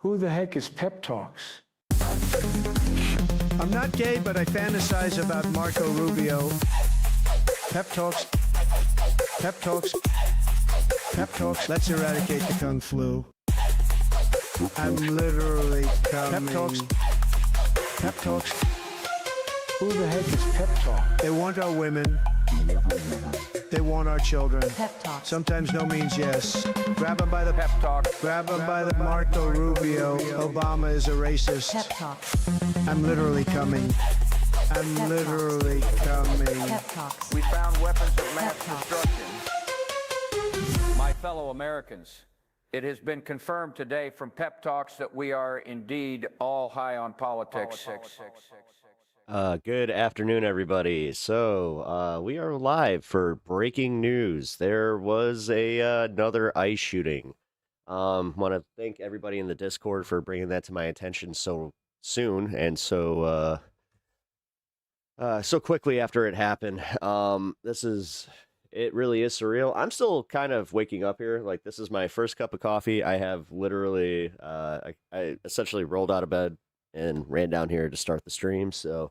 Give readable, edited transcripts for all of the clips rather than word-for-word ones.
Who the heck is Pep Talks? I'm not gay, but I fantasize about Marco Rubio. Pep Talks. Pep Talks. Pep Talks. Let's eradicate the Kung Flu. I'm literally coming. Pep Talks. Pep Talks. Who the heck is Pep Talk? They want our women. They want our children. Pep Talk. Sometimes no means yes. Grab them by the Pep Talk. Grab them by the Marco Rubio. Obama is a racist. Pep Talk. I'm literally coming. I'm Pep literally coming. Pep Talks. We found weapons of mass Pep Talk. destruction. My fellow Americans, it has been confirmed today from Pep Talks that we are indeed all high on politics. Good afternoon, everybody. So, we are live for breaking news. There was another ICE shooting. Want to thank everybody in the Discord for bringing that to my attention so soon and so quickly after it happened. It really is surreal. I'm still kind of waking up here. Like, this is my first cup of coffee. I have literally, I essentially rolled out of bed and ran down here to start the stream. So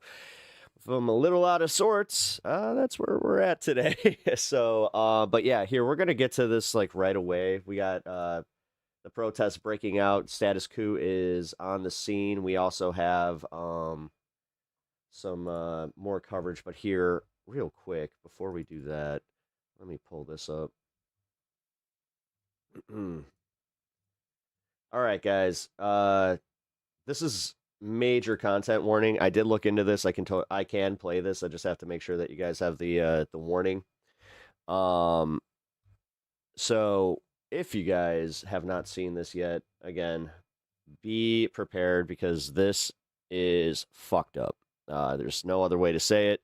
if I'm a little out of sorts, that's where we're at today. So, but yeah, here, we're going to get to this like right away. We got the protests breaking out. Status Quo is on the scene. We also have some more coverage. But here, real quick, before we do that, let me pull this up. All right, guys. This is major content warning. I did look into this. I can play this. I just have to make sure that you guys have the warning. So if you guys have not seen this yet, again, be prepared because this is fucked up. There's no other way to say it.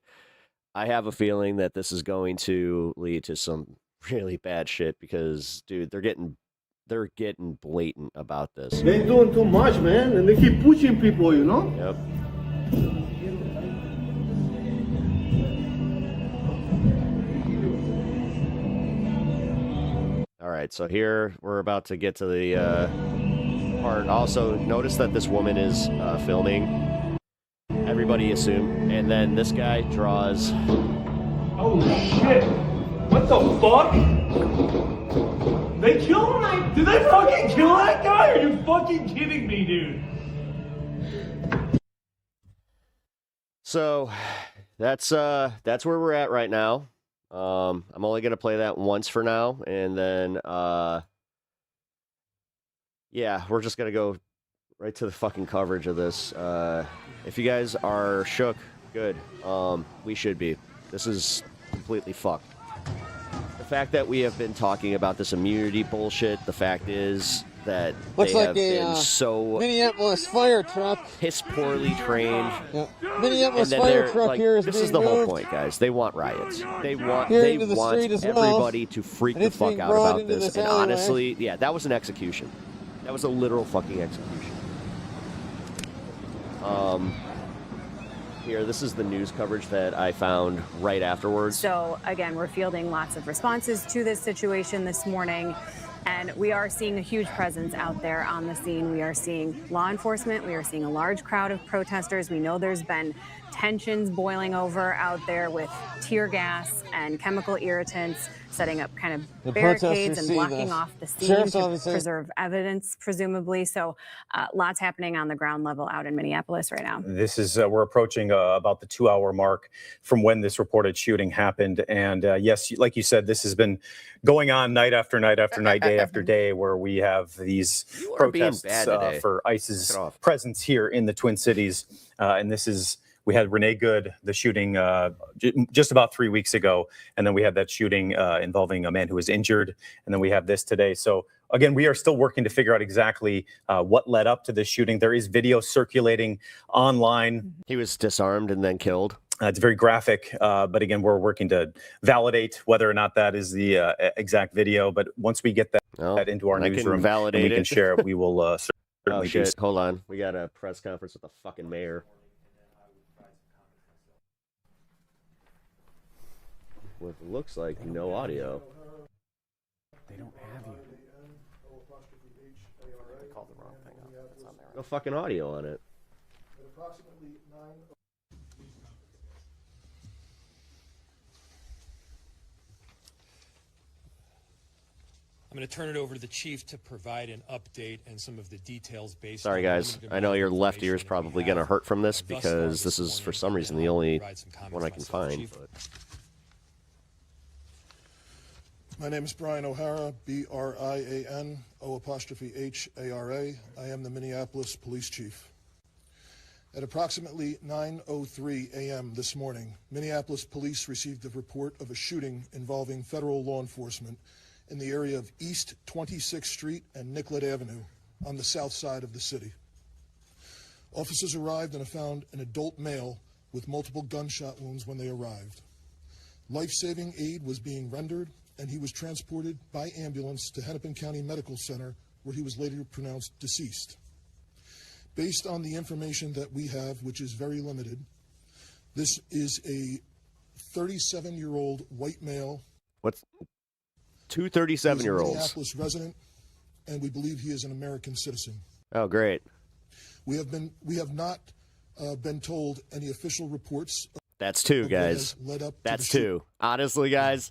I have a feeling that this is going to lead to some really bad shit because, dude, they're getting blatant about this. They're doing too much, man, and they keep pushing people, you know? Yep. All right, so here we're about to get to the part. Also, notice that this woman is filming. Everybody assume, and then this guy draws. Holy shit! What the fuck? They killed him? Did they fucking kill that guy? Are you fucking kidding me, dude? So that's where we're at right now. I'm only gonna play that once for now, and then yeah, we're just gonna go right to the fucking coverage of this. If you guys are shook, good. We should be. This is completely fucked. The fact that we have been talking about this immunity bullshit, the fact is that looks they like have a been so Minneapolis fire truck. piss poorly trained. Yeah. Minneapolis And then fire they're, truck like, here is this being is the whole moved. point, guys. They want riots. They want Here into the street as well. everybody to freak And the it's fuck being out brought about into this. this And alleyway. honestly, yeah, that was an execution. That was a literal fucking execution. Here, this is the news coverage that I found right afterwards. So again, we're fielding lots of responses to this situation this morning, and we are seeing a huge presence out there on the scene. We are seeing law enforcement. We are seeing a large crowd of protesters. We know there's been tensions boiling over out there with tear gas and chemical irritants, setting up kind of The barricades protesters and see blocking this. off the scene Sheriff's to officer. preserve evidence, presumably. So lots happening on the ground level out in Minneapolis right now. This is, we're approaching about the 2-hour mark from when this reported shooting happened. And yes, like you said, this has been going on night after night after night, day after day, where we have these You are being protests bad today. for ICE's Get off. presence here in the Twin Cities. And this is, we had Renee Good, the shooting just about 3 weeks ago. And then we had that shooting involving a man who was injured. And then we have this today. So again, we are still working to figure out exactly what led up to this shooting. There is video circulating online. He was disarmed and then killed. It's very graphic, but again, we're working to validate whether or not that is the exact video. But once we get that into our I can newsroom and validate we can it. share it, we will certainly Oh do shit! so. Hold on, we got a press conference with the fucking mayor. What it looks like no audio. They don't have you. I called the wrong thing up. That's No fucking audio on it. At approximately 9. I'm going to turn it over to the chief to provide an update and some of the details based Sorry, on the guys. limited I know amount of your left information ear's that we probably have going to hurt from this thus far because this is, for some reason, the I'll only provide some comments one I can myself. find. Chief? But... My name is Brian O'Hara, B-R-I-A-N, O''H-A-R-A. I am the Minneapolis Police Chief. At approximately 9:03 a.m. this morning, Minneapolis police received a report of a shooting involving federal law enforcement in the area of East 26th Street and Nicollet Avenue on the south side of the city. Officers arrived and found an adult male with multiple gunshot wounds when they arrived. Life-saving aid was being rendered, and he was transported by ambulance to Hennepin County Medical Center, where he was later pronounced deceased. Based on the information that we have, which is very limited, this is a 37-year-old white male. What's 237-year-olds? Minneapolis resident, and we believe he is an American citizen. Oh, great. We have not been told any official reports. That's two, of what guys. has led up to That's the two. Honestly, guys,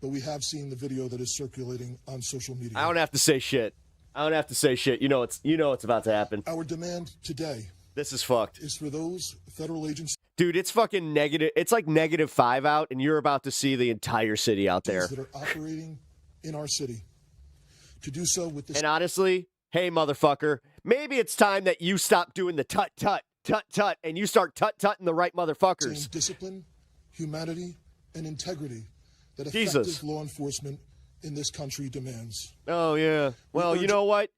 but we have seen the video that is circulating on social media. I don't have to say shit. I don't have to say shit. You know it's about to happen. Our demand today This is fucked. is for those federal agencies Dude, it's fucking negative. It's like -5 out, and you're about to see the entire city out there. that are operating in our city to do so with this And honestly, hey, motherfucker, maybe it's time that you stop doing the tut-tut, tut-tut, and you start tut-tutting the right same motherfuckers. discipline, humanity, and integrity that Jesus. effective law enforcement in this country demands. Oh, yeah. Well, you know what?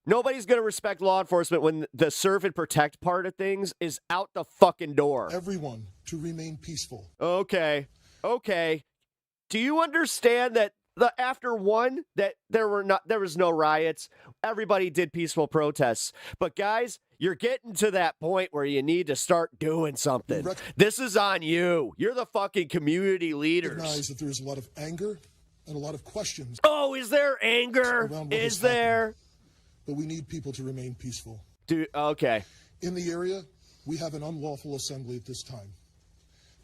Nobody's going to respect law enforcement when the serve and protect part of things is out the fucking door. Everyone to remain peaceful. Okay. Do you understand that after one, that there was no riots, everybody did peaceful protests. But guys, you're getting to that point where you need to start doing something. This is on you. You're the fucking community leaders. Recognize that there's a lot of anger and a lot of questions. Oh, is there anger? Around what Is has there? But we need people to remain peaceful. Dude, okay. In the area, we have an unlawful assembly at this time.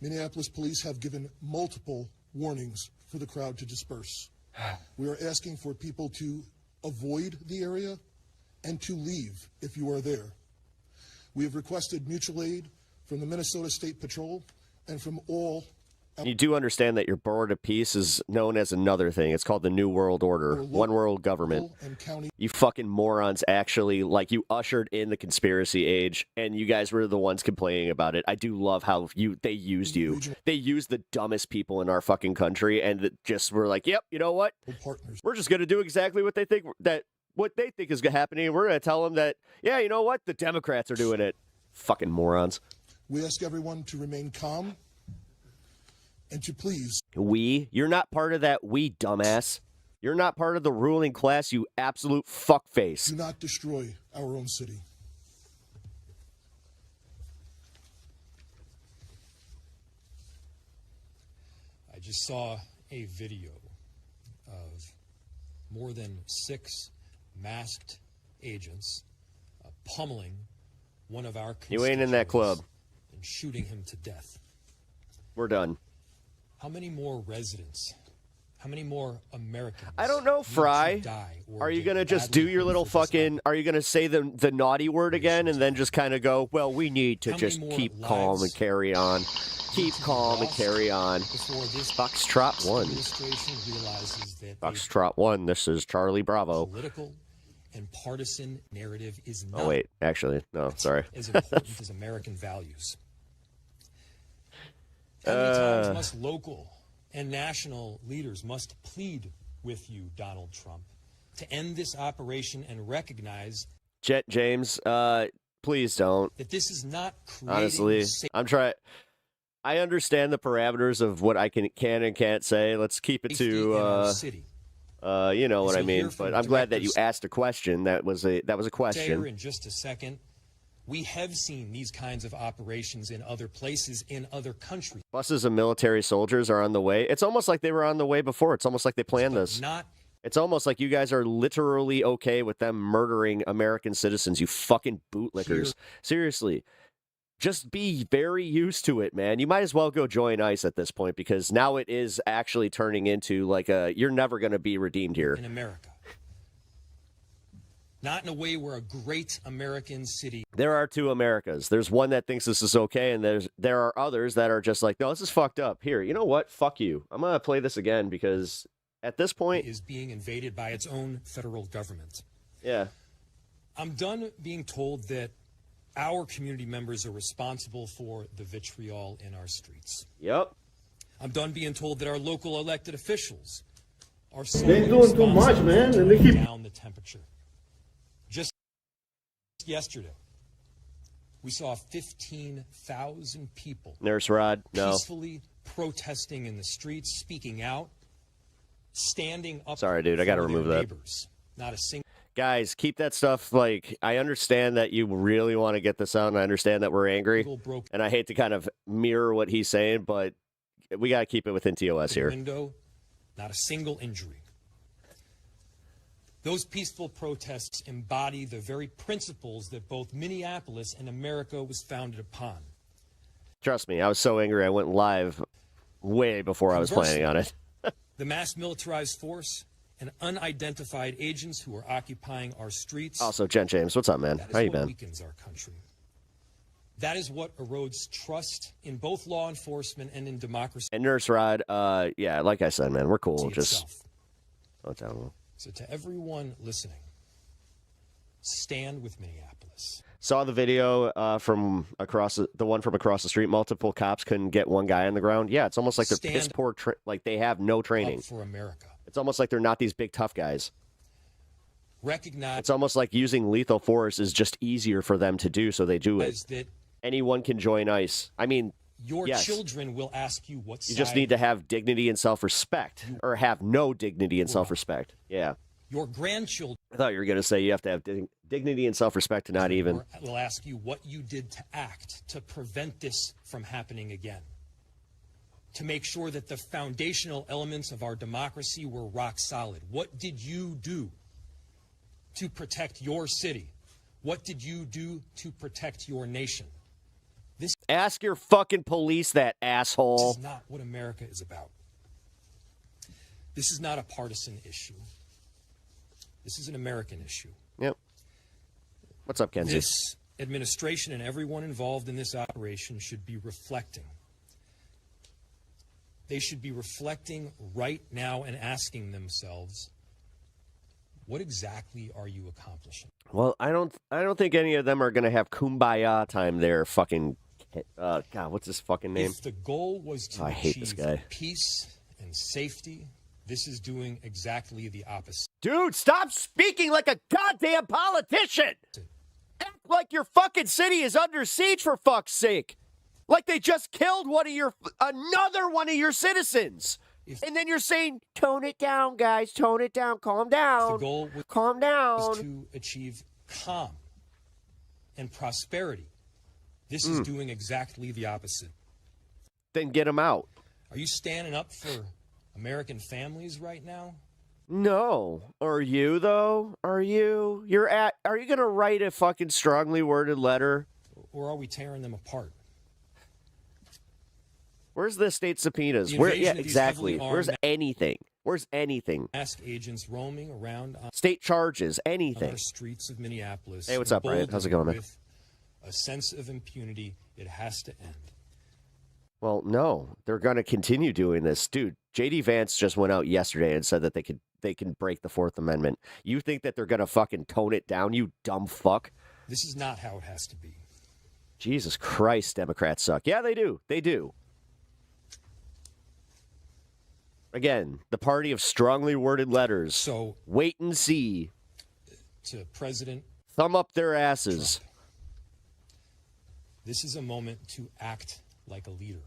Minneapolis police have given multiple warnings for the crowd to disperse. We are asking for people to avoid the area and to leave if you are there. We have requested mutual aid from the Minnesota State Patrol and from all. You do understand that your board of peace is known as another thing. It's called the New World Order, one world government. And county. You fucking morons actually, like, you ushered in the conspiracy age, and you guys were the ones complaining about it. I do love how they used you. They used the dumbest people in our fucking country, and just were like, yep, you know what? Partners. We're just going to do exactly what they think is happening. We're going to tell them that, yeah, you know what? The Democrats are doing it. Fucking morons. We ask everyone to remain calm and to please. You're not part of that dumbass. You're not part of the ruling class, you absolute fuckface. Do not destroy our own city. I just saw a video of more than 6 masked agents pummeling one of our You ain't in that club. and shooting him to death. We're done. How many more residents, how many more Americans? I don't know, Fry. Are you going to just do your little fucking, are you going to say the naughty word again and then just kind of go, well, we need to just keep calm and carry on. Keep calm and carry on. Foxtrot 1. Foxtrot 1, this is Charlie Bravo. Political and partisan narrative is not Oh, wait, actually, no, sorry. as important as American values. How many times must local and national leaders must plead with you, Donald Trump, to end this operation and recognize Jet James, please don't. that this is not creating Honestly, I'm trying. I understand the parameters of what I can and can't say. Let's keep it to, you know what I mean. But I'm glad that you asked a question. That was a question. In just a second, we have seen these kinds of operations in other places, in other countries. Buses of military soldiers are on the way. It's almost like they were on the way before. It's almost like they planned this. Not It's almost like you guys are literally okay with them murdering American citizens, you fucking bootlickers. Seriously. Just be very used to it, man. You might as well go join ICE at this point because now it is actually turning into like you're never going to be redeemed here. In America. Not in a way where a great American city. There are two Americas. There's one that thinks this is okay, and there are others that are just like, no, this is fucked up. Here, you know what? Fuck you. I'm going to play this again because at this point... is being invaded by its own federal government. Yeah. I'm done being told that our community members are responsible for the vitriol in our streets. Yep. I'm done being told that our local elected officials are They're doing too much, man, and they keep down the temperature. Just yesterday, we saw 15,000 people Nurse Rod, no. peacefully protesting in the streets, speaking out, standing up. Sorry, dude, I got to for their remove that. neighbors. Not a single. Guys, keep that stuff, like, I understand that you really want to get this out, and I understand that we're angry, and I hate to kind of mirror what he's saying, but we got to keep it within TOS here. Window, not a single injury. Those peaceful protests embody the very principles that both Minneapolis and America was founded upon. Trust me, I was so angry I went live way before I was planning on it. The mass militarized force and unidentified agents who are occupying our streets. Also, Jen James, what's up, man? That is How you what been? weakens our country. That is what erodes trust in both law enforcement and in democracy. And Nurse Rod, yeah, like I said, man, we're cool. Just itself. slow it down a little. So to everyone listening, stand with Minneapolis. Saw the video from across the one from across the street. Multiple cops couldn't get one guy on the ground. Yeah, it's almost like they're piss poor. Like they have no training. Up for America. It's almost like they're not these big tough guys. Recognize. It's almost like using lethal force is just easier for them to do, so they do it. That anyone can join ICE. I mean, your yes. children will ask you what You just need to have dignity and self-respect, or have no dignity and self-respect. Yeah. Your grandchildren. I thought you were going to say you have to have dignity and self-respect to not even. Will ask you what you did to act to prevent this from happening again. To make sure that the foundational elements of our democracy were rock solid. What did you do to protect your city? What did you do to protect your nation? This Ask your fucking police that, asshole. This is not what America is about. This is not a partisan issue. This is an American issue. Yep. What's up, Kenzie? This administration and everyone involved in this operation should be reflecting. They should be reflecting right now and asking themselves, what exactly are you accomplishing? Well, I don't think any of them are going to have kumbaya time there. Fucking, God, what's his fucking name? If the goal was to I hate this achieve guy. peace and safety, this is doing exactly the opposite. Dude, stop speaking like a goddamn politician. Act like your fucking city is under siege, for fuck's sake. Like they just killed another one of your citizens. And then you're saying, tone it down, guys, tone it down, calm down. The goal calm down. was to achieve calm and prosperity. This is doing exactly the opposite. Then get them out. Are you standing up for American families right now? No. Are you, though? Are you? Are you going to write a fucking strongly worded letter? Or are we tearing them apart? Where's the state subpoenas? The Where? invasion Yeah, of these exactly. heavily Where's armed- anything? Where's anything? Mask agents roaming around on State charges, our anything. streets of Minneapolis. Hey, what's up, Brian? How's it going, man? With a sense of impunity, it has to end. Well, no, they're going to continue doing this, dude. JD Vance just went out yesterday and said that they can break the Fourth Amendment. You think that they're going to fucking tone it down, you dumb fuck? This is not how it has to be. Jesus Christ, Democrats suck. Yeah, they do. They do. Again, the party of strongly worded letters. So, wait and see. To President Thumb up their asses. Trump, this is a moment to act like a leader.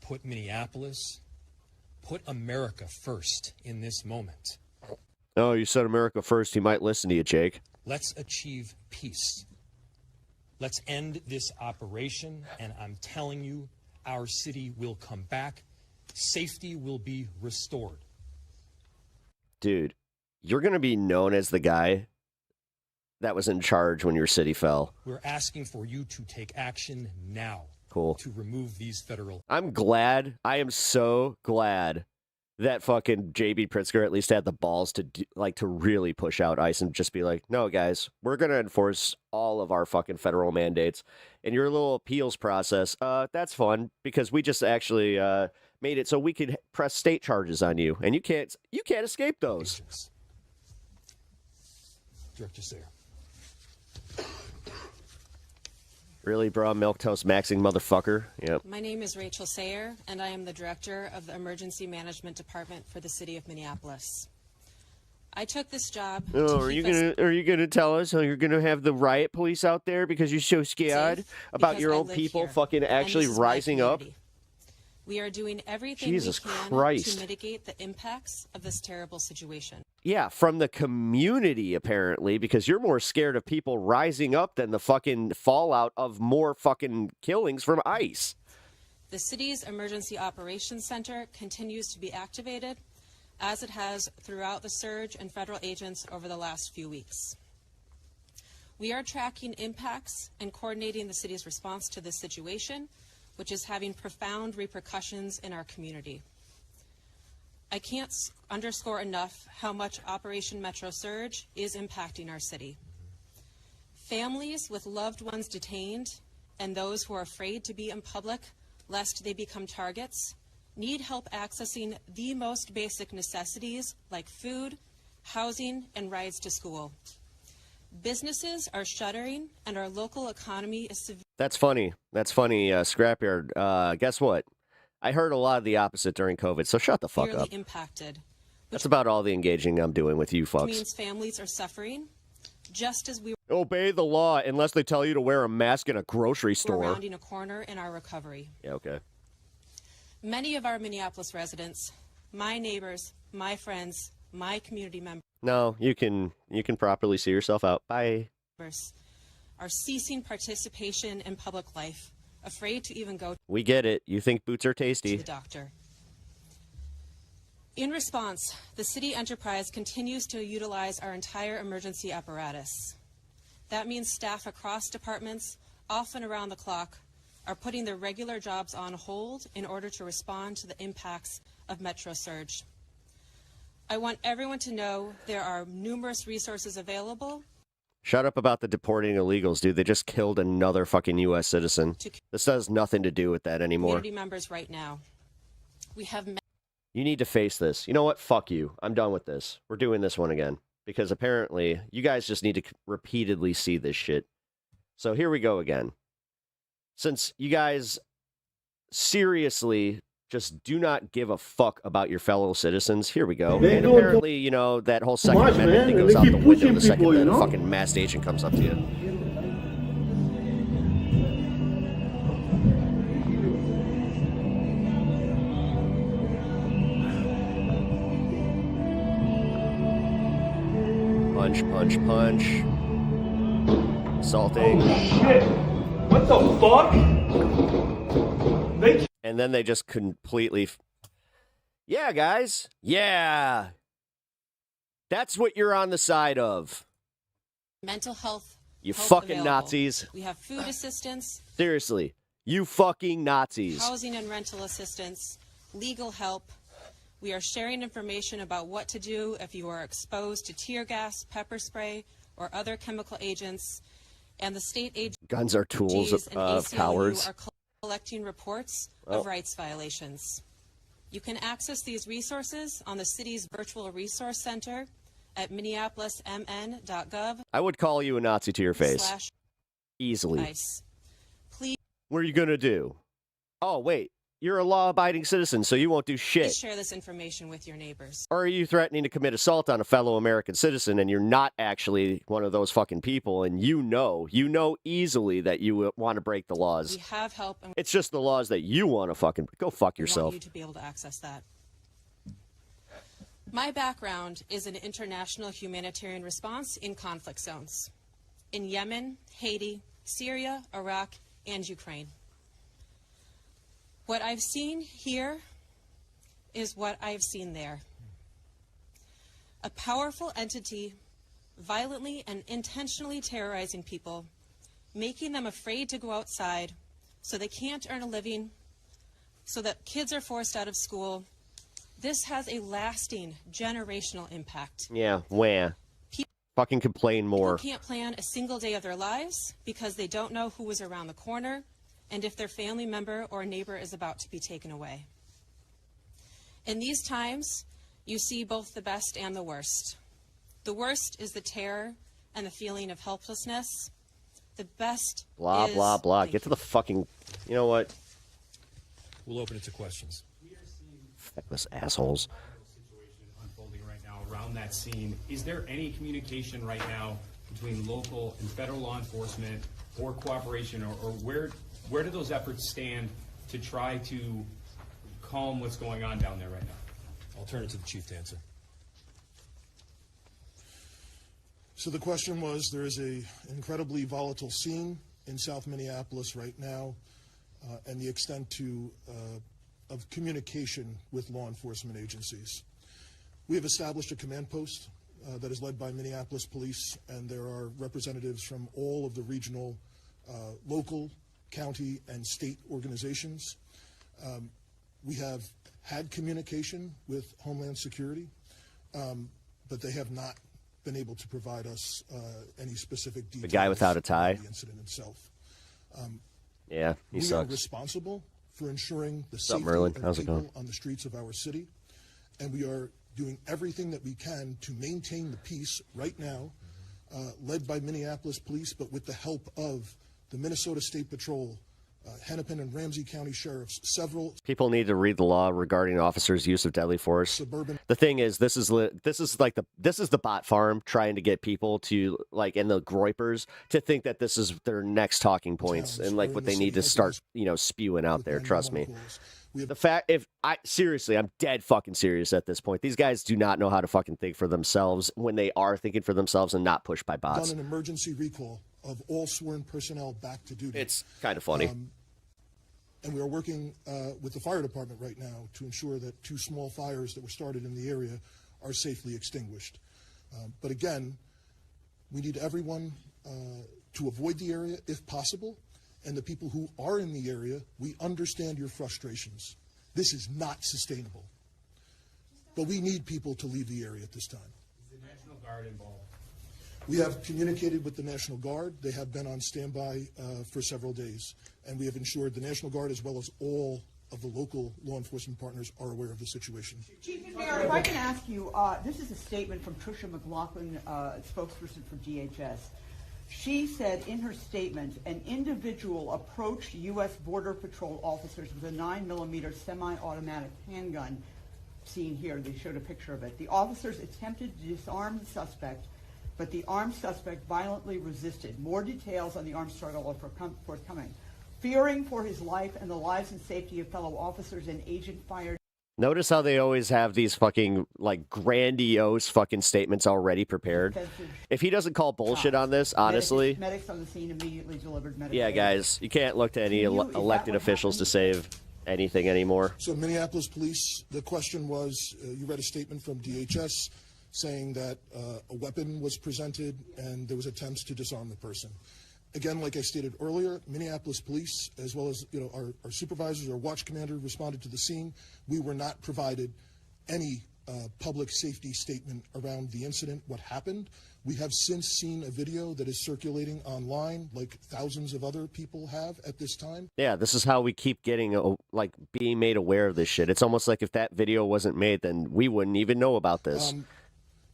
Put Minneapolis, put America first in this moment. Oh, you said America first. He might listen to you, Jake. Let's achieve peace. Let's end this operation, and I'm telling you, our city will come back. Safety will be restored. dude, you're going to be known as the guy that was in charge when your city fell. We're asking for you to take action now. Cool. To remove these federal. I'm glad. I am so glad that fucking JB Pritzker at least had the balls to to really push out ICE and just be like, no, guys, we're going to enforce all of our fucking federal mandates. And your little appeals process, that's fun because we just actually made it so we could press state charges on you. And you can't escape those. Director Sayer. Really, bro? Milquetoast maxing motherfucker? Yep. My name is Rachel Sayer, and I am the Director of the Emergency Management Department for the City of Minneapolis. I took this job are you gonna tell us how you're gonna have the riot police out there because you're so scared about your own people fucking actually rising up? We are doing everything Jesus we can Christ. to mitigate the impacts of this terrible situation. Yeah, from the community, apparently, because you're more scared of people rising up than the fucking fallout of more fucking killings from ICE. The city's Emergency Operations Center continues to be activated, as it has throughout the surge in federal agents over the last few weeks. We are tracking impacts and coordinating the city's response to this situation, which is having profound repercussions in our community. I can't underscore enough how much Operation Metro Surge is impacting our city. Families with loved ones detained and those who are afraid to be in public lest they become targets need help accessing the most basic necessities like food, housing, and rides to school. Businesses are shuttering and our local economy is severely. That's funny, Scrapyard. Guess what? I heard a lot of the opposite during COVID, so shut the fuck up. Impacted. That's about all the engaging I'm doing with you fucks. Means families are suffering, just as we obey the law unless they tell you to wear a mask in a grocery store. We're rounding a corner in our recovery. Yeah, okay. Many of our Minneapolis residents, my neighbors, my friends, my community members. No, you can properly see yourself out. Bye. Are ceasing participation in public life, afraid to even go. We get it. You think boots are tasty. To the doctor. In response, the city enterprise continues to utilize our entire emergency apparatus. That means staff across departments, often around the clock, are putting their regular jobs on hold in order to respond to the impacts of Metro Surge. I want everyone to know there are numerous resources available. Shut up about the deporting illegals, dude. They just killed another fucking U.S. citizen. This has nothing to do with that anymore. Community members right now. We have. You need to face this. You know what? Fuck you. I'm done with this. We're doing this one again. Because apparently, you guys just need to repeatedly see this shit. So here we go again. Since you guys seriously just do not give a fuck about your fellow citizens, here we go. And apparently, you know, that whole Second Amendment thing goes out the window the second that a fucking masked agent comes up to you. Punch, punch, punch. Assaulting. Shit! What the fuck? And then they just completely. Yeah, guys. Yeah. That's what you're on the side of. Mental health. You help fucking available. Nazis. We have food assistance. Seriously. You fucking Nazis. Housing and rental assistance. Legal help. We are sharing information about what to do if you are exposed to tear gas, pepper spray, or other chemical agents. And the state agencies Guns are tools of cowards. are collecting reports of rights violations. You can access these resources on the city's virtual resource center at minneapolismn.gov. I would call you a Nazi to your face. Easily. Nice. Please. What are you going to do? Oh, wait. You're a law-abiding citizen, so you won't do shit. Please share this information with your neighbors. Or are you threatening to commit assault on a fellow American citizen and you're not actually one of those fucking people and you know easily that you want to break the laws. We have help. And it's just the laws that you want to fucking go fuck yourself. I want you to be able to access that. My background is in international humanitarian response in conflict zones. In Yemen, Haiti, Syria, Iraq, and Ukraine. What I've seen here is what I've seen there. a powerful entity violently and intentionally terrorizing people, making them afraid to go outside so they can't earn a living, so that kids are forced out of school. This has a lasting generational impact. Yeah, where? Fucking complain more. People can't plan a single day of their lives because they don't know who is around the corner and if their family member or neighbor is about to be taken away. In these times, you see both the best and the worst. The worst is the terror and the feeling of helplessness. The best Blah, is... blah, blah. Get to the fucking... You know what? We'll open it to questions. Feckless assholes. Unfolding right now around that scene. Is there any communication right now between local and federal law enforcement or cooperation, or where do those efforts stand to try to calm what's going on down there right now? I'll turn it to the chief to answer. So the question was, there is a incredibly volatile scene in South Minneapolis right now, and the extent of communication with law enforcement agencies. We have established a command post that is led by Minneapolis Police, and there are representatives from all of the regional, local, county, and state organizations. We have had communication with Homeland Security, but they have not been able to provide us any specific details. The guy without a tie. On the incident itself. Yeah, he we sucks. are responsible for ensuring the What's up, safety Merlin? of How's it people going? on the streets of our city, and we are doing everything that we can to maintain the peace right now, led by Minneapolis Police, but with the help of the Minnesota State Patrol, Hennepin and Ramsey County Sheriffs, several People need to read the law regarding officers' use of deadly force. suburban. The thing is, this is the bot farm trying to get people to like, and the groypers to think that this is their next talking points and like what they need to start, spewing out there. Trust me. The fact, I'm dead fucking serious at this point. These guys do not know how to fucking think for themselves when they are thinking for themselves and not pushed by bots. Done an emergency recall of all sworn personnel back to duty. It's kind of funny. And we are working with the fire department right now to ensure that 2 small fires that were started in the area are safely extinguished. But again, we need everyone to avoid the area if possible. And the people who are in the area, we understand your frustrations. This is not sustainable. But we need people to leave the area at this time. Is the National Guard involved? We have communicated with the National Guard. They have been on standby for several days. And we have ensured the National Guard, as well as all of the local law enforcement partners, are aware of the situation. Chief Mayor, if I can ask you, this is a statement from Tricia McLaughlin, spokesperson for DHS. She said in her statement, an individual approached U.S. Border Patrol officers with a 9mm semi-automatic handgun. Seen here, they showed a picture of it. The officers attempted to disarm the suspect, but the armed suspect violently resisted. More details on the armed struggle are forthcoming. Fearing for his life and the lives and safety of fellow officers, an agent fired. Notice how they always have these fucking, like, grandiose fucking statements already prepared. If he doesn't call bullshit on this, honestly... Medics on the scene immediately delivered medical Yeah, aid. guys, you can't look to any elected officials to save anything anymore. So Minneapolis Police, the question was, you read a statement from DHS saying that a weapon was presented and there was attempts to disarm the person. Again, like I stated earlier, Minneapolis Police, as well as our supervisors, our watch commander responded to the scene. We were not provided any public safety statement around the incident, what happened. We have since seen a video that is circulating online, like thousands of other people have at this time. Yeah, this is how we keep getting, being made aware of this shit. It's almost like if that video wasn't made, then we wouldn't even know about this.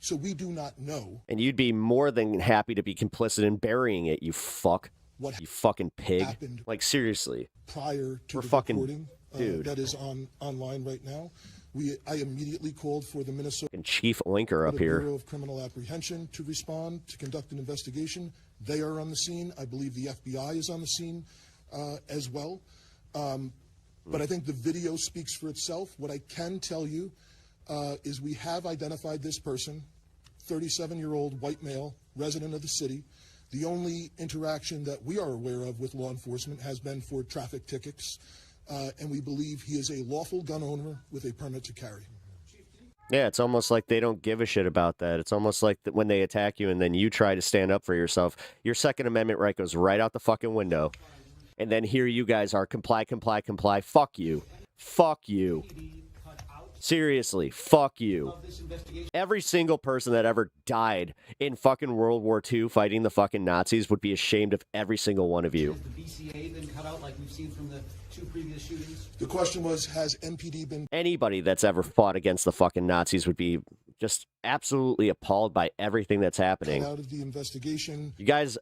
So we do not know. And you'd be more than happy to be complicit in burying it, you fuck. What you fucking pig. Happened like, seriously. Prior to We're the fucking, recording dude. that is online right now. I immediately called for the Minnesota Chief Oinker up here. Bureau of Criminal Apprehension to respond, to conduct an investigation. They are on the scene. I believe the FBI is on the scene as well. But I think the video speaks for itself. What I can tell you is we have identified this person, 37-year-old white male, resident of the city. The only interaction that we are aware of with law enforcement has been for traffic tickets, and we believe he is a lawful gun owner with a permit to carry. Yeah, it's almost like they don't give a shit about that. It's almost like that when they attack you and then you try to stand up for yourself, your Second Amendment right goes right out the fucking window. And then here you guys are, comply, comply, comply. Fuck you. Fuck you. Seriously, fuck you. Every single person that ever died in fucking World War II fighting the fucking Nazis would be ashamed of every single one of you. Has the BCA been cut out like we've seen from the 2 previous shootings? The question was, has MPD been... Anybody that's ever fought against the fucking Nazis would be just absolutely appalled by everything that's happening. Out of the investigation. You guys,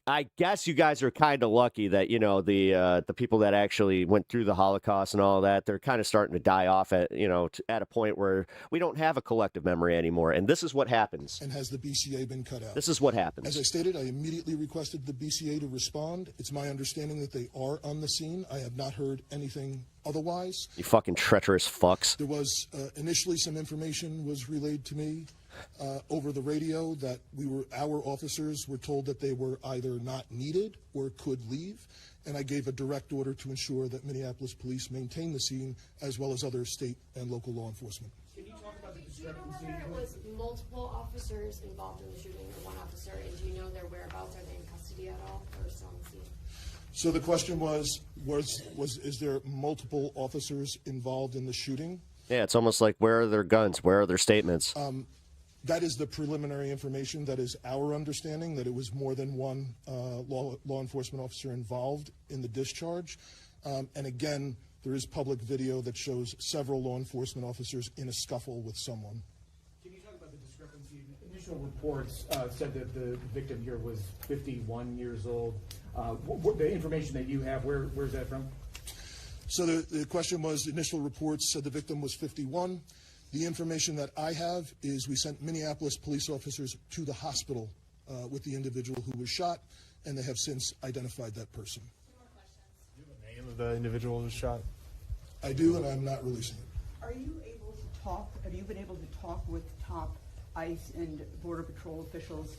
I guess you guys are kind of lucky that, you know, the people that actually went through the Holocaust and all that, they're kind of starting to die off at, you know, at a point where we don't have a collective memory anymore. And this is what happens. And has the BCA been cut out? This is what happens. As I stated, I immediately requested the BCA to respond. It's my understanding that they are on the scene. I have not heard anything otherwise. You fucking treacherous fucks. There was initially some information was relayed to me over the radio that our officers were told that they were either not needed or could leave, and I gave a direct order to ensure that Minneapolis police maintain the scene as well as other state and local law enforcement. Can you talk about the discrepancy? Do you know whether it was multiple officers involved in the shooting or one officer, and do you know their whereabouts? Are they in custody at all or still on the scene? So the question was is there multiple officers involved in the shooting? Yeah, it's almost like, where are their guns? Where are their statements? That is the preliminary information. That is our understanding, that it was more than one law enforcement officer involved in the discharge. And again, there is public video that shows several law enforcement officers in a scuffle with someone. Can you talk about the discrepancy? Initial reports said that the victim here was 51 years old. The information that you have, where's that from? So the question was, initial reports said the victim was 51. The information that I have is we sent Minneapolis police officers to the hospital with the individual who was shot, and they have since identified that person. Do you have a name of the individual who was shot? I do, and I'm not releasing it. Are you able to talk, have you been able to talk with top ICE and Border Patrol officials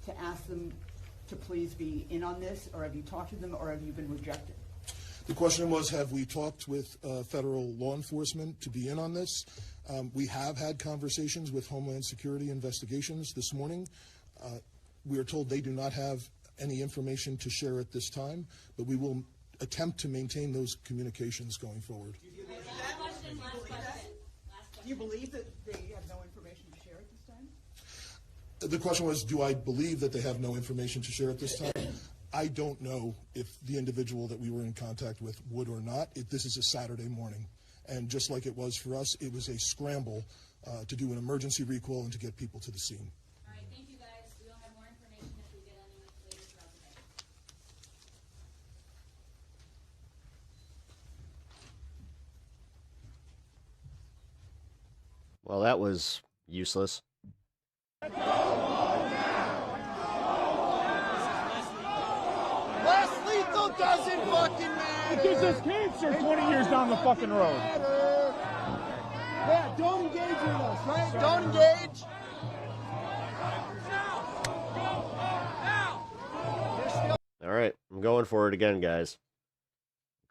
to ask them to please be in on this, or have you talked to them, or have you been rejected? The question was, have we talked with federal law enforcement to be in on this? We have had conversations with Homeland Security Investigations this morning. We are told they do not have any information to share at this time, but we will attempt to maintain those communications going forward. Do you believe that they have no information to share at this time? The question was, do I believe that they have no information to share at this time? I don't know if the individual that we were in contact with would or not. This is a Saturday morning. And just like it was for us, it was a scramble to do an emergency recall and to get people to the scene. All right, thank you guys. We'll have more information if we get any later throughout the day. Well, that was useless. Less lethal doesn't fucking matter. It gives us cancer 20 years down the fucking road. Yeah, don't engage with us, right? Don't engage. All right, I'm going for it again, guys.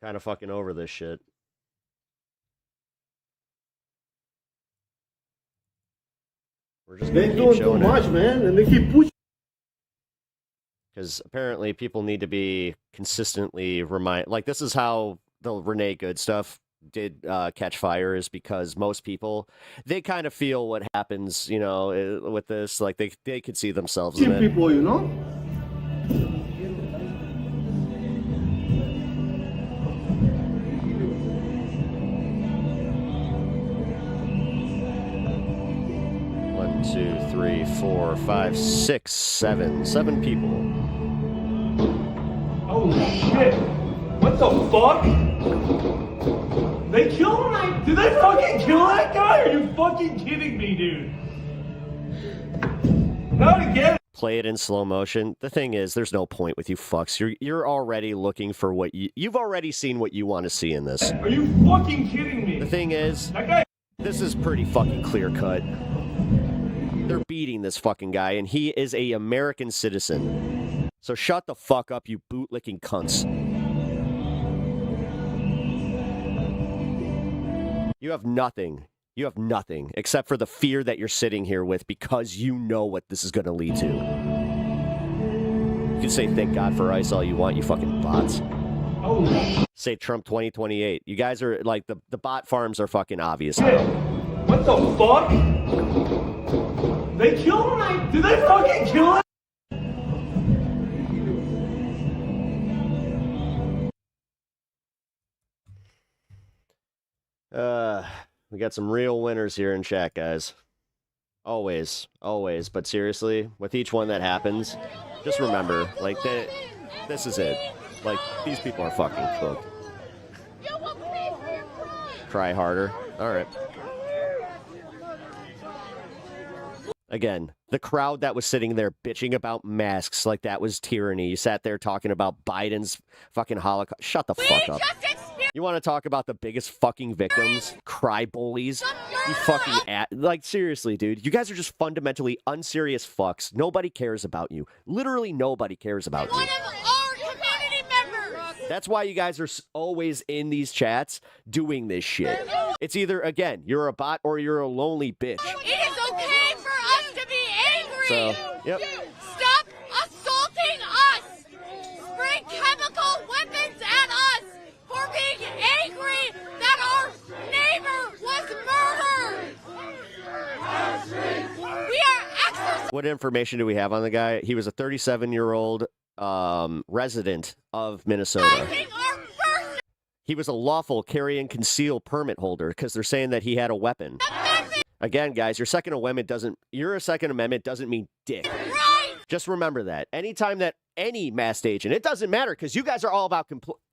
I'm kind of fucking over this shit. We're just gonna They're keep doing too showing much, it. man, and they keep pushing. Because apparently people need to be consistently like, this is how the Renee Good stuff did catch fire, is because most people, they kind of feel what happens, you know, with this, like they could see themselves in it. People, you know. One, 2, 3, 4, 5, 6, 7. 7 people. Holy shit! What the fuck? They killed him? Did they fucking kill that guy? Are you fucking kidding me, dude? Not again. Play it in slow motion. The thing is, there's no point with you fucks. You're already looking for what you've already seen what you want to see in this. Are you fucking kidding me? The thing is, That guy. this is pretty fucking clear cut. They're beating this fucking guy, and he is a American citizen. So shut the fuck up, you bootlicking cunts. You have nothing. You have nothing except for the fear that you're sitting here with because you know what this is going to lead to. You can say thank God for ICE all you want, you fucking bots. Say Trump 2028. You guys are like, the bot farms are fucking obvious. What the fuck? They killed him? Did they fucking kill him? We got some real winners here in chat, guys. Always, always. But seriously, with each one that happens, just remember, like, this is it. Like, these people are fucking cooked. Try harder. All right. Again, the crowd that was sitting there bitching about masks like that was tyranny. You sat there talking about Biden's fucking Holocaust. Shut the fuck up. You want to talk about the biggest fucking victims? Cry bullies? You fucking like, seriously, dude. You guys are just fundamentally unserious fucks. Nobody cares about you. Literally nobody cares about you. That's why you guys are always in these chats doing this shit. It's either, again, you're a bot or you're a lonely bitch. It is okay for us to be angry. So, yep. Stop assaulting us. Bring chemical weapons at us for being angry that our neighbor was murdered. We are exercising. What information do we have on the guy? He was a 37-year-old resident of Minnesota. He was a lawful carry and conceal permit holder because they're saying that he had a weapon. Again, guys, your Second Amendment doesn't mean dick. Right. Just remember that. Anytime that any masked agent, it doesn't matter because you guys are all about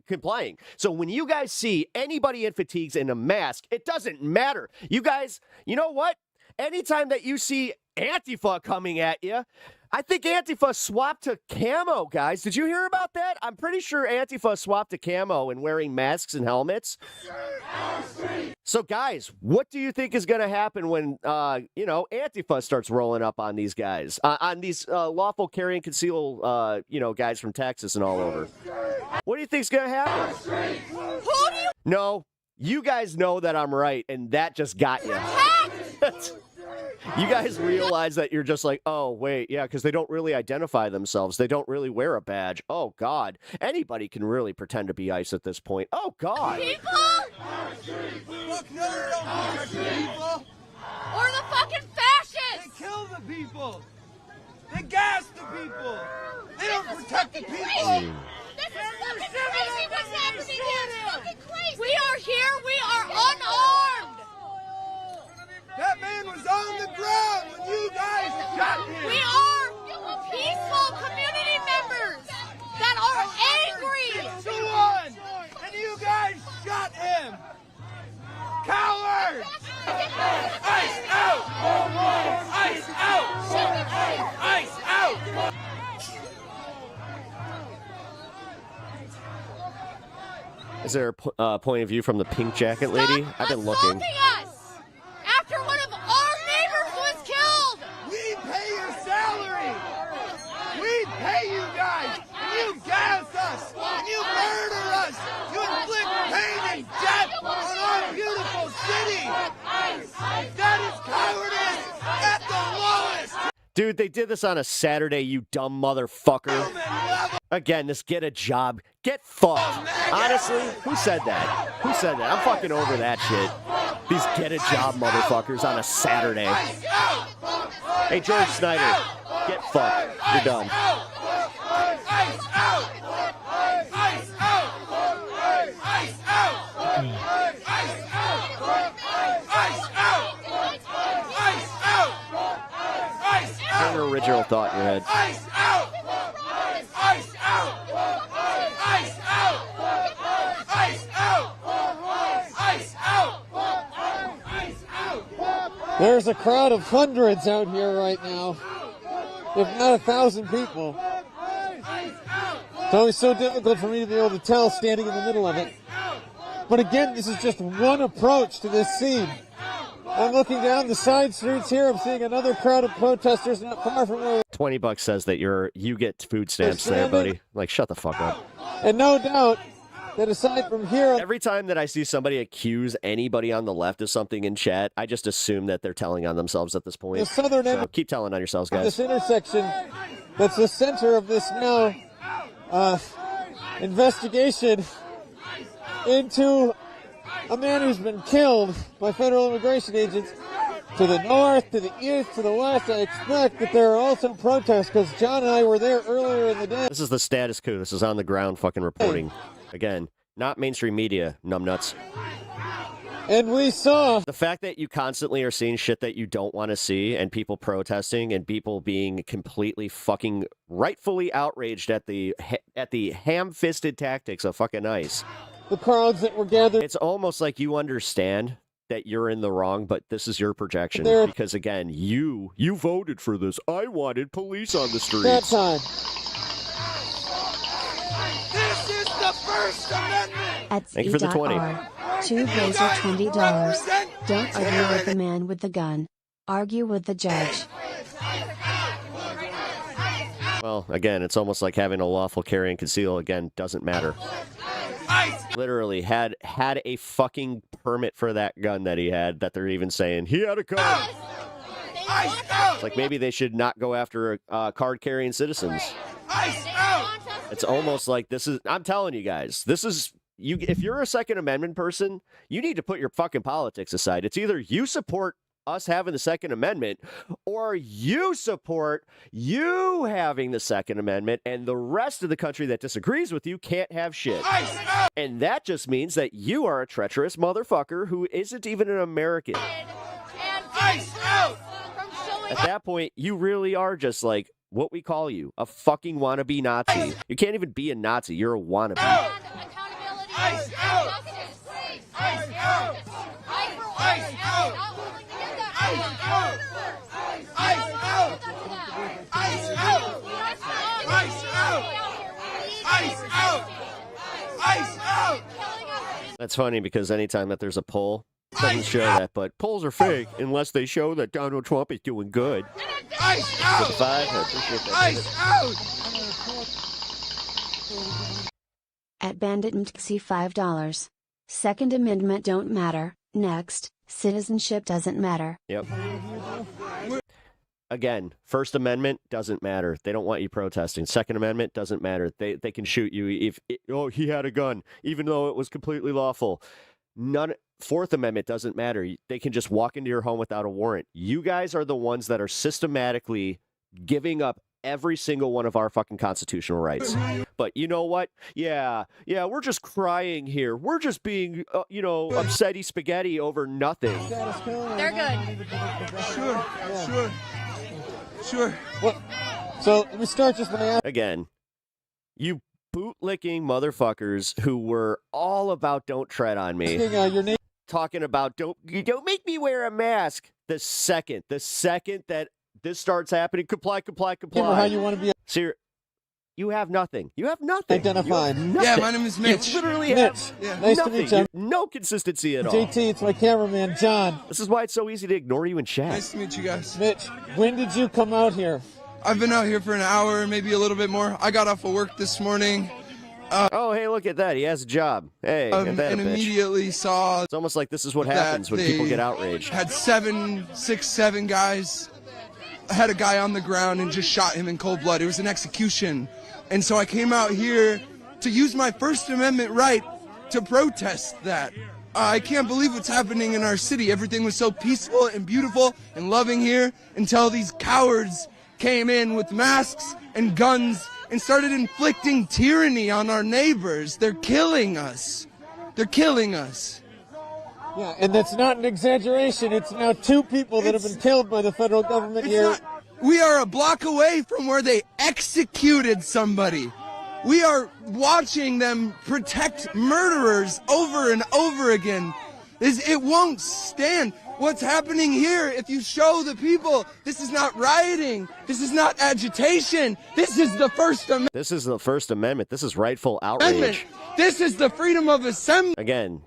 complying. So when you guys see anybody in fatigues in a mask, it doesn't matter. You guys, you know what? Anytime that you see Antifa coming at you, I think Antifa swapped to camo, guys. Did you hear about that? I'm pretty sure Antifa swapped to camo and wearing masks and helmets. So, guys, what do you think is going to happen when, Antifa starts rolling up on these guys, on these lawful carry and conceal, guys from Texas and all over? What do you think's going to happen? No, you guys know that I'm right, and that just got you. You guys realize that you're just like, oh, wait, yeah, because they don't really identify themselves. They don't really wear a badge. Oh, God. Anybody can really pretend to be ICE at this point. Oh, God. People? Look, no, people. Or the fucking fascists. They kill the people. They gas the people. They don't protect the people. This is fucking crazy what's happening here. It's fucking crazy. We are here. We are unarmed. That man was on the ground when you guys shot him. We are peaceful community members that are angry. 2-1, and you guys shot him. Cowards! Ice out! Ice out! Ice out! Is there a point of view from the pink jacket lady? I've been looking. After one of our neighbors was killed! We pay your salary! We pay you guys! And you gas us! And you murder us! You inflict pain and death on our beautiful city! That is cowardice at the lowest! Dude, they did this on a Saturday, you dumb motherfucker. Again, this get a job. Get fucked. Honestly, who said that? Who said that? I'm fucking over that shit. These get a job motherfuckers on a Saturday. Hey, George Snyder, get fucked. You're done. Have an original thought in your head. Ice out! Ice out! Ice out! Ice out! Ice out! Ice out! There's a crowd of hundreds out here right now, if not 1,000 people. It's always so difficult for me to be able to tell standing in the middle of it. But again, this is just one approach to this scene. I'm looking down the side streets here. I'm seeing another crowd of protesters not far from where. $20 says that you get food stamps there, buddy. Like, shut the fuck up. And no doubt, that aside from here, Every time that I see somebody accuse anybody on the left of something in chat, I just assume that they're telling on themselves at this point. The southern end So keep telling on yourselves, guys. this intersection, that's the center of this now investigation into a man who's been killed by federal immigration agents. To the north, to the east, to the west, I expect that there are also protests because John and I were there earlier in the day. This is the status quo. This is on the ground fucking reporting. Again, not mainstream media, numbnuts. And we saw the fact that you constantly are seeing shit that you don't want to see and people protesting and people being completely fucking rightfully outraged at the ham-fisted tactics of fucking ICE. The crowds that were gathered. It's almost like you understand that you're in the wrong, but this is your projection. Because again, you voted for this. I wanted police on the streets. That time. This is the First Amendment. At Thank you for the 20. Two Blazer $20. Don't argue with the man with the gun. Argue with the judge. Well, again, it's almost like having a lawful carry and conceal. Again, doesn't matter. Literally had a fucking permit for that gun that he had, that they're even saying he had a gun. It's like maybe they should not go after card carrying citizens. It's almost like this is, I'm telling you guys, this is, if you're a Second Amendment person, you need to put your fucking politics aside. It's either you support us having the Second Amendment, or you support you having the Second Amendment, and the rest of the country that disagrees with you can't have shit. And that just means that you are a treacherous motherfucker who isn't even an American. At that point, you really are just like what we call you, a fucking wannabe Nazi. You can't even be a Nazi, you're a wannabe. Ice out! Ice out! Ice out! Ice out! Ice out! Ice out! Ice out! Ice out! Ice out! That's funny because anytime that there's a poll, it doesn't show that, but polls are fake unless they show that Donald Trump is doing good. Ice out! For the 5, I appreciate that. Ice out! At Bandit MTXI $5. Second Amendment don't matter. Next, citizenship doesn't matter. Yep. Again, First Amendment doesn't matter. They don't want you protesting. Second Amendment doesn't matter. They can shoot you if he had a gun, even though it was completely lawful. Fourth Amendment doesn't matter. They can just walk into your home without a warrant. You guys are the ones that are systematically giving up every single one of our fucking constitutional rights. But you know what? Yeah, we're just crying here. We're just being, upsetty spaghetti over nothing. They're good. Sure. Well, so let me start just by asking. Again, you bootlicking motherfuckers who were all about don't tread on me. Your name. Talking about don't make me wear a mask. The second that this starts happening, comply. How you want to be? So you have nothing. You have nothing. Identified. Yeah, my name is Mitch. You literally Mitch. have Nice nothing. to meet you. No consistency at all. JT, it's my cameraman, John. This is why it's so easy to ignore you in chat. Nice to meet you guys. Mitch, when did you come out here? I've been out here for an hour, maybe a little bit more. I got off of work this morning. Oh, hey, look at that. He has a job. Hey, get that and a bitch. immediately saw It's almost like this is what happens when people get outraged. Had 7 guys. I had a guy on the ground and just shot him in cold blood. It was an execution. And so I came out here to use my First Amendment right to protest that. I can't believe what's happening in our city. Everything was so peaceful and beautiful and loving here until these cowards came in with masks and guns and started inflicting tyranny on our neighbors. They're killing us. Yeah, and that's not an exaggeration. It's now 2 people that have been killed by the federal government here. We are a block away from where they executed somebody. We are watching them protect murderers over and over again. It won't stand. What's happening here, if you show the people, this is not rioting. This is not agitation. This is the First Amendment. This is the First Amendment. This is rightful outrage. This is the freedom of assembly. Again,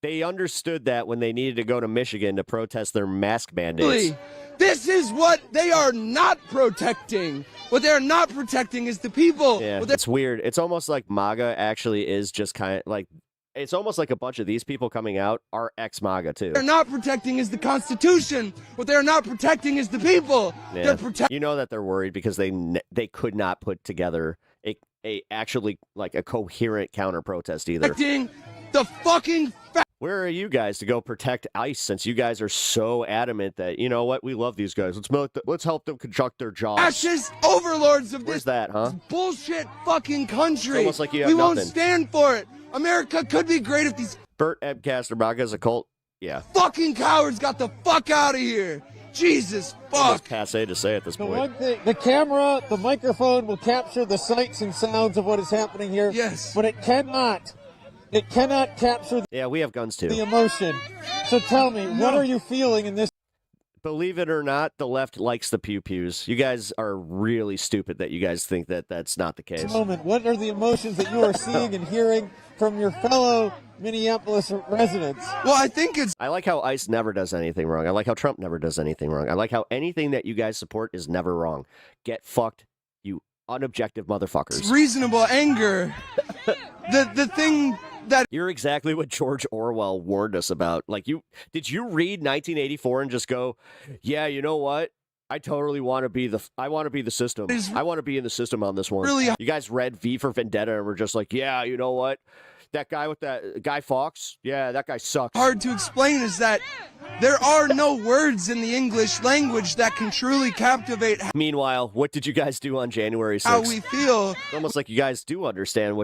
they understood that when they needed to go to Michigan to protest their mask mandates. This is what they are not protecting. What they're not protecting is the people. Yeah, it's weird. It's almost like MAGA actually is just kind of like, it's almost like a bunch of these people coming out are ex-MAGA too. What they're not protecting is the Constitution. What they're not protecting is the people. Yeah. They're You know that they're worried because they could not put together a actually like a coherent counter protest either. protecting the fucking Where are you guys to go protect ICE since you guys are so adamant that, you know what, we love these guys. Let's help them conduct their jobs. fascist overlords of Where's this that, huh? bullshit fucking country. It's almost like you have we won't nothing. stand for it. America could be great if these Bert Ebcaster MAGA is a cult? Yeah. fucking cowards got the fuck out of here. Jesus Almost fuck. passe to say at this The point. one thing, the camera, the microphone will capture the sights and sounds of what is happening here. Yes. But it cannot capture Yeah, we have guns too. the emotion. So tell me, what are you feeling in this Believe it or not, the left likes the pew-pews. You guys are really stupid that you guys think that that's not the case. moment? What are the emotions that you are seeing and hearing from your fellow Minneapolis residents? Well, I think it's I like how ICE never does anything wrong. I like how Trump never does anything wrong. I like how anything that you guys support is never wrong. Get fucked, you unobjective motherfuckers. reasonable anger. The thing that You're exactly what George Orwell warned us about. Like, did you read 1984 and just go, yeah, you know what? I totally want to be the system. I want to be in the system on this one. Really- You guys read V for Vendetta and were just like, yeah, you know what? That guy with that Guy Fawkes, yeah, that guy sucks. hard to explain is that there are no words in the English language that can truly captivate Meanwhile, what did you guys do on January 6th? how we feel. It's almost like you guys do understand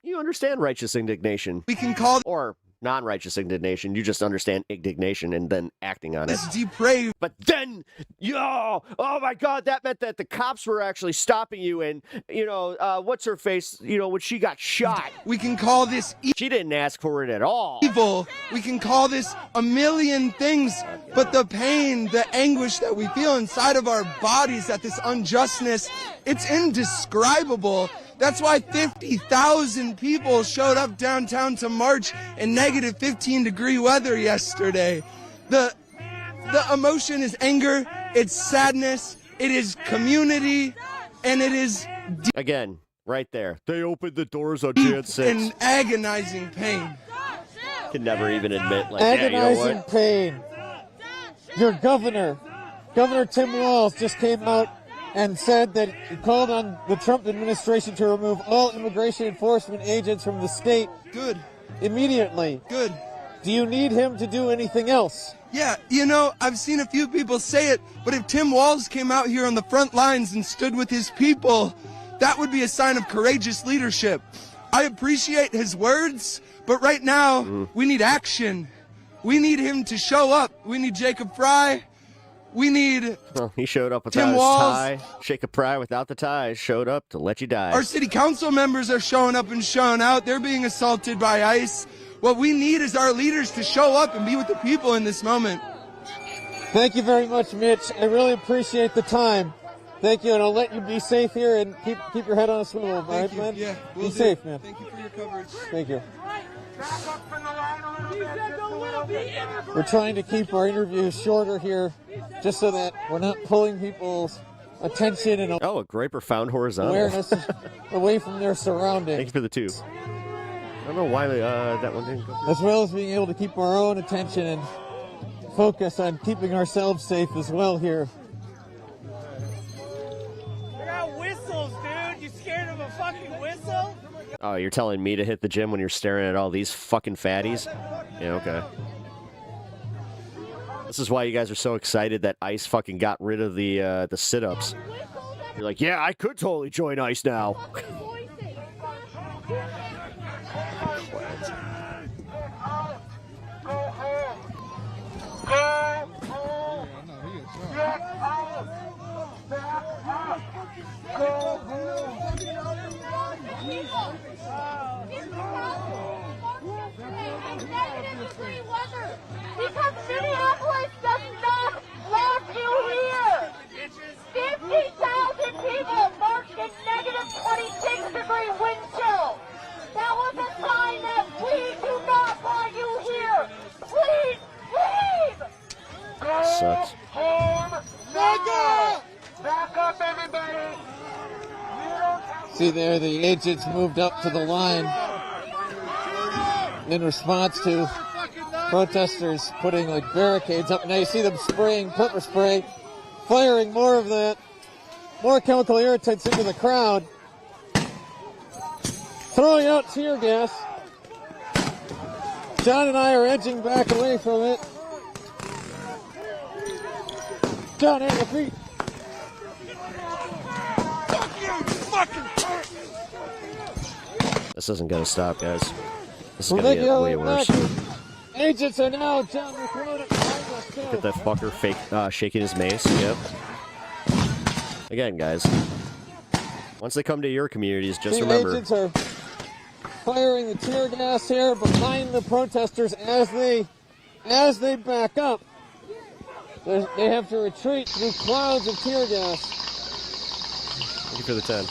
you understand righteous indignation. We can call Or non-righteous indignation. You just understand indignation and then acting on it. this depraved. But then, oh my God, that meant that the cops were actually stopping you. And, what's her face, when she got shot. We can call this She didn't ask for it at all. evil. We can call this a million things, but the pain, the anguish that we feel inside of our bodies at this unjustness, it's indescribable. That's why 50,000 people showed up downtown to march in negative 15-degree weather yesterday. The emotion is anger, it's sadness, it is community, and it is Again, right there. They opened the doors on Jan 6. in agonizing pain. Can never even admit, like, yeah, you know agonizing what? pain? Your Governor Tim Walz, just came out and said that he called on the Trump administration to remove all immigration enforcement agents from the state Good, immediately. good. Do you need him to do anything else? Yeah, I've seen a few people say it, but if Tim Walz came out here on the front lines and stood with his people, that would be a sign of courageous leadership. I appreciate his words, but right now, we need action. We need him to show up. We need Jacob Fry. We need Well, he showed up without Tim his Walz. tie. Jacob Pry without the tie showed up to let you die. our city council members are showing up and showing out. They're being assaulted by ICE. What we need is our leaders to show up and be with the people in this moment. Thank you very much, Mitch. I really appreciate the time. Thank you, and I'll let you be safe here and keep your head on a swivel, all right, Thank you. man? Yeah, be will do. safe, man. Thank you for your coverage. Thank you. We're trying to keep our interviews shorter here, just so that we're not pulling people's attention and Oh, a great profound horizontal. awareness away from their Thank surroundings, you for the two. I don't know why that one didn't go. as well as being able to keep our own attention and focus on keeping ourselves safe as well here. They got whistles, dude. You scared of a fucking whistle? Oh, you're telling me to hit the gym when you're staring at all these fucking fatties? Yeah, okay. This is why you guys are so excited that ICE fucking got rid of the sit-ups. You're like, yeah, I could totally join ICE now. Because Minneapolis does not want you here. 50,000 people marched in negative 26-degree wind chill. That was a sign that we do not want you here. Please leave. Sucks. Home. see there the agents moved up to the line in response to protesters putting like barricades up. Now you see them spraying pepper spray, firing more of that, more chemical irritants into the crowd, throwing out tear gas. John and I are edging back away from it. John, at your feet. This isn't gonna stop, guys. This is gonna get way worse. Agents are now down the road. Look at that fucker fake shaking his mace. Yep. Again, guys. Once they come to your communities, just the remember. Agents are firing the tear gas here behind the protesters as they back up. They have to retreat through clouds of tear gas. Thank you for the 10.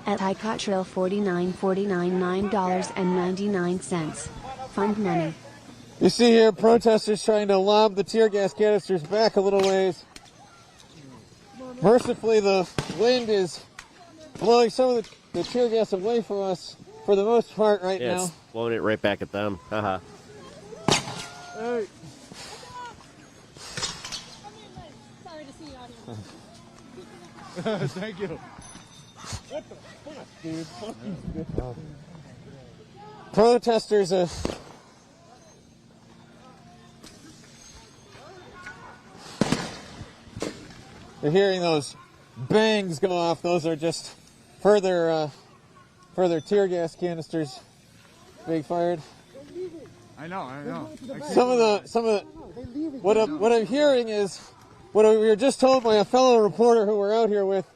At iCottrail 49.49 $9.99. Fund money. You see here protesters trying to lob the tear gas canisters back a little ways. Mercifully, the wind is blowing some of the tear gas away from us for the most part right now. It's blowing it right back at them. Haha. Hey. Sorry to see you out here. Thank you. What the fuck, dude? Fuck you. Protesters they're hearing those bangs go off. Those are just further tear gas canisters being fired. I know. Some of the what I'm hearing is what we were just told by a fellow reporter who we're out here with.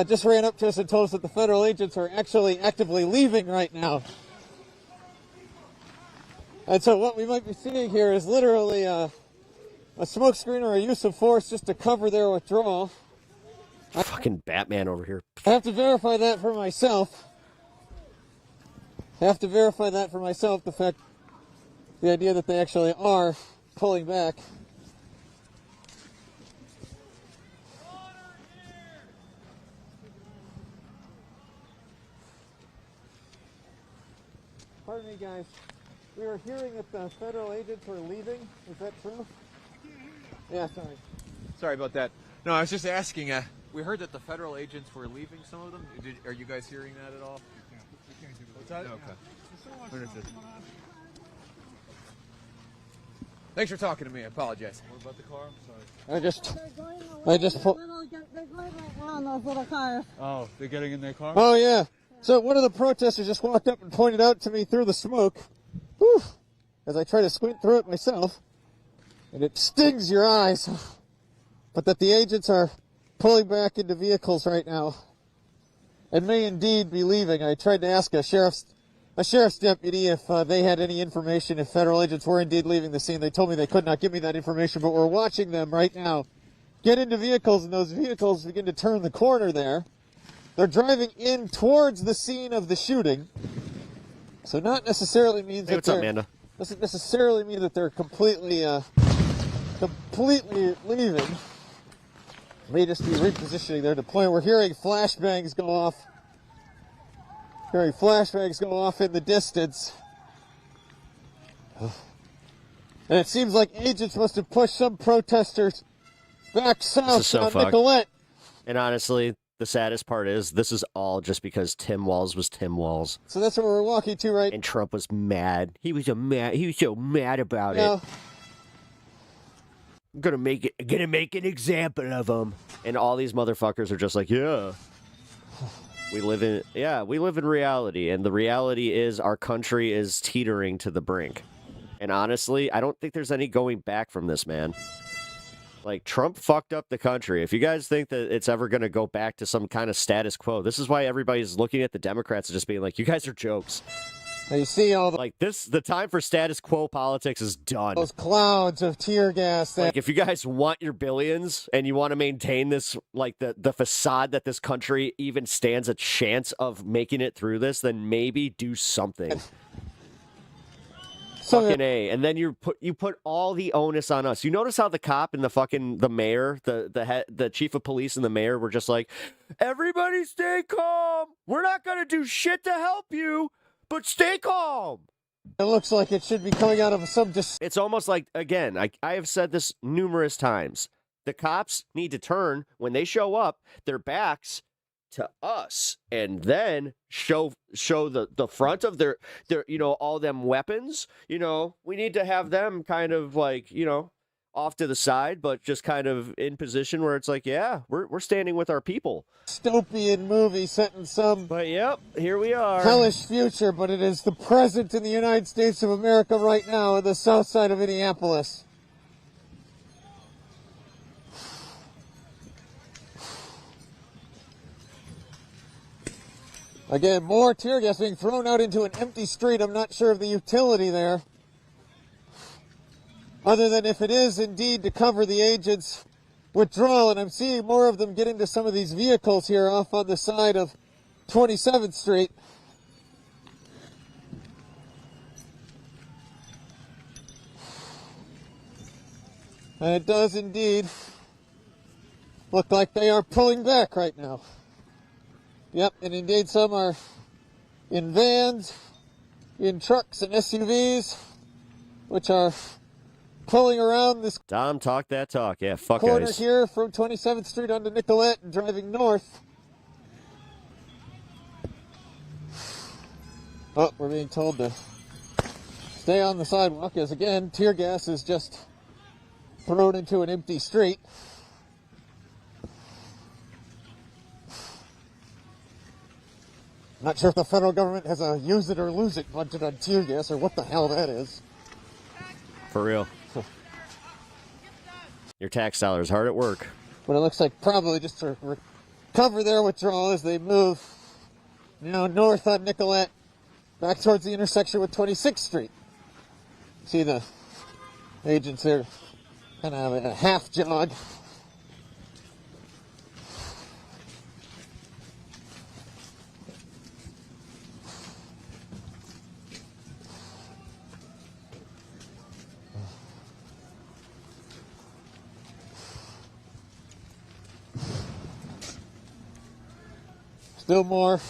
Just ran up to us and told us that the federal agents are actually actively leaving right now. And so what we might be seeing here is literally a smokescreen or a use of force just to cover their withdrawal. Fucking Batman over here. I have to verify that for myself. The idea that they actually are pulling back. Pardon me, guys. We were hearing that the federal agents were leaving. Is that true? Yeah, sorry. Sorry about that. No, I was just asking. We heard that the federal agents were leaving. Some of them. Are you guys hearing that at all? What's that? Okay. Understood. Thanks for talking to me. I apologize. What about the car? I'm sorry. I just pulled. They're going right now in those little cars. Oh, they're getting in their car? Oh, yeah. So one of the protesters just walked up and pointed out to me through the smoke, whew, as I try to squint through it myself, and it stings your eyes, but that the agents are pulling back into vehicles right now and may indeed be leaving. I tried to ask a sheriff's deputy if they had any information if federal agents were indeed leaving the scene. They told me they could not give me that information, but we're watching them right now get into vehicles, and those vehicles begin to turn the corner there. They're driving in towards the scene of the shooting, so not necessarily means Hey, that what's up, they're Amanda? doesn't necessarily mean that they're completely leaving. May just be repositioning their deployment. We're hearing flashbangs go off. Hearing flashbangs go off in the distance. And it seems like agents must have pushed some protesters back south on Nicolette. And honestly, the saddest part is this is all just because Tim Walz was Tim Walz. So that's what we're walking to, right? And Trump was mad. He was so mad about Yeah. it. I'm gonna make an example of him. And all these motherfuckers are just like, yeah. We live in reality, and the reality is our country is teetering to the brink. And honestly, I don't think there's any going back from this, man. Like, Trump fucked up the country. If you guys think that it's ever going to go back to some kind of status quo, this is why everybody's looking at the Democrats and just being like, you guys are jokes. Now you see all the time for status quo politics is done. those clouds of tear gas. Like, if you guys want your billions and you want to maintain this, like the facade that this country even stands a chance of making it through this, then maybe do something. Fucking A. And then you put all the onus on us. You notice how the cop and the mayor, the chief of police and the mayor were just like, everybody stay calm. We're not going to do shit to help you, but stay calm. It looks like it should be coming out of some... It's almost like, again, I have said this numerous times. The cops need to turn, when they show up, their backs to us, and then show the front of their all them weapons. We need to have them kind of like, off to the side, but just kind of in position where it's like, yeah, we're standing with our people. Dystopian movie set in some... But yep, here we are. Hellish future, but it is the present in the United States of America right now in the south side of Minneapolis. Again, more tear gas being thrown out into an empty street. I'm not sure of the utility there. Other than if it is indeed to cover the agents' withdrawal. And I'm seeing more of them get into some of these vehicles here off on the side of 27th Street. And it does indeed look like they are pulling back right now. Yep, and indeed some are in vans, in trucks and SUVs, which are pulling around this Tom, talk that talk. Yeah, fuck corner guys. here from 27th Street onto Nicollet and driving north. Oh, we're being told to stay on the sidewalk as, again, tear gas is just thrown into an empty street. Not sure if the federal government has a use it or lose it budget on tear gas or what the hell that is. For real. Your tax dollars hard at work. But it looks like probably just to recover their withdrawal as they move, north on Nicollet, back towards the intersection with 26th Street. See the agents there kind of having a half jog. Still more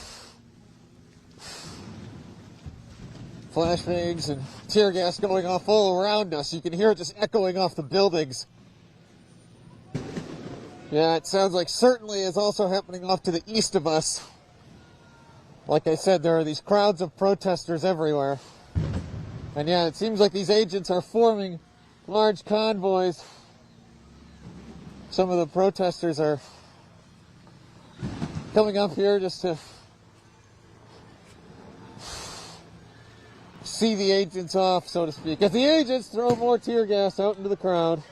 flashbangs and tear gas going off all around us. You can hear it just echoing off the buildings. Yeah, it sounds like certainly is also happening off to the east of us. Like I said, there are these crowds of protesters everywhere. And yeah, it seems like these agents are forming large convoys. Some of the protesters are coming up here just to see the agents off, so to speak. As the agents throw more tear gas out into the crowd.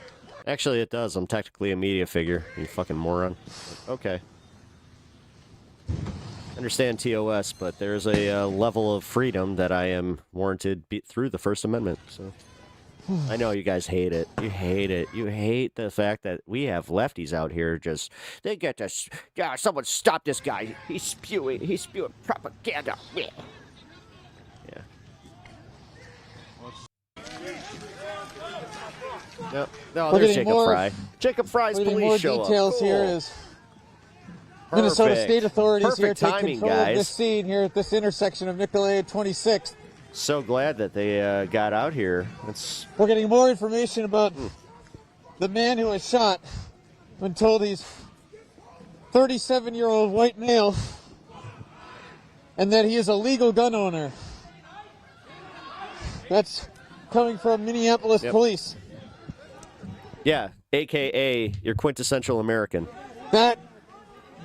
Actually, it does. I'm technically a media figure. You fucking moron. Okay. Understand TOS, but there's a level of freedom that I am warranted through the First Amendment. So I know you guys hate it. You hate it. You hate the fact that we have lefties out here just, they get this, yeah, someone stop this guy. He's spewing propaganda. Yeah. Yep. No, there's Jacob Fry. Jacob Fry's police show up. More details here is Minnesota State authorities here take control of this scene here at this intersection of Nicollet and 26th. So glad that they got out here. We're getting more information about the man who was shot. Been told he's 37-year-old white male and that he is a legal gun owner. That's coming from Minneapolis police. Yeah, a.k.a. your quintessential American. That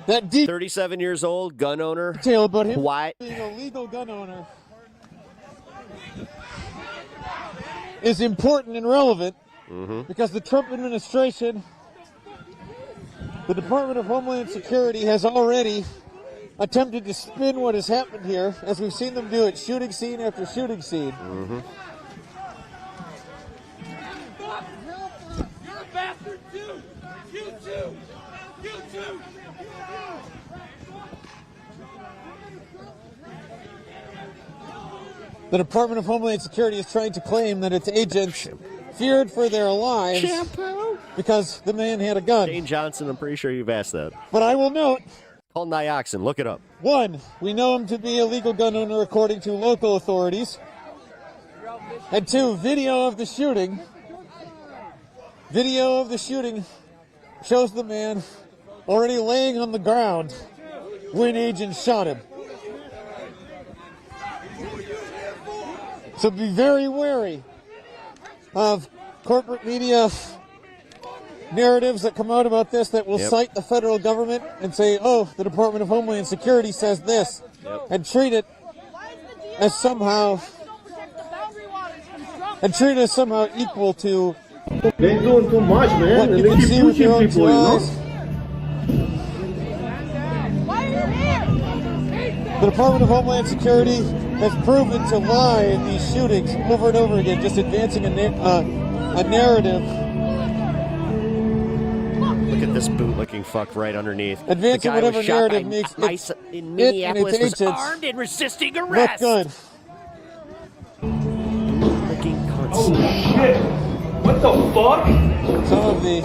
37 years old, gun owner. Detail about him white. Being a legal gun owner is important and relevant because the Trump administration, the Department of Homeland Security, has already attempted to spin what has happened here, as we've seen them do at shooting scene after shooting scene. You're a bastard too! You too! You too! The Department of Homeland Security is trying to claim that its agents feared for their lives because the man had a gun. Dane Johnson, I'm pretty sure you've asked that. But I will note, called Nioxin, look it up. 1, we know him to be a legal gun owner according to local authorities. And 2, video of the shooting. Video of the shooting shows the man already laying on the ground when agents shot him. So be very wary of corporate media narratives that come out about this that will cite the federal government and say, oh, the Department of Homeland Security says this, and treat it as somehow equal to They're doing too much, man. what And you they can keep see with your pushing own people, you know? eyes. The Department of Homeland Security has proven to lie in these shootings over and over again, just advancing a narrative. Look at this boot-looking fuck right underneath. Advancing the guy whatever was shot narrative by makes ICE it in and Minneapolis its was agents armed and resisting look arrest. good. Boot-licking cunts. Holy shit. What the fuck? Some of the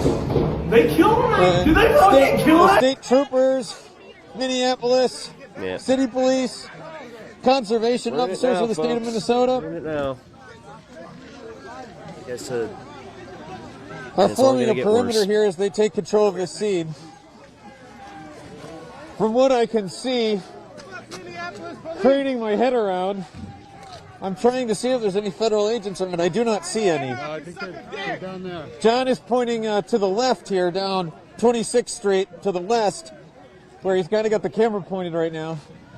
They killed him? Did they fucking kill him? state troopers, Minneapolis, city police, conservation We're in it officers now, of the state of folks. Minnesota We're in it now. I guess are it's only forming gonna a get perimeter worse. here as they take control of this scene. From what I can see, craning my head around, I'm trying to see if there's any federal agents around. I do not see any. I think they're down there. John is pointing to the left here, down 26th Street to the west, where he's kind of got the camera pointed right now.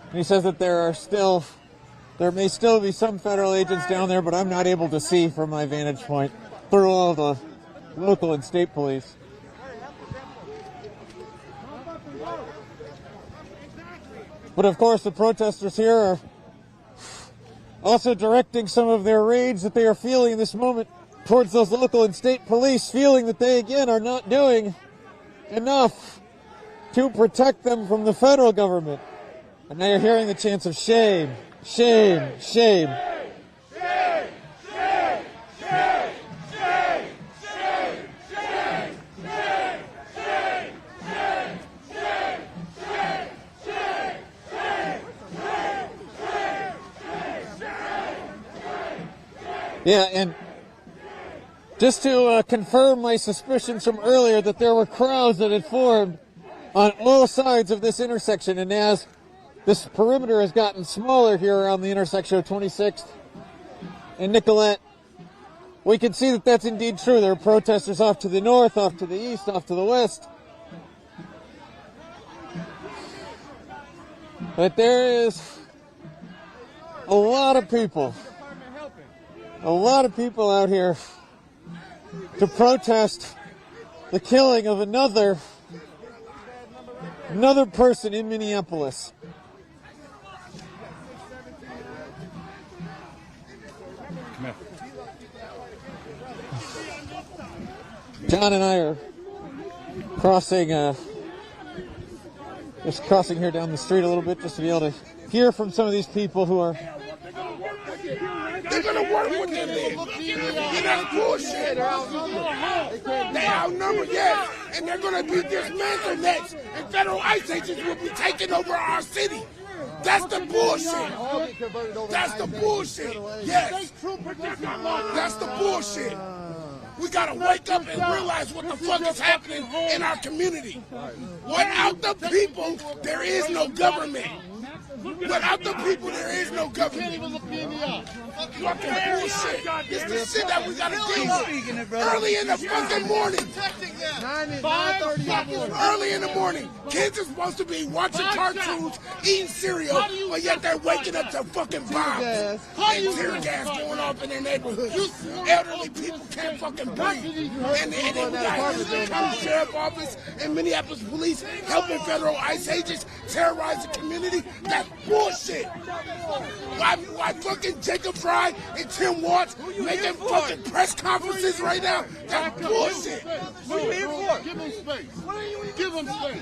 And he says that there may still be some federal agents down there, but I'm not able to see from my vantage point through all the local and state police. But of course, the protesters here are also directing some of their rage that they are feeling in this moment towards those local and state police, feeling that they again are not doing enough to protect them from the federal government. And now you're hearing the chants of shame, shame, shame. Yeah, and just to confirm my suspicions from earlier that there were crowds that had formed on all sides of this intersection, and as this perimeter has gotten smaller here around the intersection of 26th and Nicollet, we can see that that's indeed true. There are protesters off to the north, off to the east, off to the west. But there is a lot of people out here to protest the killing of another person in Minneapolis. John and I are crossing here down the street a little bit just to be able to hear from some of these people who are They're gonna work with them then. That's bullshit. They outnumbered, yes. And they're gonna be dismantled next. And federal ICE agents will be taking over our city. That's the bullshit. That's the bullshit. Yes. That's the bullshit. We gotta wake up and realize what the fuck is happening in our community. Without the people, there is no government. Without the people, there is no government. Fucking bullshit. It's the shit that we gotta deal with. Early in the fucking morning. Early in the morning. Kids are supposed to be watching cartoons, eating cereal, but yet they're waking up to fucking bombs and tear gas going off in their neighborhoods. Elderly people can't fucking breathe. And then we got the county sheriff office and Minneapolis police helping federal ICE agents terrorize the community. That's bullshit. Why fucking Jacob Fry and Tim Watts making fucking press conferences right now? That's bullshit. What are you here for? Give them space. Give them space.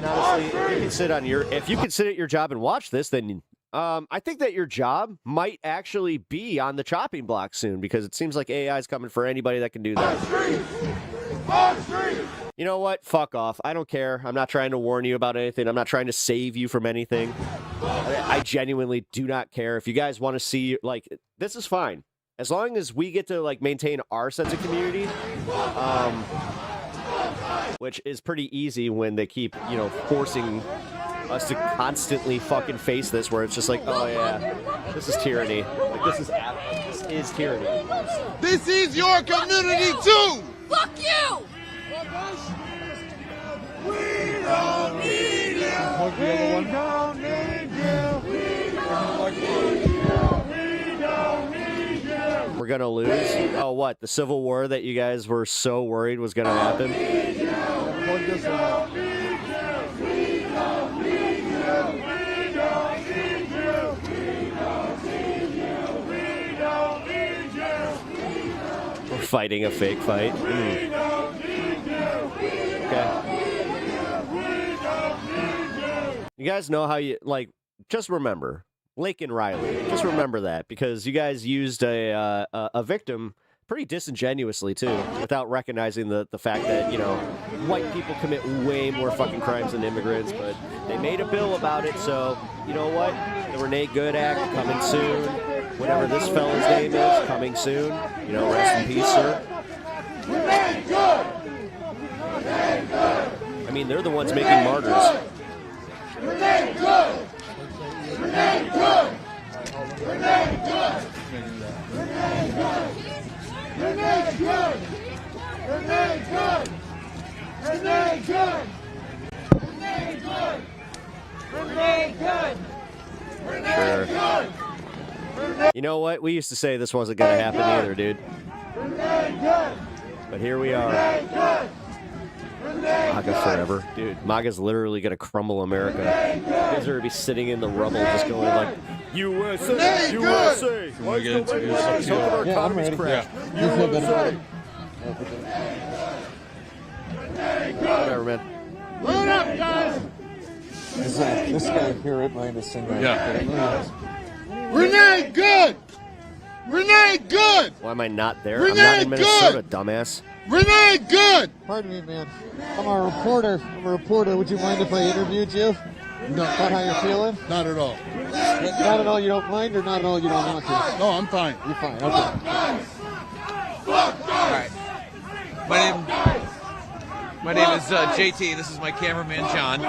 And honestly, if you can sit at your job and watch this, then I think that your job might actually be on the chopping block soon, because it seems like AI is coming for anybody that can do that. You know what? Fuck off. I don't care. I'm not trying to warn you about anything. I'm not trying to save you from anything. I genuinely do not care. If you guys want to see, like, this is fine. As long as we get to, like, maintain our sense of community, which is pretty easy when they keep, you know, forcing us to constantly fucking face this, where it's just like, oh yeah, this is tyranny. Like, this is tyranny. This is your community too. Fuck you! We don't need you! We don't need you! We don't need you! We're gonna lose? Oh, what? The Civil War that you guys were so worried was gonna happen? We're fighting a fake fight. Okay. You guys know how you, like, just remember, Lincoln Riley, just remember that, because you guys used a victim pretty disingenuously, too, without recognizing the fact that, you know, white people commit way more fucking crimes than immigrants, but they made a bill about it, so, you know what? The Renee Good Act, coming soon. Whatever this fella's name is, coming soon. You know, rest in peace, sir. Renee Good! I mean, they're the ones making martyrs. Renee Good! Renee Good! Renee Good! Renee Good! Renee Good! Renee Good! Renee Good! Renee Good! Renee Good! Renee Good! You know what? We used to say this wasn't going to happen either, dude. But here we are. MAGA forever. Dude, MAGA's literally going to crumble America. You guys are going to be sitting in the rubble just going like, USA! USA! Why is nobody helping our economies crash? USA! Whatever, man. Load up, guys! This guy here at minus syndrome. Yeah. Renee Good! Renee Good! Why am I not there? Renee I'm not in Minnesota, Good! dumbass. Renee Good! Pardon me, man. I'm a reporter. Would you mind if I interviewed you? No. About how you're feeling? Not at all. Not at all you don't mind, or not at all you don't want to? No, I'm fine. You're fine, okay. All right. My name is JT. This is my cameraman, John.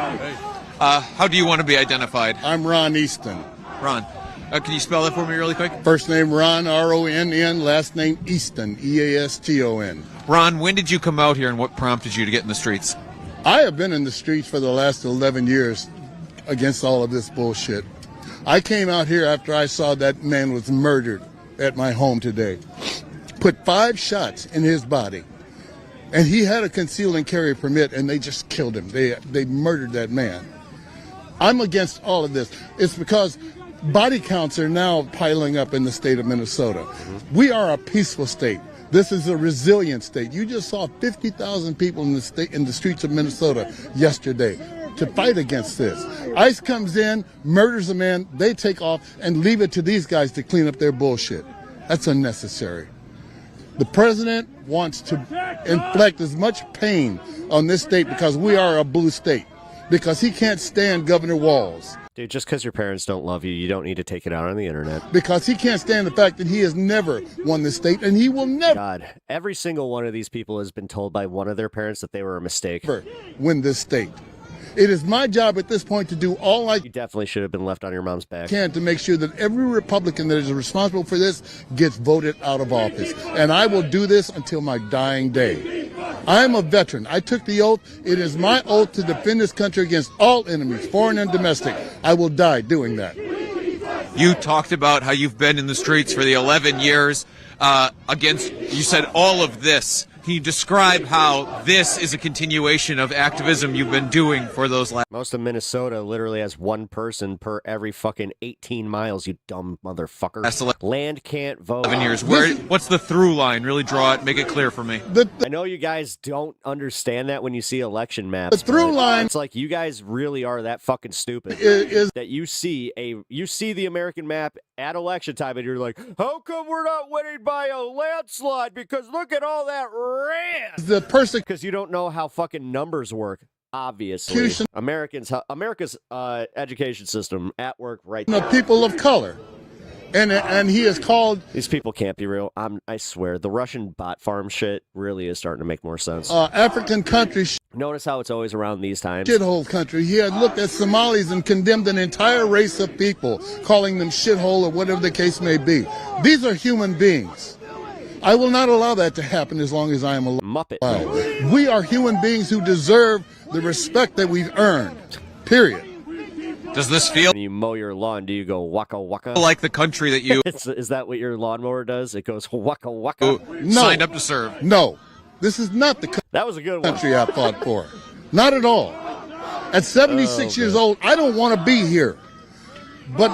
How do you want to be identified? I'm Ron Easton. Ron. Can you spell that for me really quick? First name Ron, R-O-N-N. Last name Easton, E-A-S-T-O-N. Ron, when did you come out here and what prompted you to get in the streets? I have been in the streets for the last 11 years against all of this bullshit. I came out here after I saw that man was murdered at my home today. Put 5 shots in his body. And he had a conceal and carry permit, and they just killed him. They murdered that man. I'm against all of this. It's because body counts are now piling up in the state of Minnesota. We are a peaceful state. This is a resilient state. You just saw 50,000 people in the streets of Minnesota yesterday to fight against this. ICE comes in, murders a man, they take off and leave it to these guys to clean up their bullshit. That's unnecessary. The president wants to inflict as much pain on this state because we are a blue state, because he can't stand Governor Walz. Dude, just because your parents don't love you, you don't need to take it out on the internet. Because he can't stand the fact that he has never won this state, and he will never. God, every single one of these people has been told by one of their parents that they were a mistake. Win this state. It is my job at this point to do all I You definitely should have been left on your mom's back. can to make sure that every Republican that is responsible for this gets voted out of office. And I will do this until my dying day. I am a veteran. I took the oath. It is my oath to defend this country against all enemies, foreign and domestic. I will die doing that. You talked about how you've been in the streets for the 11 years against, you said, all of this. Can you describe how this is a continuation of activism you've been doing for those last? Most of Minnesota literally has one person per every fucking 18 miles, you dumb motherfucker. Land can't vote. 7 years. What's the through line? Really draw it. Make it clear for me. I know you guys don't understand that when you see election maps. The through line. It's like you guys really are that fucking stupid. That you see the American map at election time and you're like, how come we're not winning by a landslide? Because look at all that rand. Because you don't know how fucking numbers work. Obviously, America's education system at work right now. The people of color, and he is called. These people can't be real. I swear, the Russian bot farm shit really is starting to make more sense. African country. Notice how it's always around these times. Shithole country. He had looked at Somalis and condemned an entire race of people, calling them shithole or whatever the case may be. These are human beings. I will not allow that to happen as long as I am alive. Muppet. We are human beings who deserve the respect that we've earned. Period. Does this feel? When you mow your lawn, do you go waka waka? Like the country that you is that what your lawnmower does? It goes waka waka. Signed up to serve. No, this is not the that was a good one. Country I fought for. Not at all. At 76 years old, I don't want to be here, but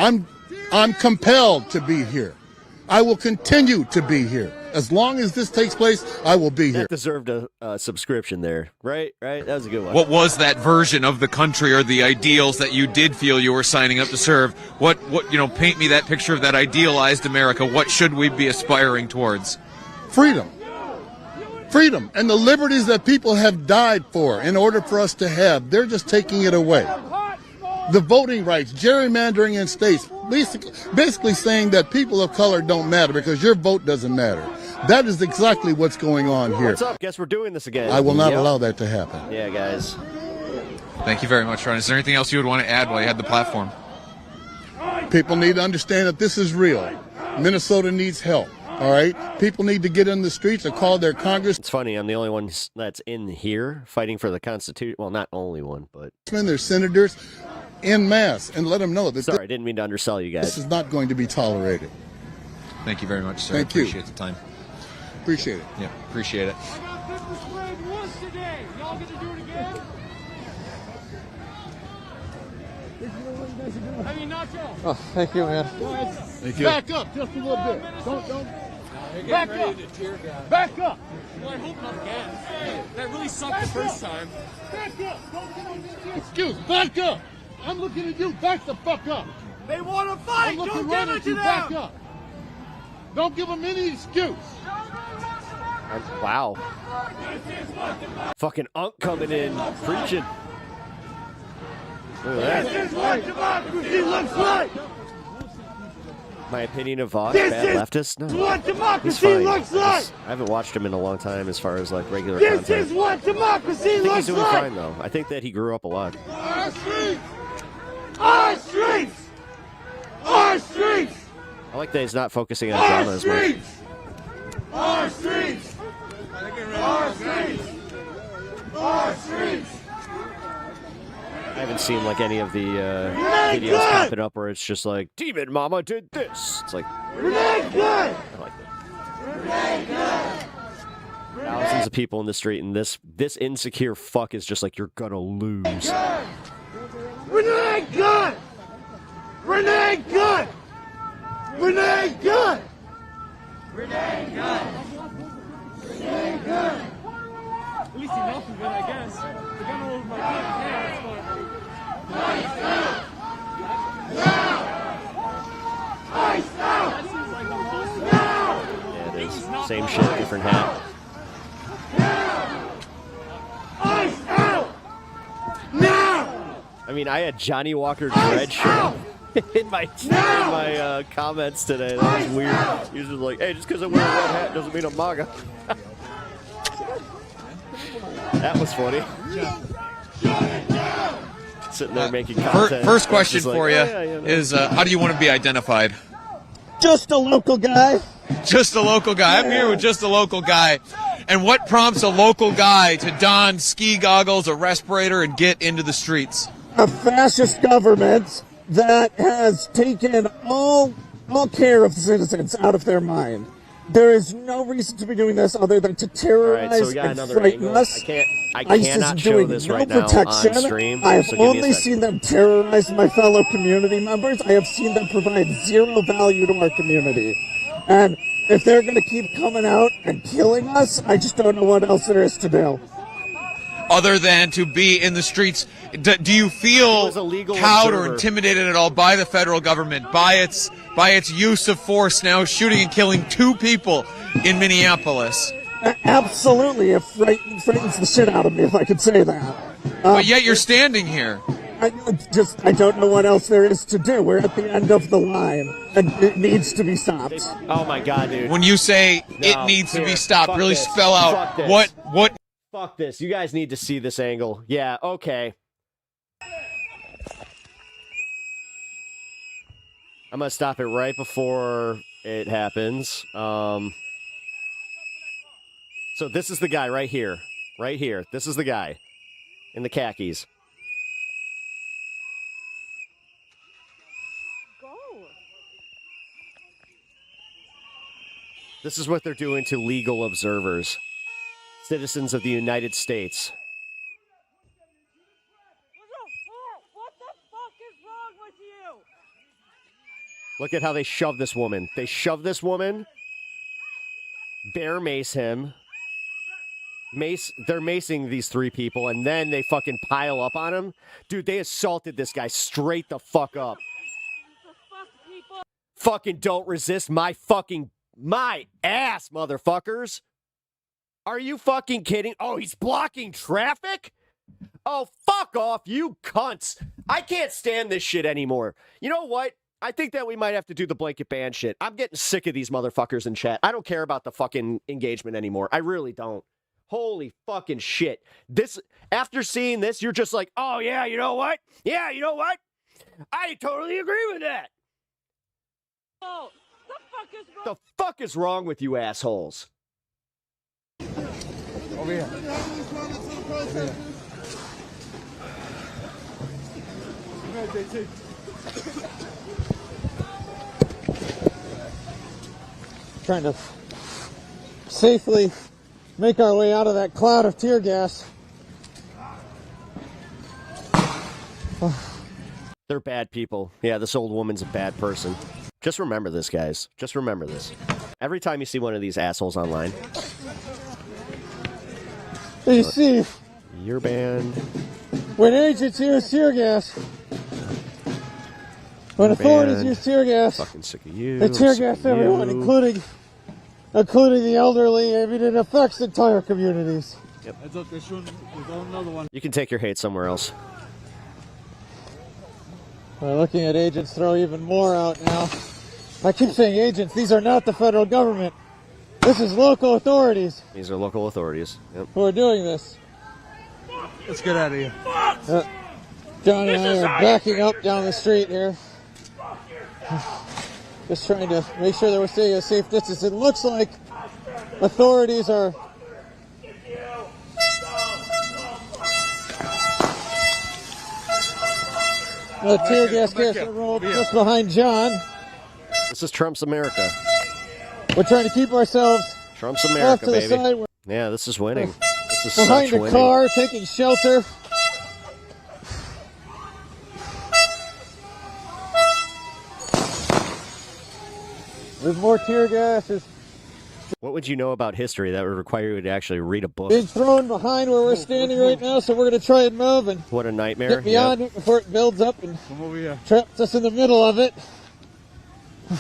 I'm compelled to be here. I will continue to be here. As long as this takes place, I will be here. That deserved a subscription there, right? Right? That was a good one. What was that version of the country or the ideals that you did feel you were signing up to serve? What paint me that picture of that idealized America. What should we be aspiring towards? Freedom. Freedom and the liberties that people have died for in order for us to have. They're just taking it away. The voting rights, gerrymandering in states, basically saying that people of color don't matter because your vote doesn't matter. That is exactly what's going on here. What's up? Guess we're doing this again. I will not allow that to happen. Yeah, guys. Thank you very much, Ron. Is there anything else you would want to add while you had the platform? People need to understand that this is real. Minnesota needs help. All right? People need to get in the streets and call their Congress. It's funny, I'm the only one that's in here fighting for the Constitution. Well, not only one, but their senators en masse and let them know that. Sorry, I didn't mean to undersell you guys. This is not going to be tolerated. Thank you very much, sir. Thank you. Appreciate the time. Appreciate it. Yeah, appreciate it. Oh, thank you, man. Thank you. Back up just a little bit. Don't. Back up. Back up. Well, I hope not again. That really sucked the first time. Back up. Excuse. Back up. I'm looking at you. Back the fuck up. They want to fight. Don't give it to them. Back up. Don't give them any excuse. Wow. Fucking Unk coming in, preaching. Look at that. This is what democracy looks like. My opinion of Vox, This bad is leftist? No. what He's democracy fine. looks like. I haven't watched him in a long time as far as like regular This content. is what democracy I think looks he's doing like. fine though. I think that he grew up a lot. Our streets. Our streets. Our streets. I like that he's not focusing on Our drama as much. streets. Our streets. Our streets. Our streets. I haven't seen like any of the videos popping up where it's just like Demon Mama did this. It's like Renee good. I like that. Renee good. Thousands of people in the street, and this insecure fuck is just like you're gonna lose. Renee good. Renee good. Renee good. Renee good. Renee good. At least enough of it, I guess. They're gonna over my pants, but. Ice out! Now! Ice out! That seems like the most. Now! Yeah, it is. Same shit, different hat. Now! Ice out! Now! I mean, I had Johnny Walker Dread shirt in my comments today. That was weird. He was just like, hey, just because I wear a red hat doesn't mean I'm MAGA. That was funny. Sitting there making content. First question Just like, for you yeah, is how do you want to be identified? Just a local guy. Just a local guy. I'm here with just a local guy. And what prompts a local guy to don ski goggles, a respirator, and get into the streets? A fascist government that has taken all care of citizens out of their mind. There is no reason to be doing this other than to terrorize All right, so we got and another frighten angle. us. I ISIS cannot is show doing this no right now protection. on stream. I have so give me a only second. seen them terrorize my fellow community members. I have seen them provide zero value to our community. And if they're going to keep coming out and killing us, I just don't know what else there is to do. Other than to be in the streets, do you feel cowed or intimidated at all by the federal government, by its use of force now, shooting and killing 2 people in Minneapolis? Absolutely, it frightens the shit out of me, if I could say that. But yet you're standing here. I don't know what else there is to do. We're at the end of the line, and it needs to be stopped. Oh my god, dude! When you say it needs to be stopped, really spell out what. Fuck this! You guys need to see this angle. Yeah, okay. I'm gonna stop it right before it happens. So this is the guy right here. Right here. This is the guy in the khakis. This is what they're doing to legal observers, citizens of the United States. What the fuck is wrong with you? Look at how they shove this woman. They shove this woman, bear mace him. They're macing these 3 people, and then they fucking pile up on him. Dude, they assaulted this guy straight the fuck up. Fucking don't resist my ass, motherfuckers. Are you fucking kidding? Oh, he's blocking traffic? Oh, fuck off, you cunts. I can't stand this shit anymore. You know what? I think that we might have to do the blanket ban shit. I'm getting sick of these motherfuckers in chat. I don't care about the fucking engagement anymore. I really don't. Holy fucking shit. After seeing this, you're just like, oh yeah, you know what? Yeah, you know what? I totally agree with that. Oh, the fuck is wrong? The fuck is wrong with you assholes? Over here. Trying to safely make our way out of that cloud of tear gas. They're bad people. Yeah, this old woman's a bad person. Just remember this, guys. Just remember this. Every time you see one of these assholes online, you see, you're banned. When agents use tear gas, when authorities use tear gas, fucking sick of you. they tear gas everyone, including the elderly. I mean, it affects entire communities. Yep. There's another one. You can take your hate somewhere else. We're looking at agents throw even more out now. I keep saying agents. These are not the federal government. This is local authorities. These are local authorities. Yep. Who are doing this. Let's get out of here. John and I are backing up down the street here. Just trying to make sure that we're staying at a safe distance. It looks like authorities are... The tear gas cannon rolled just behind John. This is Trump's America. We're trying to keep ourselves Trump's off America, to the baby. side. Yeah, this is winning. This is Behind such a winning. car, taking shelter. There's more tear gas. What would you know about history that would require you to actually read a book? Being thrown behind where we're standing right now, so we're going to try and move and What a nightmare. get beyond it before it builds up and traps us in the middle of it. Yep.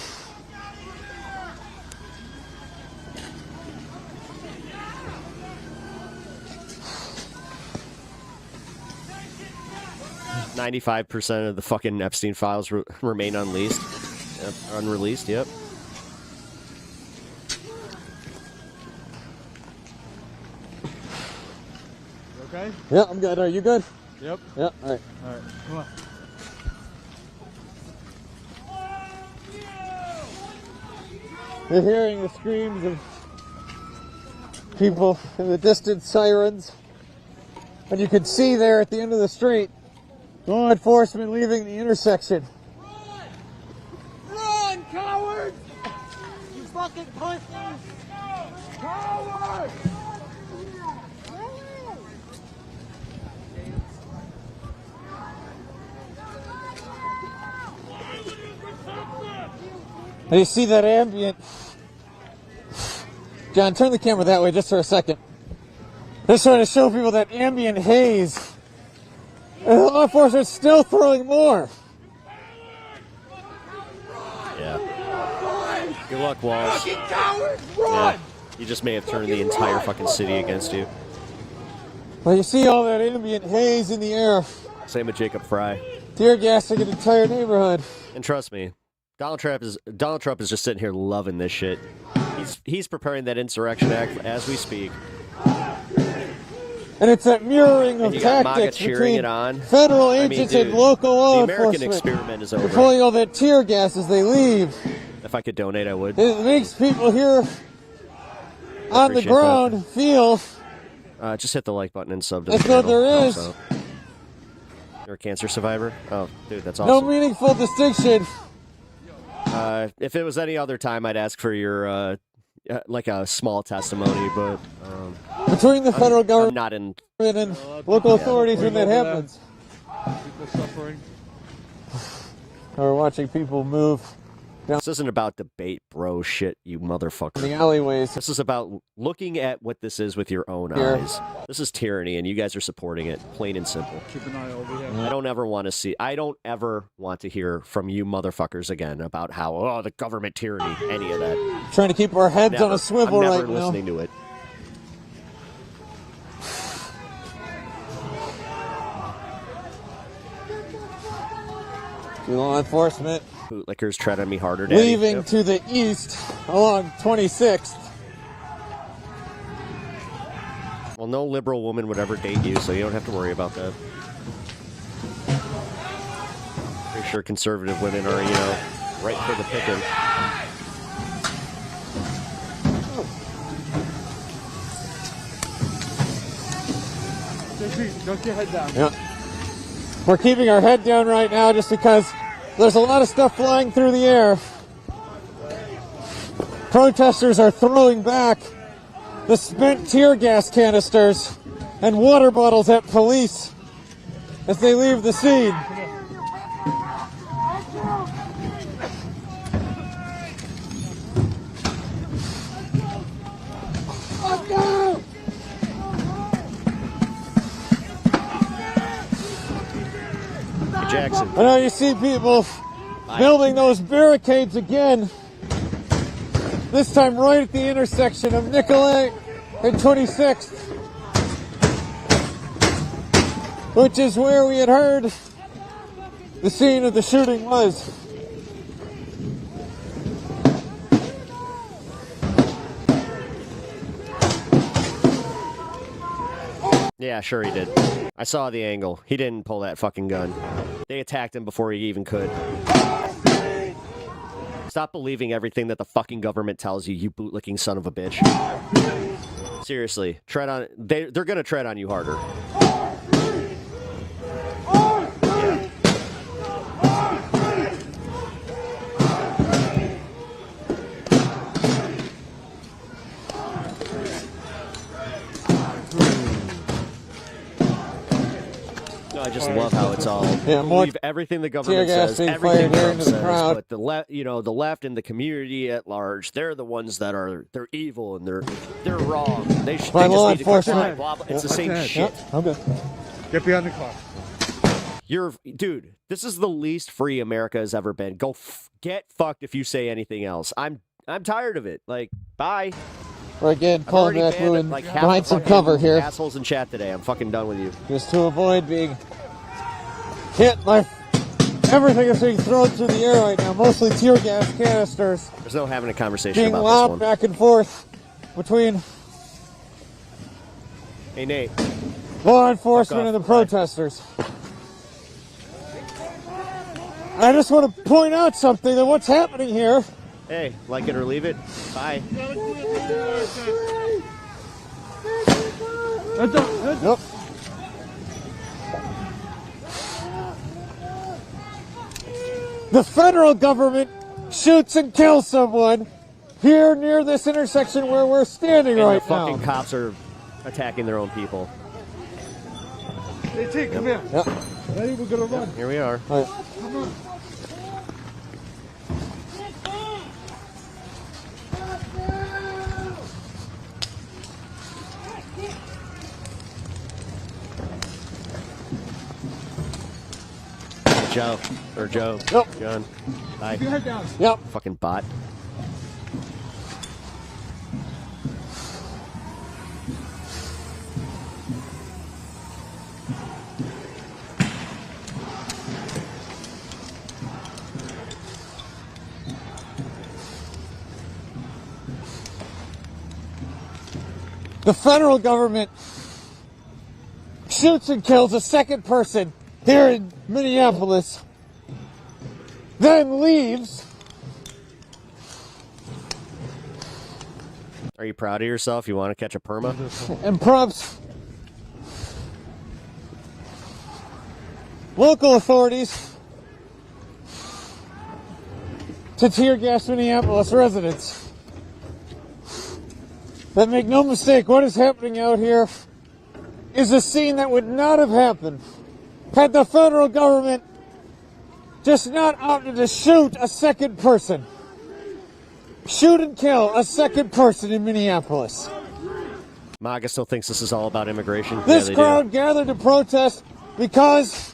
95% of the fucking Epstein files remain unreleased. Yep. Unreleased, yep. Okay? Yeah, I'm good. Are you good? Yep. Yeah, all right. All right, come on. You're hearing the screams of people in the distance, sirens. And you can see there at the end of the street, law enforcement leaving the intersection. Run, cowards! You fucking pussies! Coward! And you see that ambient. John, turn the camera that way just for a second. Just trying to show people that ambient haze. And law enforcement's still throwing more. Yeah. Good luck, Walls. Fucking cowards, run! Yeah. You just may have turned the entire fucking city against you. Well, you see all that ambient haze in the air. Same with Jacob Fry. Tear gassing an entire neighborhood. And trust me, Donald Trump is just sitting here loving this shit. He's preparing that insurrection act as we speak. And it's that mirroring of and you got MAGA tactics cheering between it on. federal agents dude, and local law the American enforcement. experiment is They're over. pulling all that tear gas as they leave. If I could donate, I would. It makes people here on the Appreciate ground feel just hit the like button and sub to that's the channel. what there is. Also. You're a cancer survivor? Oh, dude, that's No awesome. meaningful distinction. If it was any other time, I'd ask for your like a small testimony, but Between the federal government I'm not in and local authorities when that happens. People suffering. We're watching people move down This isn't about debate, bro. Shit, you motherfucker. the alleyways. This is about looking at what this is with your own Here. eyes. This is tyranny, and you guys are supporting it, plain and simple. Keep an eye over here. I don't ever want to hear from you motherfuckers again about how, the government tyranny, any of that. Trying to keep our heads on Never. a swivel I'm never right now. listening to it. Law enforcement Bootlickers tread on me harder, Daddy. leaving Yep. to the east along 26th. Well, no liberal woman would ever date you, so you don't have to worry about that. Pretty sure conservative women are, right for the picking. Don't your head down. Yeah. We're keeping our head down right now just because there's a lot of stuff flying through the air. Protesters are throwing back the spent tear gas canisters and water bottles at police as they leave the scene. Jackson. I know you see people building those barricades again. This time right at the intersection of Nicollet and 26th, which is where we had heard the scene of the shooting was. Yeah, sure he did. I saw the angle. He didn't pull that fucking gun. They attacked him before he even could. Stop believing everything that the fucking government tells you, you bootlicking son of a bitch. Seriously, tread on. They're gonna tread on you harder. No, I just love how it's all. more Believe everything the government tear gas says, being everything fired here Trump into the says, crowd. but the left and the community at large, they're the ones that they're evil and they're wrong. They should. By They just law need to comply, enforcement. blah, blah. It's the Yeah, same okay. shit. Yep, okay. Get behind the car. Dude, this is the least free America has ever been. Get fucked if you say anything else. I'm tired of it. Like, bye. We're again I've pulling already back, banned, moving like, half behind the some fucking cover here, assholes in chat today. I'm fucking done with you. just to avoid being hit by everything that's being thrown through the air right now, mostly tear gas canisters There's no having a conversation being about this lobbed one. back and forth between Hey, Nate. law enforcement and the protesters. I just want to point out something, that what's happening here. Hey, like it or leave it. Bye. Yep. The federal government shoots and kills someone, here near this intersection where we're standing And right the fucking now. cops are attacking their own people. Hey, T, come here. Yep. Ready? We're gonna run. Here we are. All right. Come on. Joe. Or Joe. Yep. John. Bye. Keep your head down. Yep. Fucking bot. The federal government shoots and kills a second person here in Minneapolis, then leaves. Are you proud of yourself? You want to catch a perma? And prompts local authorities to tear gas Minneapolis residents. But make no mistake, what is happening out here is a scene that would not have happened had the federal government just not opted to shoot a second person. Shoot and kill a second person in Minneapolis. MAGA still thinks this is all about immigration. This yeah, crowd gathered to protest because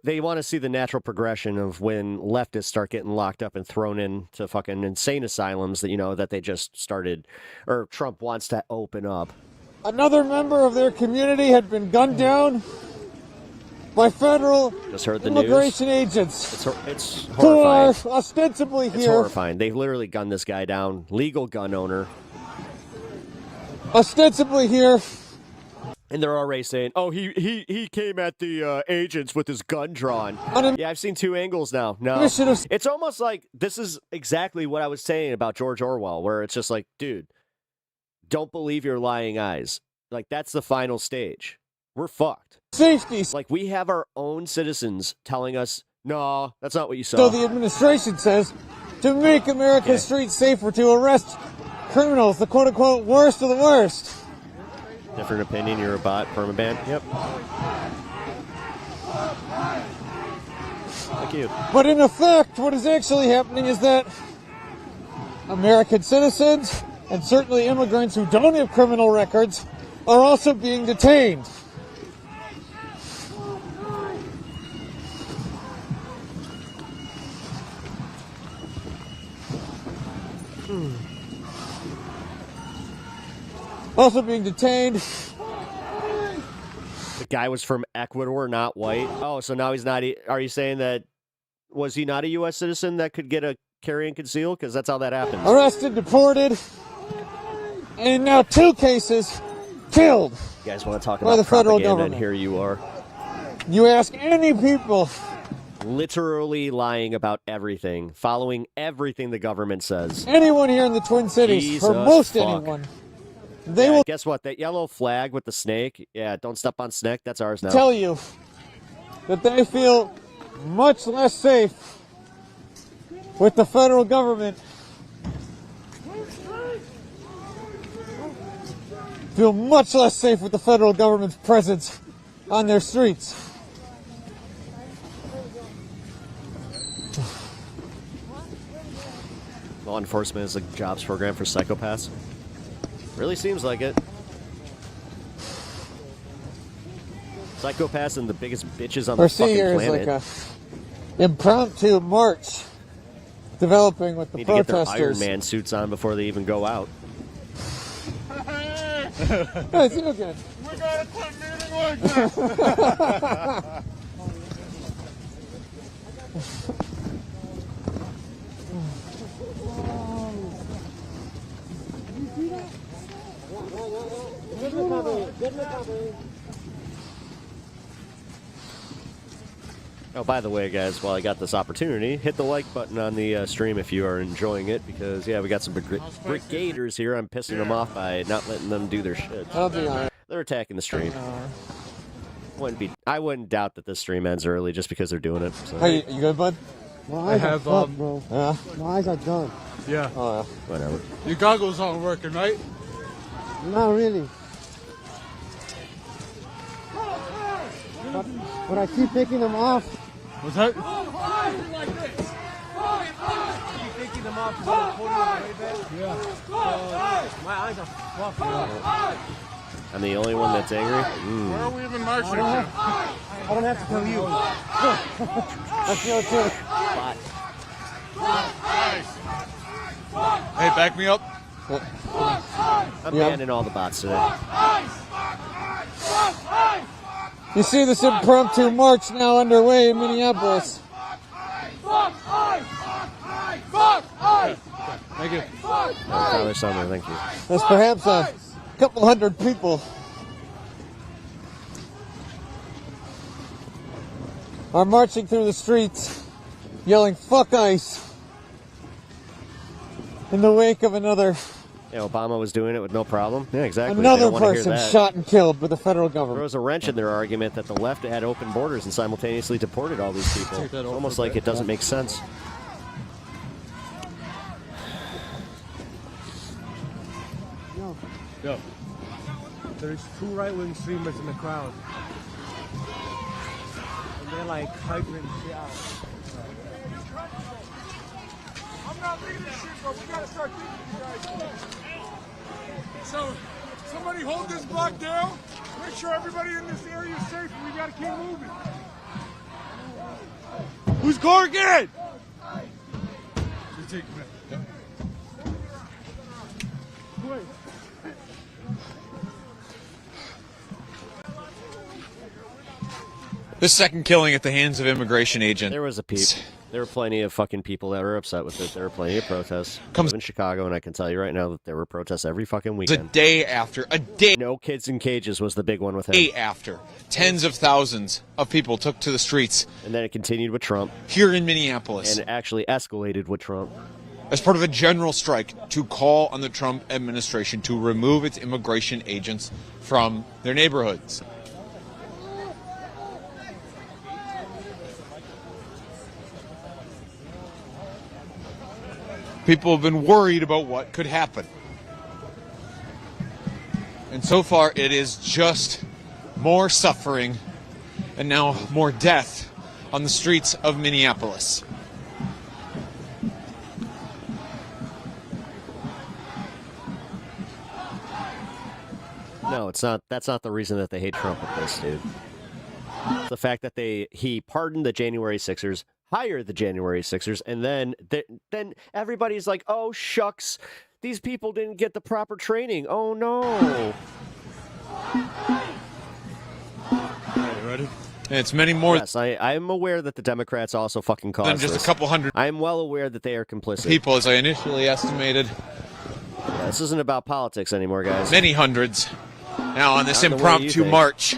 they want to see the natural progression of when leftists start getting locked up and thrown into fucking insane asylums that, you know, that they just started, or Trump wants to open up. another member of their community had been gunned down by federal Just heard the immigration news. agents It's who are horrifying. ostensibly It's here, horrifying. They literally gunned this guy down. Legal gun owner. ostensibly here. And they're already saying, "Oh, he came at the agents with his gun drawn." Yeah, I've seen two angles now. No, it's almost like this is exactly what I was saying about George Orwell, where it's just like, dude, don't believe your lying eyes. Like that's the final stage. We're fucked. Safety. Like we have our own citizens telling us, "No, that's not what you saw." So the administration says to make America's streets safer, to arrest criminals, the quote-unquote worst of the worst. Different opinion. You're a bot. Permaban. Yep. Thank you. But in effect, what is actually happening is that American citizens, and certainly immigrants who don't have criminal records, are also being detained. Also being detained. The guy was from Ecuador, not white. Oh, so now he's not. Are you saying that was he not a U.S. citizen that could get a carry and conceal? Because that's how that happens. Arrested, deported, and now 2 cases killed. You guys want to talk by about the federal propaganda, government. and here you are. You ask any people. Literally lying about everything, following everything the government says. Anyone here in the Twin Cities, Jesus for most fuck. anyone, they will Guess what? That yellow flag with the snake. Yeah, don't step on snake. That's ours now. tell you that they feel much less safe with the federal government. Feel much less safe with the federal government's presence on their streets. Law enforcement is a jobs program for psychopaths. Really seems like it. Psychopaths and the biggest bitches on Or the see fucking here is planet. like a impromptu march developing with the Need to get their Iron protesters. Man suits on before they even go out. Hey, see you again. We gotta quit meeting like this. Oh, by the way, guys, while I got this opportunity, hit the like button on the stream if you are enjoying it, because, yeah, we got some brigaders here. I'm pissing them off by not letting them do their shit. That'll be all right. They're attacking the stream. I wouldn't doubt that this stream ends early just because they're doing it. So. Hey, you good, bud? My I eyes are have, fucked, bro. Yeah. My eyes are done. Yeah. Oh, Whatever. Your goggles aren't working, right? not really. But I keep taking them off. What's that? Taking them off because I'm holding on the way back. Yeah. My eyes are fucked. I'm the only one that's angry? Where are we even marching to? I don't have to tell you. I feel it too. Hey, back me up. I'm banning all the bots today. You see this impromptu march now underway in Minneapolis. Thank you. Tyler Summer, thank you. There's perhaps a couple hundred people are marching through the streets, yelling "fuck ICE" in the wake of another Yeah, Obama was doing it with no problem. Yeah, exactly. They another don't wanna hear person that. shot and killed by the federal government. Throws a wrench in their argument that the left had open borders and simultaneously deported all these people. Take that It's off almost for a like it doesn't make sense. Yo. There's two right-wing streamers in the crowd. And they're like hyping shit out. I'm not leading this shit, but we gotta start thinking, you guys. So, somebody hold this block down. Make sure everybody in this area is safe, and we gotta keep moving. Who's Corrigan? Wait. This second killing at the hands of immigration agents. There was a peep. There were plenty of fucking people that were upset with it. There were plenty of protests. I live in Chicago, and I can tell you right now that there were protests every fucking weekend. A day after. No kids in cages was the big one with him. Day after. Tens of thousands of people took to the streets. And then it continued with Trump. Here in Minneapolis. And it actually escalated with Trump. As part of a general strike to call on the Trump administration to remove its immigration agents from their neighborhoods. People have been worried about what could happen. And so far, it is just more suffering and now more death on the streets of Minneapolis. No, it's not. That's not the reason that they hate Trump with this, dude. It's the fact that he pardoned the January 6ers, hired the January 6ers, and then everybody's like, "Oh shucks, these people didn't get the proper training. Oh no." Ready? And it's many more. Yes, I am aware that the Democrats also fucking caused than just this. a couple hundred. I am well aware that they are complicit. People, as I initially estimated. Yeah, this isn't about politics anymore, guys. Many hundreds now on this Not the way you impromptu think. march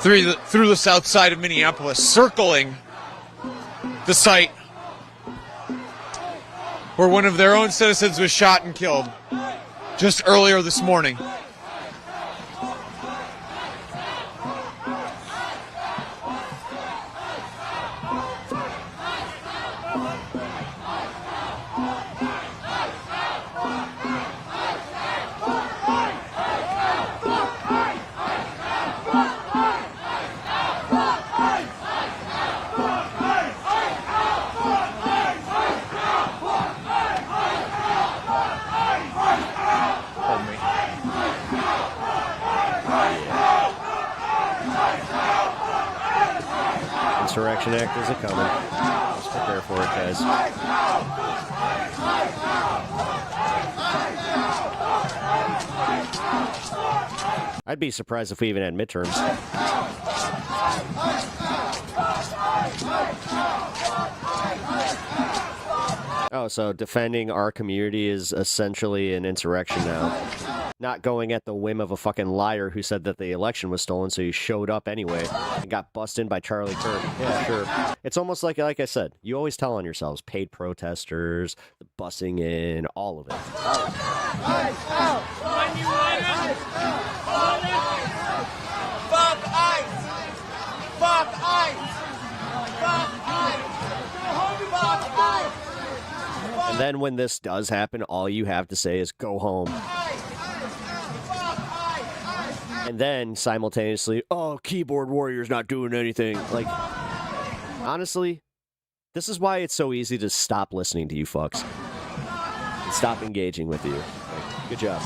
through the south side of Minneapolis, circling the site where one of their own citizens was shot and killed just earlier this morning. Insurrection Act is a-coming. Let's prepare for it, guys. I'd be surprised if we even had midterms. Oh, so defending our community is essentially an insurrection now. Not going at the whim of a fucking liar who said that the election was stolen, so he showed up anyway and got busted by Charlie Kirk. Yeah, sure. It's almost like I said, you always tell on yourselves. Paid protesters, the bussing in, all of it. Fuck ICE! Fuck ICE! Fuck ICE! then when this does happen, all you have to say is go home. And then simultaneously, oh, keyboard warrior's not doing anything. Like, honestly, this is why it's so easy to stop listening to you fucks. And stop engaging with you. Like, good job.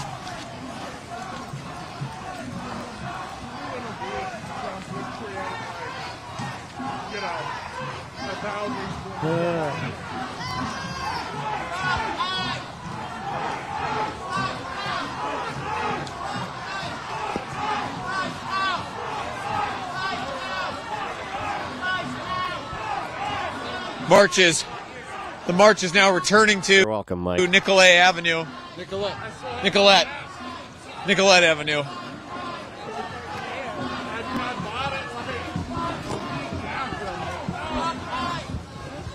Marches. The march is now returning to You're welcome, Mike. Nicollet Avenue. Nicolette Avenue.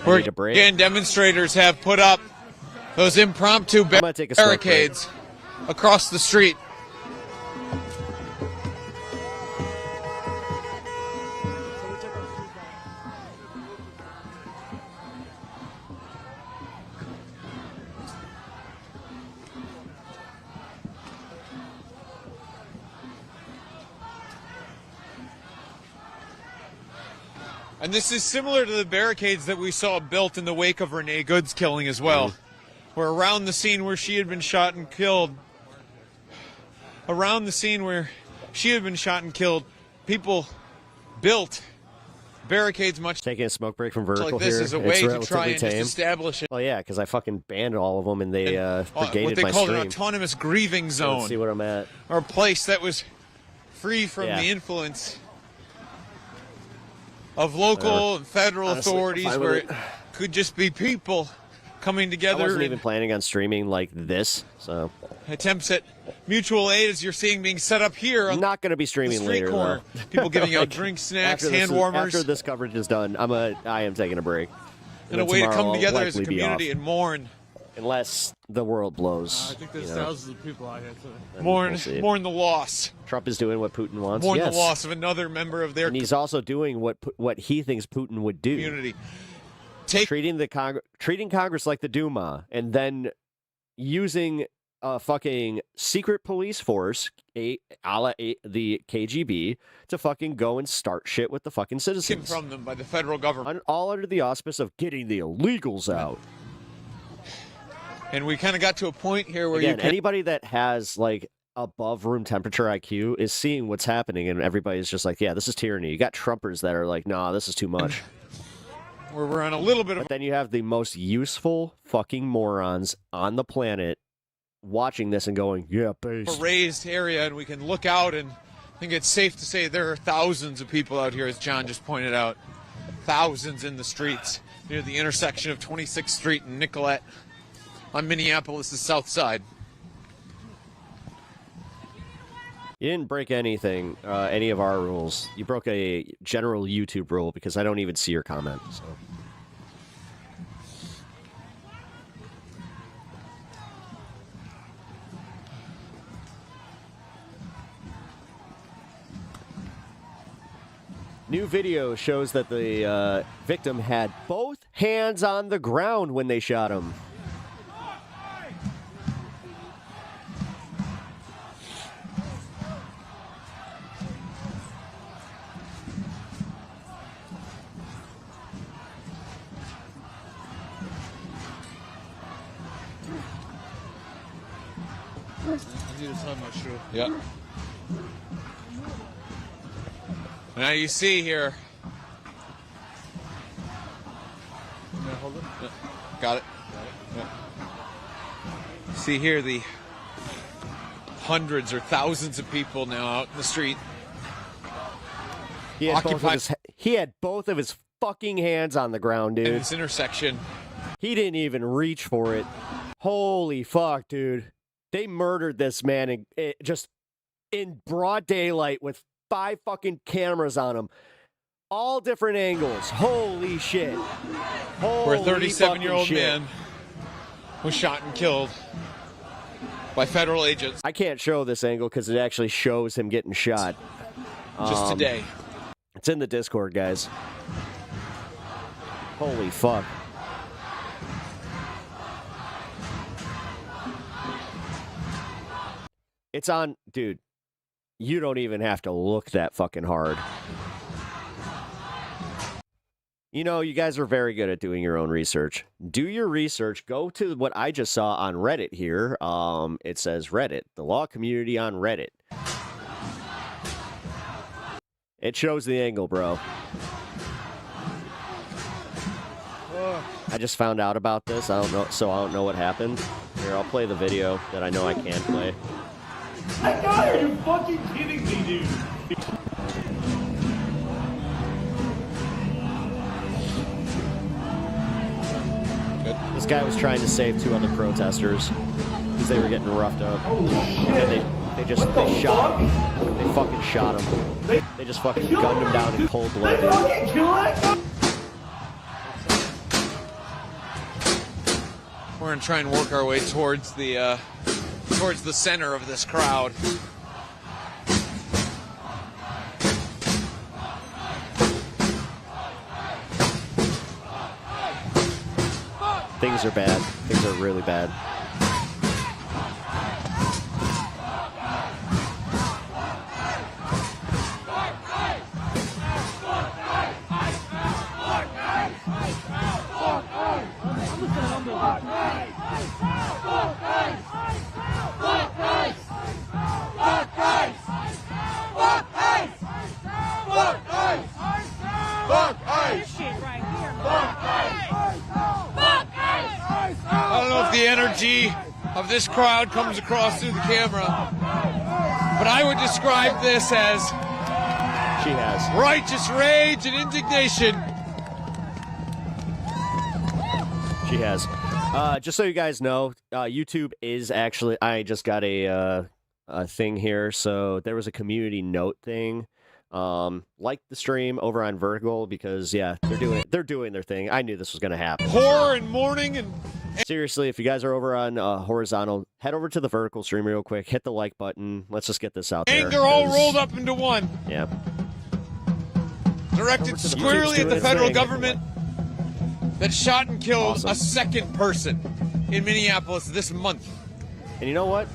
Where again, demonstrators have put up those impromptu barricades across the street. And this is similar to the barricades that we saw built in the wake of Renee Good's killing as well. Where around the scene where she had been shot and killed, people built barricades much taking a smoke break from Vertical like this here. As a way to try and just establish it. Well, yeah, because I fucking banned all of them and they brigaded what they my called stream. an autonomous grieving zone. Let's see what I'm at. Or a place that was free from the influence of local and federal Honestly, authorities, where it could just be people coming together. I wasn't even planning on streaming like this, so attempts at mutual aid, as you're seeing being set up here. I'm not going to be streaming the street later. Corner. Though. People giving out Like, drinks, snacks, after hand warmers. After this coverage is done, I am taking a break. And a way to come together as a community and mourn. Unless the world blows. I think there's thousands of people out here today. Mourn the loss. Trump is doing what Putin wants. Mourn the loss of another member of their and he's also doing what he thinks Putin would do. Community. Treating Congress like the Duma, and then using a fucking secret police force, a la the KGB, to fucking go and start shit with the fucking citizens. From them by the federal government. All under the auspice of getting the illegals out. And we kind of got to a point here where anybody that has like above room temperature IQ is seeing what's happening, and everybody's just like, yeah, this is tyranny. You got Trumpers that are like, nah, this is too much. Where we're on a little bit of. But then you have the most useful fucking morons on the planet watching this and going, yeah, base. A raised area, and we can look out, and I think it's safe to say there are thousands of people out here, as John just pointed out. Thousands in the streets near the intersection of 26th Street and Nicollet on Minneapolis' south side. You didn't break anything, any of our rules. You broke a general YouTube rule because I don't even see your comment. So. New video shows that the victim had both hands on the ground when they shot him. I need to tie my shoe. Yeah. Now you see here. Can I hold it? Yeah. Got it. Yeah. See here the hundreds or thousands of people now out in the street. He had both of his fucking hands on the ground, dude. In this intersection. He didn't even reach for it. Holy fuck, dude. They murdered this man just in broad daylight with 5 fucking cameras on him. All different angles. Holy shit. Where a 37-year-old man was shot and killed by federal agents. I can't show this angle because it actually shows him getting shot. Just today. It's in the Discord, guys. Holy fuck. It's on, dude. You don't even have to look that fucking hard. You know, you guys are very good at doing your own research. Do your research. Go to what I just saw on Reddit here. It says Reddit, the law community on Reddit. It shows the angle, bro. I just found out about this. I don't know what happened. Here, I'll play the video that I know I can play. That guy, are you fucking kidding me, dude? This guy was trying to save 2 other protesters because they were getting roughed up. And they shot him. They fucking shot him. They just fucking gunned him down in cold blood. We're gonna try and work our way towards the center of this crowd. Things are bad. Things are really bad. I don't know if the energy of this crowd comes across through the camera, but I would describe this as righteous rage and indignation. She has. Just so you guys know, YouTube is actually, I just got a thing here. So there was a community note thing. Like the stream over on Vertical because yeah, they're doing their thing. I knew this was gonna happen. Horror and mourning and seriously, if you guys are over on Horizontal, head over to the Vertical stream real quick. Hit the like button. Let's just get this out there. Anger all rolled up into one. Yeah. Directed squarely at the federal government that shot and killed a second person in Minneapolis this month. And you know what?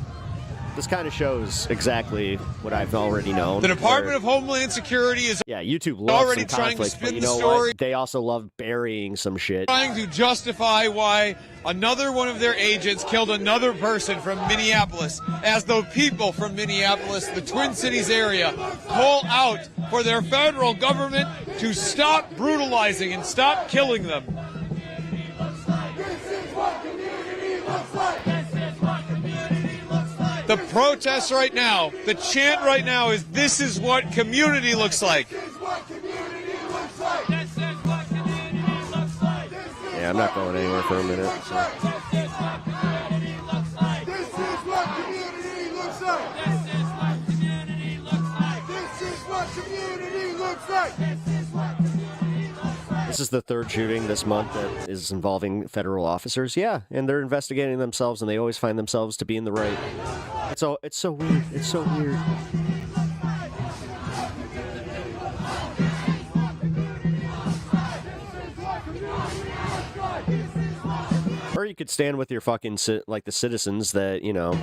This kind of shows exactly what I've already known. The Department of Homeland Security is YouTube loves already some trying to conflict, but spin you the know story. what? They also love burying some shit. Trying to justify why another one of their agents killed another person from Minneapolis, as though people from Minneapolis, the Twin Cities area, call out for their federal government to stop brutalizing and stop killing them. The protest right now, the chant right now is, "This is what community looks like." Yeah, I'm not going anywhere for a minute. So. This is the third shooting this month that is involving federal officers. Yeah, and they're investigating themselves, and they always find themselves to be in the right. It's so weird. It's so weird. Or you could stand with your fucking like the citizens that you know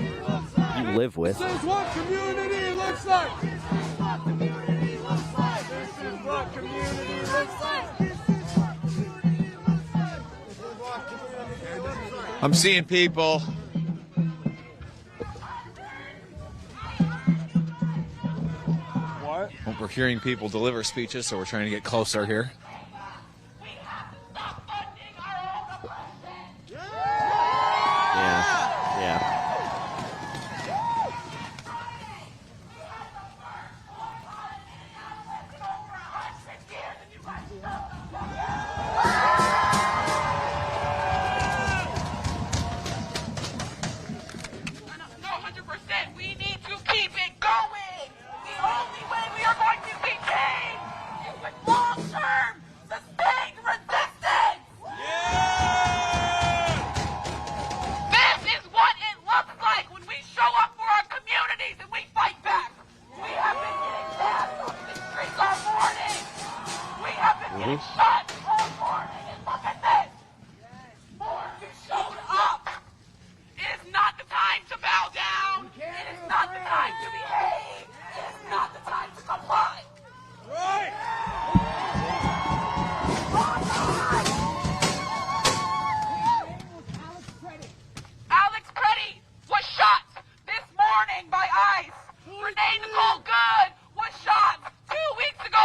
you live with. This is what community looks like. This is what community looks like. This is what community looks like. I'm seeing people. What? Well, we're hearing people deliver speeches, so we're trying to get closer here. Yeah. We need to keep it going. The only way we are going to be changed is with long-term, sustained resistance. This is what it looks like when we show up for our communities and we fight back. We have been getting tagged on the streets all morning. We have been getting shot all morning. And look at this. More who showed up. It is not the time to bow down. It is not the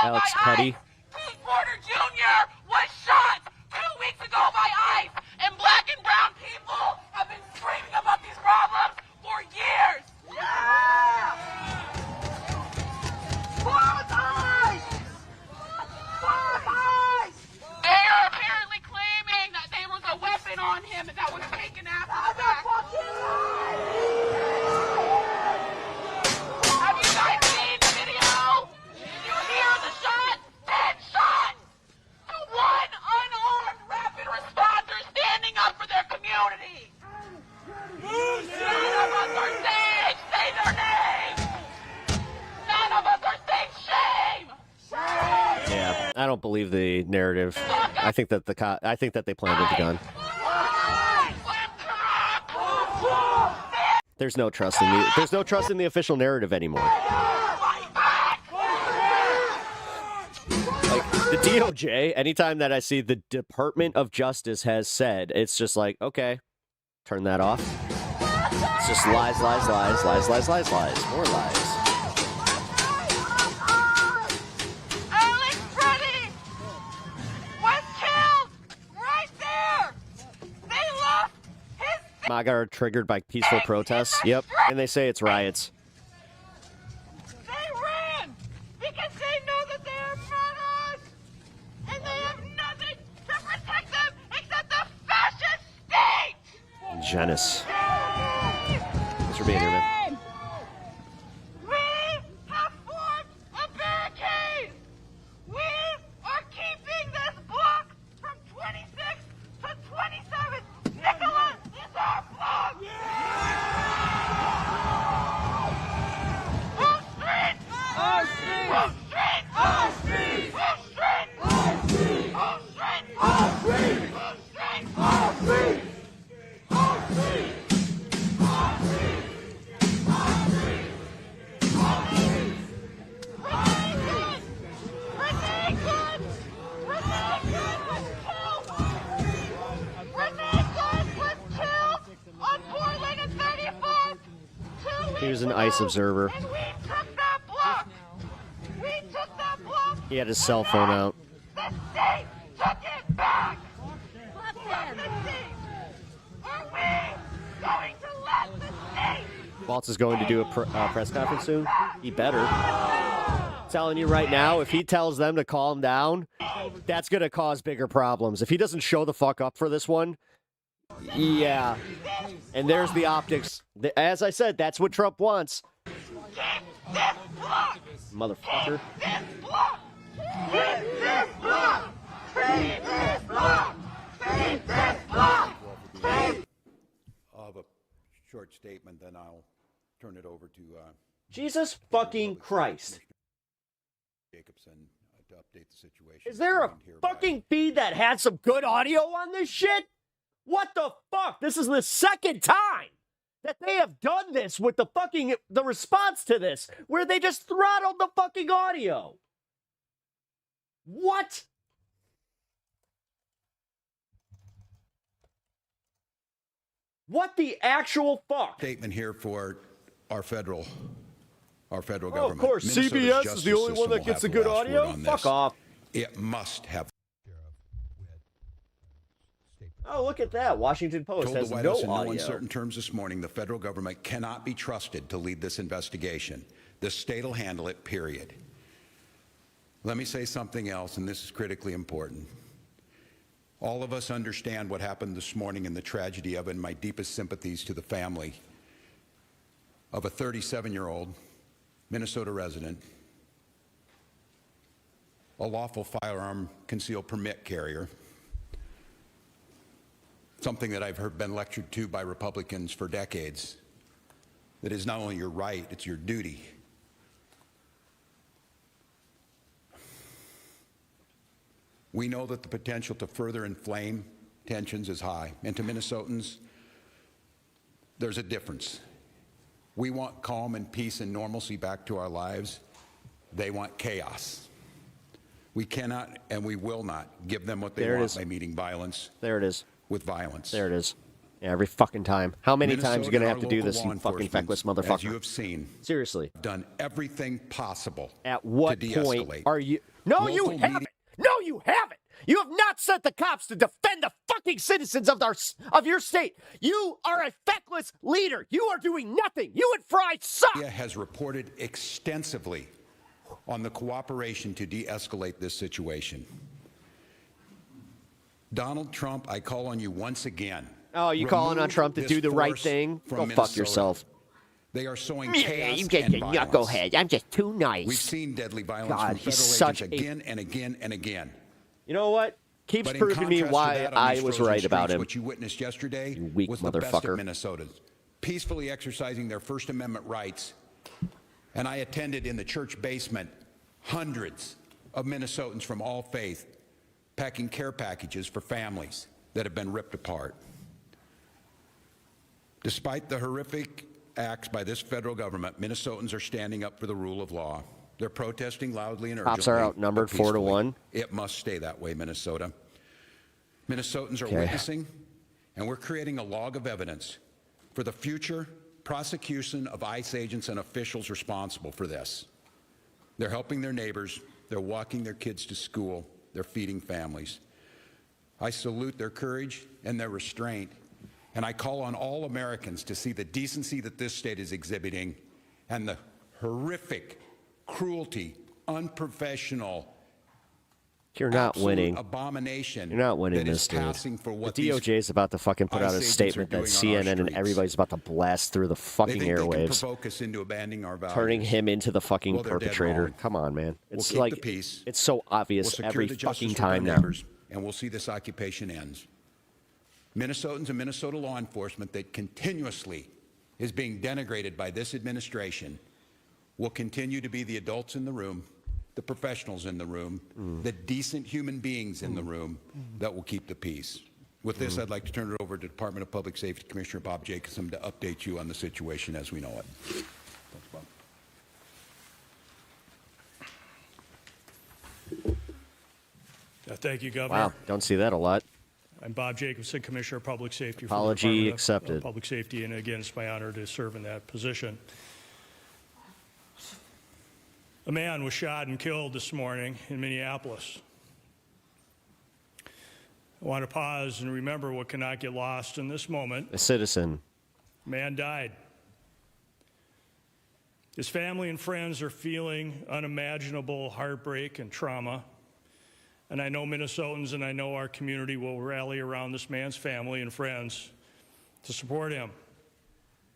Alex Cuddy. Pete Porter Jr. was shot 2 weeks ago by ICE, and black and brown people have been screaming about these problems for years. Yeah! Fuck ICE! Fuck ICE! They are apparently claiming that there was a weapon on him that was taken after the fact. Have you guys seen the video? Did you hear the shot? 10 shots to one unarmed rapid responder standing up for their community. None of us are safe. Say their names. None of us are safe. Shame. Yeah, I don't believe the narrative. I think that I think that they planted the gun. There's no trust in the official narrative anymore. Like the DOJ, anytime that I see the Department of Justice has said, it's just like, okay, turn that off. It's just lies, lies, lies, lies, lies, lies, lies, more lies. Alex Freddie was killed right there. They left his MAGA are triggered by peaceful protests. Yep, and they say it's riots. They ran because they know that they are murderers and they have nothing to protect them except the fascist state. Janice. Thanks for being here, man. We have formed a barricade. We are keeping this block from 26 to 27. Nicholas is our block. Wall Street. Our street. Wall Street. Our street. Wall Street. Our street. Wall Street. Our street. Wall Street. Our street. Our street. Our street. He was an ICE observer. We took that block. He had his cell phone out. The state took it back. From the state. Are we going to let the state? Waltz is going to do a press conference soon. He better. Telling you right now, if he tells them to calm down, that's going to cause bigger problems. If he doesn't show the fuck up for this one, yeah. And there's the optics. As I said, that's what Trump wants. Motherfucker. I'll have a short statement, then I'll turn it over to Jesus fucking Christ. Jacobson to update the situation. Is there a fucking feed that had some good audio on this shit? What the fuck? This is the second time that they have done this with the response to this, where they just throttled the fucking audio. What? What the actual fuck? Statement here for our federal government. Of course, Minnesota's CBS is justice the only system one that will gets have the good last word audio? on Fuck this. off. It must have. Oh, look at that. Washington Post Told has the White no House in no audio. uncertain terms this morning, the federal government cannot be trusted to lead this investigation. The state will handle it, period. Let me say something else, and this is critically important. All of us understand what happened this morning and the tragedy of it, and my deepest sympathies to the family of a 37-year-old Minnesota resident, a lawful firearm concealed permit carrier, something that I've been lectured to by Republicans for decades, that is not only your right, it's your duty. We know that the potential to further inflame tensions is high, and to Minnesotans, there's a difference. We want calm and peace and normalcy back to our lives. They want chaos. We cannot and we will not give them what they want by meeting violence. There it is. With violence. There it is. Yeah, every fucking time. How many times are you going to have to do Minnesota this, law you fucking enforcement, feckless motherfucker? As you have seen, seriously, done everything possible at what to point de-escalate. are you... No, you Local haven't. No, you haven't. You have not sent the cops to defend the fucking citizens of your state. You are a feckless leader. You are doing nothing. You and Fry suck. Media has reported extensively on the cooperation to de-escalate this situation. Donald Trump, I call on you once again. Oh, you calling on Trump to do the right thing? Go fuck yourself. They are sowing Yeah, chaos you get and your violence. knucklehead. I'm just too nice. We've seen deadly violence God, from he's federal such agents again and again and again. You know what? Keeps But in proving me contrast to why that, on I these was frozen right about streets, him. What you witnessed yesterday You weak was the best of motherfucker. Minnesotans, peacefully exercising their First Amendment rights. And I attended in the church basement hundreds of Minnesotans from all faith packing care packages for families that have been ripped apart. Despite the horrific acts by this federal government, Minnesotans are standing up for the rule of law. They're protesting loudly and urgently. Cops are outnumbered but 4-1. It must stay that way, Minnesota. Minnesotans are Okay. witnessing, and we're creating a log of evidence for the future prosecution of ICE agents and officials responsible for this. They're helping their neighbors. They're walking their kids to school. They're feeding families. I salute their courage and their restraint, and I call on all Americans to see the decency that this state is exhibiting and the horrific cruelty, unprofessional, You're not absolute winning. abomination. You're not winning that this, is dude. passing for what The DOJ is about to fucking put out a ICE agents statement are that doing on our CNN and streets. everybody's about to blast through the They fucking think they can airwaves, provoke us into abandoning our values. turning him into the fucking Well, they're dead perpetrator. wrong. Come on, man. We'll It's keep like the peace. it's so We'll obvious secure every the justice fucking for our time now. neighbors, and we'll see this occupation ends. Minnesotans and Minnesota law enforcement that continuously is being denigrated by this administration will continue to be the adults in the room, the professionals in the room, the decent human beings in the room that will keep the peace. With this, I'd like to turn it over to Department of Public Safety Commissioner Bob Jacobson to update you on the situation as we know it. Thanks, Bob. Thank you, Governor. Wow, don't see that a lot. I'm Bob Jacobson, Commissioner of Public Safety. Apology for the Department of accepted. Public Safety, and again, it's my honor to serve in that position. A man was shot and killed this morning in Minneapolis. I want to pause and remember what cannot get lost in this moment. A citizen. A man died. His family and friends are feeling unimaginable heartbreak and trauma. And I know Minnesotans and I know our community will rally around this man's family and friends to support him.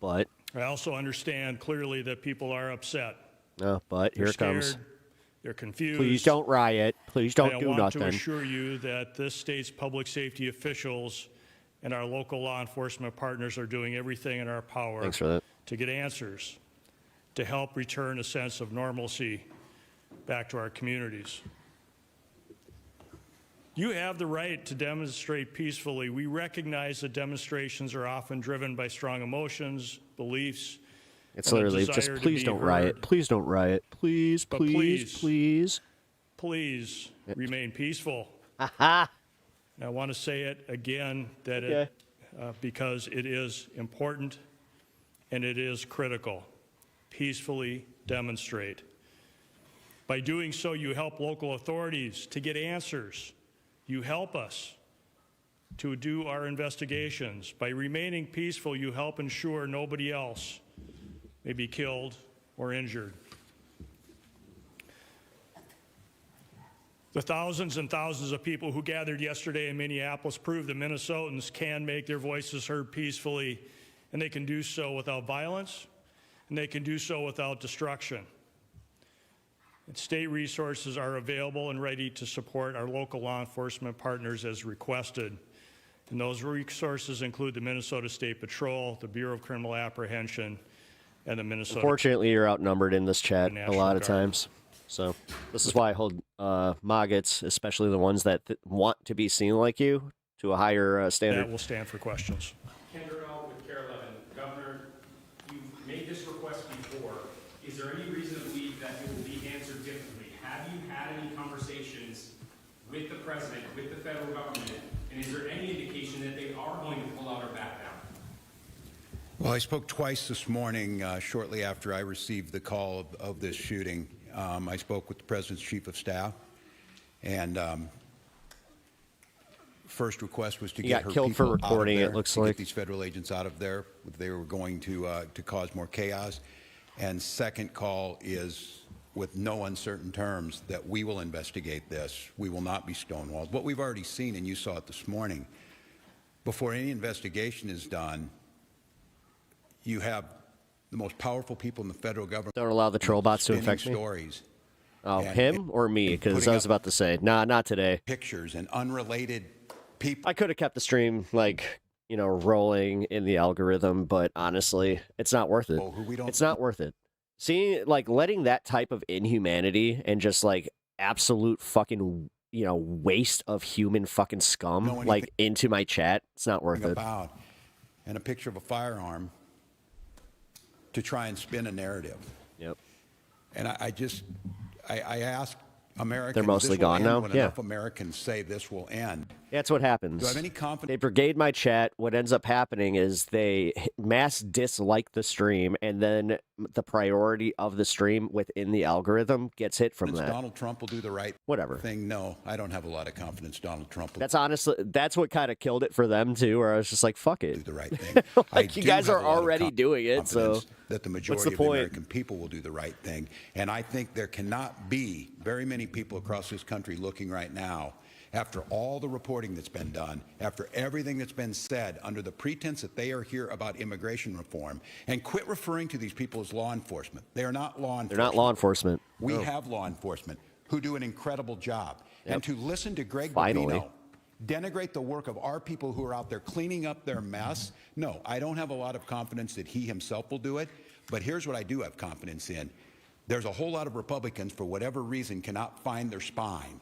But I also understand clearly that people are upset. but They're here it comes. scared, they're confused. Please don't riot. Please don't And do I want nothing. to assure you that this state's public safety officials and our local law enforcement partners are doing everything in our power Thanks for that. to get answers, to help return a sense of normalcy back to our communities. You have the right to demonstrate peacefully. We recognize that demonstrations are often driven by strong emotions, beliefs. It's and a literally just desire to please be don't heard. riot. Please don't riot. Please, But please, please. Please remain peaceful. Aha. And I want to say it again that Okay. because it is important and it is critical. Peacefully demonstrate. By doing so, you help local authorities to get answers. You help us to do our investigations. By remaining peaceful, you help ensure nobody else may be killed or injured. The thousands and thousands of people who gathered yesterday in Minneapolis proved that Minnesotans can make their voices heard peacefully, and they can do so without violence, and they can do so without destruction. And state resources are available and ready to support our local law enforcement partners as requested. And those resources include the Minnesota State Patrol, the Bureau of Criminal Apprehension, and the Minnesota. Unfortunately, you're outnumbered in this chat a National lot of Guard. times. So this is why I hold maggots, especially the ones that want to be seen like you, to a higher standard. That will stand for questions. Ken Durrell with Care 11. Governor, you've made this request before. Is there any reason to believe that it will be answered differently? Have you had any conversations with the president, with the federal government, and is there any indication that they are going to pull out or back down? Well, I spoke twice this morning, shortly after I received the call of this shooting. I spoke with the President's Chief of Staff, and first request was to get her killed for people recording, out of there, it looks to like. get these federal agents out of there. They were going to cause more chaos. And second call is, with no uncertain terms, that we will investigate this. We will not be stonewalled. What we've already seen, and you saw it this morning, before any investigation is done, you have the most powerful people in the federal government. Don't allow the troll bots to spinning infect me. Stories. Oh, and him or me? Because putting I was up about to say, nah, not today. Pictures and unrelated people. I could have kept the stream, like, rolling in the algorithm, but honestly, it's not worth it. It's not worth it. Seeing, like, letting that type of inhumanity and just, like, absolute fucking, waste of human fucking scum, like, into my chat, it's not worth it. About, and a picture of a firearm to try and spin a narrative. Yep. And I ask Americans, They're mostly this will gone end now? when Yeah. enough Americans say this will end. That's what happens. Do I have any confidence? They brigade my chat. What ends up happening is they mass dislike the stream, and then the priority of the stream within the algorithm gets hit from that. Donald Trump will do the right thing. No, I don't have a lot of confidence Donald Trump will That's honestly, that's what kind of killed it for them too, where I was just like, fuck it. do the right thing. Like, you guys are already doing it, so confidence that the majority what's the of the point? American people will do the right thing. And I think there cannot be very many people across this country looking right now, after all the reporting that's been done, after everything that's been said, under the pretense that they are here about immigration reform, and quit referring to these people as law enforcement. They are not law enforcement. They're not law enforcement. We No. have law enforcement who do an incredible job. Yep. And to listen to Greg Finally. Bovino denigrate the work of our people who are out there cleaning up their mess, no, I don't have a lot of confidence that he himself will do it. But here's what I do have confidence in. There's a whole lot of Republicans, for whatever reason, cannot find their spine.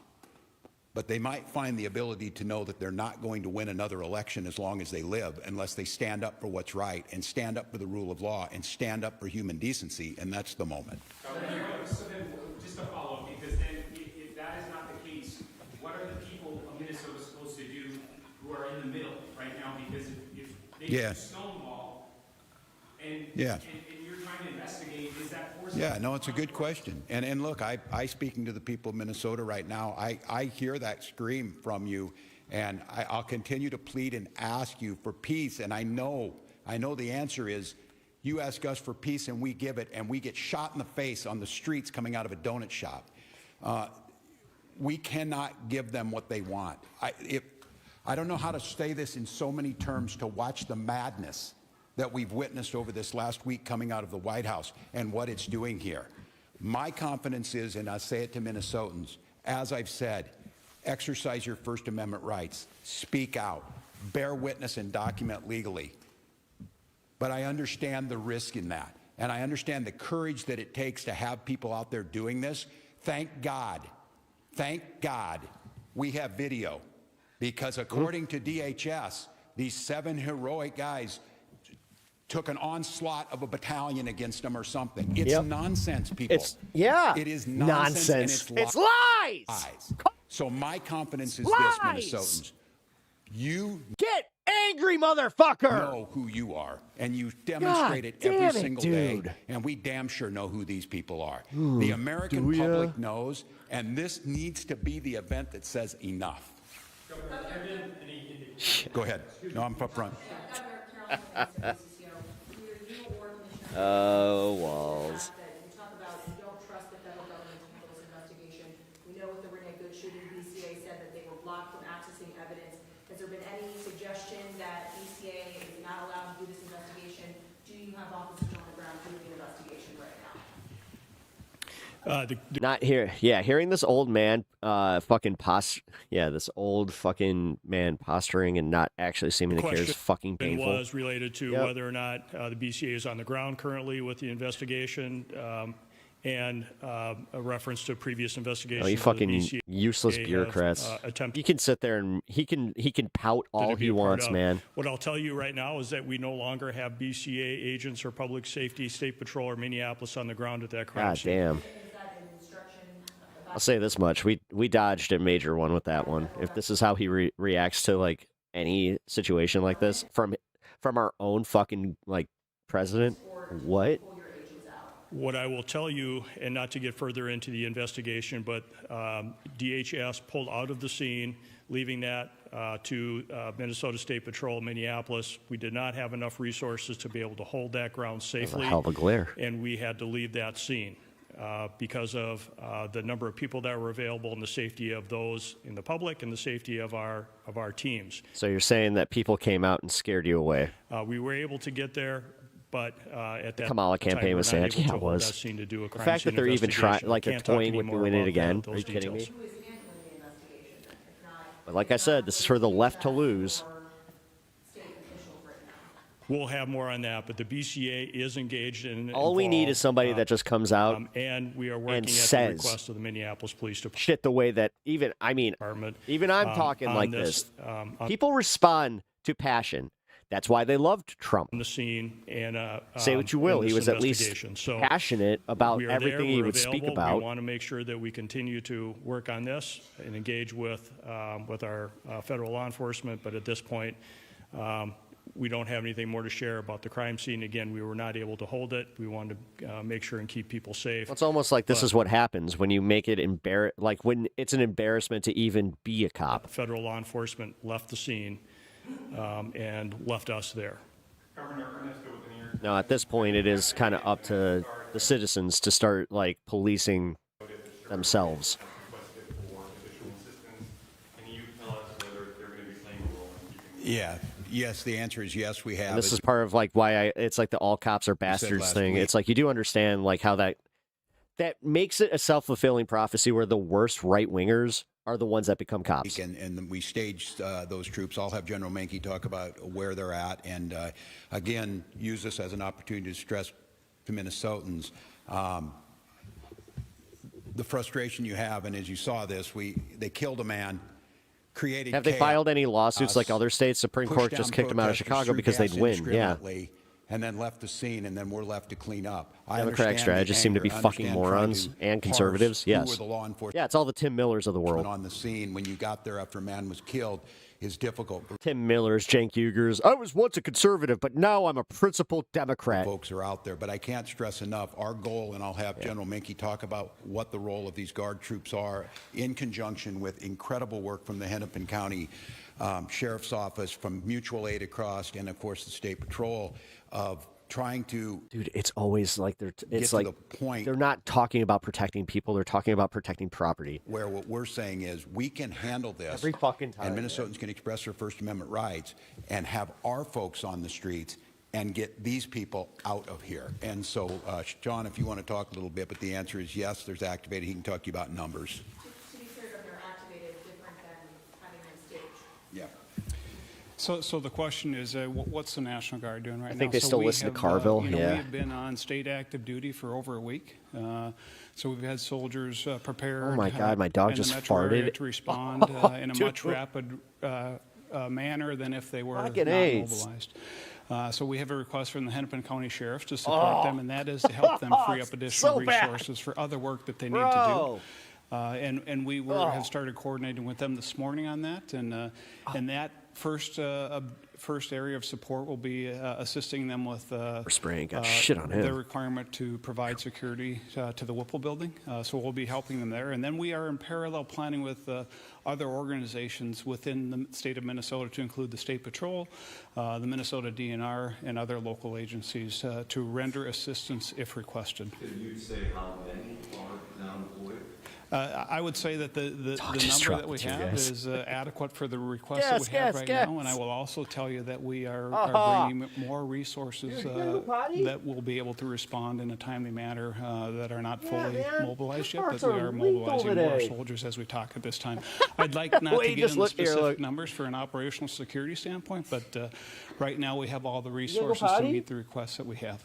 But they might find the ability to know that they're not going to win another election as long as they live, unless they stand up for what's right and stand up for the rule of law and stand up for human decency, and that's the moment. So then, just to follow up, because then if that is not the case, what are the people of Minnesota supposed to do who are in the middle right now? Because if they Yeah. stonewall and Yeah. and you're trying to investigate, is that forcing? Yeah, no, it's a good question. And look, I speaking to the people of Minnesota right now, I hear that scream from you, and I'll continue to plead and ask you for peace. And I know the answer is, you ask us for peace and we give it, and we get shot in the face on the streets coming out of a donut shop. We cannot give them what they want. I don't know how to say this in so many terms, to watch the madness that we've witnessed over this last week coming out of the White House and what it's doing here. My confidence is, and I say it to Minnesotans, as I've said, exercise your First Amendment rights, speak out, bear witness and document legally. But I understand the risk in that, and I understand the courage that it takes to have people out there doing this. Thank God we have video, because according to DHS, these 7 heroic guys took an onslaught of a battalion against them or something. It's nonsense, people. It is nonsense. And It's lies. So my confidence is Lies. this, Minnesotans. You Get angry, motherfucker. know who you are, and you demonstrate it every damn it, single dude. day, and we damn sure know who these people are. Ooh, The American do ya? public knows, and this needs to be the event that says enough. Go ahead. No, I'm up front. Oh, Walls. You talk about you don't trust the federal government to handle this investigation. We know with the Renee Good shooting, BCA said that they were blocked from accessing evidence. Has there been any suggestion that BCA is not allowed to do this investigation? Do you have officers on the ground doing the investigation right now? Not here. Yeah, hearing this old man this old fucking man posturing and not actually seeming to care is fucking painful. Was related to whether or not the BCA is on the ground currently with the investigation, and a reference to previous investigations. Oh, you where the fucking BCA useless have, bureaucrats. He can sit there and he can pout all he wants, man. What I'll tell you right now is that we no longer have BCA agents or public safety, state patrol, or Minneapolis on the ground at that crime God scene. damn. I'll say this much: we dodged a major one with that one. If this is how he reacts to like any situation like this from our own fucking like president? What? What I will tell you, and not to get further into the investigation, but DHS pulled out of the scene, leaving that to Minnesota State Patrol, Minneapolis. We did not have enough resources to be able to hold that ground safely. a hell of a glare. And we had to leave that scene because of the number of people that were available and the safety of those in the public and the safety of our teams. So you're saying that people came out and scared you away? We were able to get there. But at that Kamala time, campaign we're was not saying, able yeah, to it hold was. that scene to do a The crime fact that scene they're even trying, investigation. like We they're can't talk toying with anymore doing it about again. those Are you kidding me? details. But like I said, this is for the left to lose. We'll have more on that, but the BCA is engaged and All we need is somebody that just comes out and we are working and at the says request of the Minneapolis Police Department. shit the way that even I'm talking on like this, this. People respond to passion. That's why they loved Trump. On the scene and say what you will, in he this was at least investigation. So passionate about we are everything there, he we're would speak available. about. We want to make sure that we continue to work on this and engage with our federal law enforcement. But at this point, we don't have anything more to share about the crime scene. Again, we were not able to hold it. We wanted to make sure and keep people safe. It's almost like this is what happens when you make it like when it's an embarrassment to even be a cop. Federal law enforcement left the scene and left us there. Now, at this point, it is kind of up to the citizens to start like policing themselves. Yeah. Yes, the answer is yes, we have. And this is part of like why it's like the all cops are bastards last thing. week. It's like you do understand like how that makes it a self-fulfilling prophecy where the worst right-wingers are the ones that become cops. And we staged those troops. I'll have General Menke talk about where they're at, and again, use this as an opportunity to stress to Minnesotans the frustration you have. And as you saw this, they killed a man. Have they filed any lawsuits like other states? Supreme Court just kicked them out of Chicago because they'd win. Yeah. And then left the scene, and then we're left to clean up. Democratic strategists seem to be fucking morons, and conservatives. Yes. Yeah, it's all the Tim Millers of the world. On the scene when you got there after a man was killed is difficult. Tim Millers, Cenk Uygurs. I was once a conservative, but now I'm a principled Democrat. Folks are out there, but I can't stress enough our goal, and I'll have General Menke talk about what the role of these Guard troops are in conjunction with incredible work from the Hennepin County Sheriff's Office, from mutual aid across, and of course the State Patrol, of trying to. Dude, it's always like it's to like the point they're not talking about protecting people; they're talking about protecting property. Where what we're saying is we can handle this every fucking time, and Minnesotans can express their First Amendment rights and have our folks on the streets and get these people out of here. And so, John, if you want to talk a little bit, but the answer is yes. There's activated. He can talk to you about numbers. To be clear, that they're activated different than having them staged. Yeah. So the question is, what's the National Guard doing right now? I think they still listen to Carville. We have been on state active duty for over a week. So we've had soldiers prepared. Oh my God, my dog just farted. To respond in a much rapid manner than if they were not mobilized. So we have a request from the Hennepin County Sheriff to support them, and that is to help them free up additional resources for other work that they need to do. And we have started coordinating with them this morning on that, and that first area of support will be assisting them with their requirement to provide security to the Whipple building. So we'll be helping them there, and then we are in parallel planning with other organizations within the state of Minnesota, to include the State Patrol, the Minnesota DNR, and other local agencies to render assistance if requested. Can you say how many are now employed? I would say that the number that we have is adequate for the request that we have right now, and I will also tell you that we are bringing more resources that will be able to respond in a timely manner that are not fully mobilized yet, but we are mobilizing more soldiers as we talk at this time. I'd like not to get into specific numbers for an operational security standpoint, but right now we have all the resources to meet the requests that we have.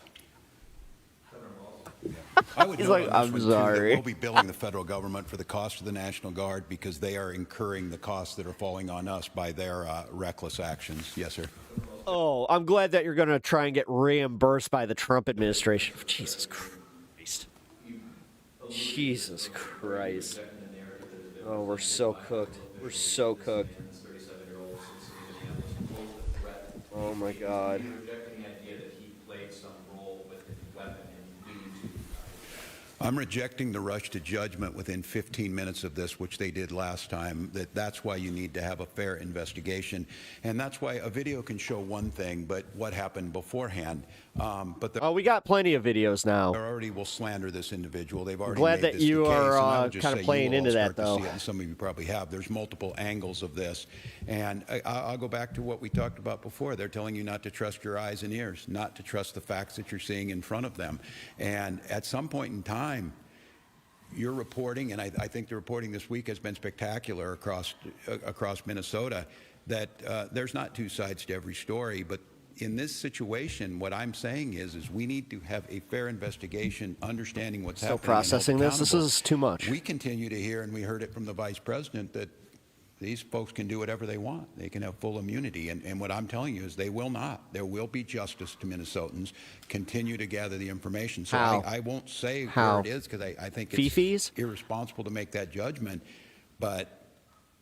I would He's like, I'm sorry. We'll be billing the federal government for the cost of the National Guard because they are incurring the costs that are falling on us by their reckless actions. Yes, sir. Oh, I'm glad that you're going to try and get reimbursed by the Trump administration. Jesus Christ. Jesus Christ. Oh, we're so cooked. We're so cooked. Oh, my God. Rejecting the idea that he played some I'm rejecting the rush to judgment within 15 minutes of this, which they did last time. That's why you need to have a fair investigation. And that's why a video can show one thing, but what happened beforehand. We got plenty of videos now. They already will slander this individual. They've already Glad made that this you the case, and I are would just kind of say playing you will into that, start to though. see it, and some of you probably have. There's multiple angles of this. And I'll go back to what we talked about before. They're telling you not to trust your eyes and ears, not to trust the facts that you're seeing in front of them. And at some point in time, your reporting, and I think the reporting this week has been spectacular across Minnesota, that there's not two sides to every story. But in this situation, what I'm saying is we need to have a fair investigation, understanding what's happening. Still processing this? This is too much. We continue to hear, and we heard it from the vice president, that these folks can do whatever they want. They can have full immunity. And what I'm telling you is they will not. There will be justice to Minnesotans. Continue to gather the information. So I won't say where it is, because I think it's irresponsible to make that judgment. But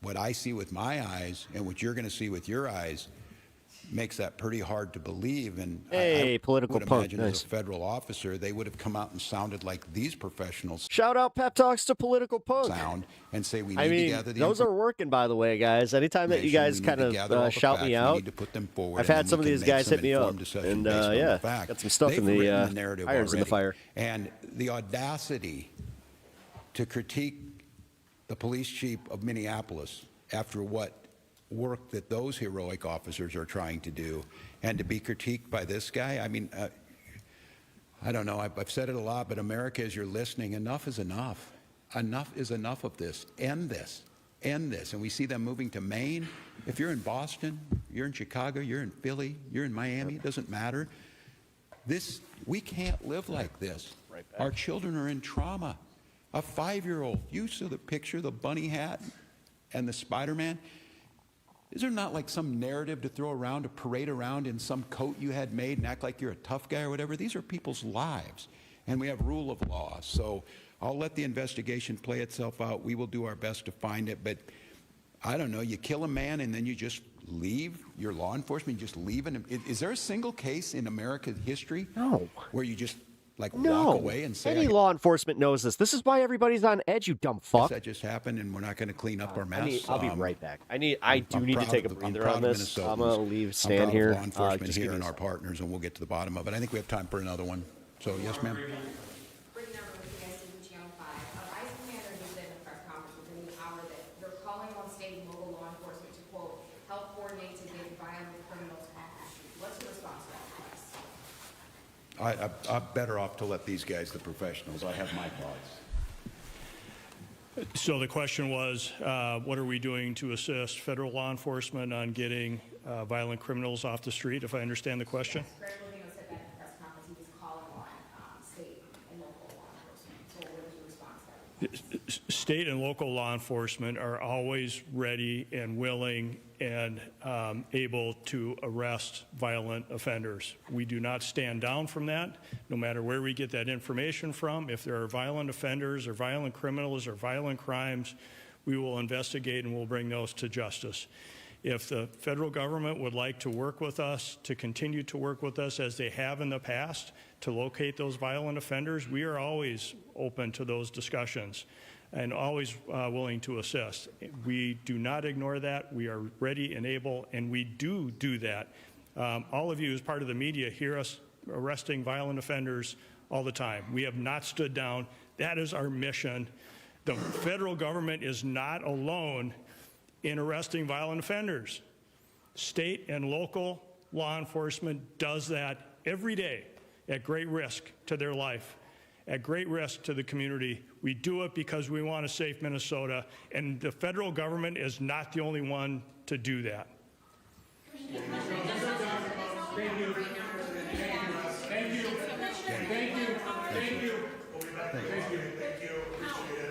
what I see with my eyes and what you're going to see with your eyes makes that pretty hard to believe. And I political would punk. imagine as a federal officer, they would have come out and sounded like these professionals. Shout out pep talks to political punk. Sound and say we need to gather the those are working, by the way, guys. Anytime that you guys kind of shout me out, I've had some of these guys hit me up, and got some stuff in the irons in the fire. And the audacity to critique the police chief of Minneapolis after what work that those heroic officers are trying to do, and to be critiqued by this guy. I mean, I don't know. I've said it a lot, but America, as you're listening, enough is enough. Enough is enough of this. End this. End this. And we see them moving to Maine. If you're in Boston, you're in Chicago, you're in Philly, you're in Miami, it doesn't matter. We can't live like this. Our children are in trauma. A 5-year-old, you saw the picture, the bunny hat and the Spider-Man. Is there not like some narrative to throw around, to parade around in some coat you had made and act like you're a tough guy or whatever? These are people's lives, and we have rule of law. So I'll let the investigation play itself out. We will do our best to find it, but I don't know. You kill a man and then you just leave your law enforcement, you just leave him. Is there a single case in America's history where you just walk away and say, any law enforcement knows this. This is why everybody's on edge, you dumb fuck. That just happened, and we're not going to clean up our mess. I'll be right back. I do need to take a breather on this. I'm going to stand here. Law enforcement here and our partners, and we'll get to the bottom of it. I think we have time for another one. So, yes, ma'am. I'm better off to let these guys, the professionals. I have my thoughts. So the question was, what are we doing to assist federal law enforcement on getting violent criminals off the street, if I understand the question? Greg Levino said that in the press conference. He was calling on state and local law enforcement. So what is your response to that? State and local law enforcement are always ready and willing and able to arrest violent offenders. We do not stand down from that, no matter where we get that information from. If there are violent offenders or violent criminals or violent crimes, we will investigate and we'll bring those to justice. If the federal government would like to work with us, to continue to work with us as they have in the past, to locate those violent offenders, we are always open to those discussions and always willing to assist. We do not ignore that. We are ready and able, and we do that. All of you as part of the media hear us arresting violent offenders all the time. We have not stood down. That is our mission. The federal government is not alone in arresting violent offenders. State and local law enforcement does that every day at great risk to their life, at great risk to the community. We do it because we want a safe Minnesota, and the federal government is not the only one to do that.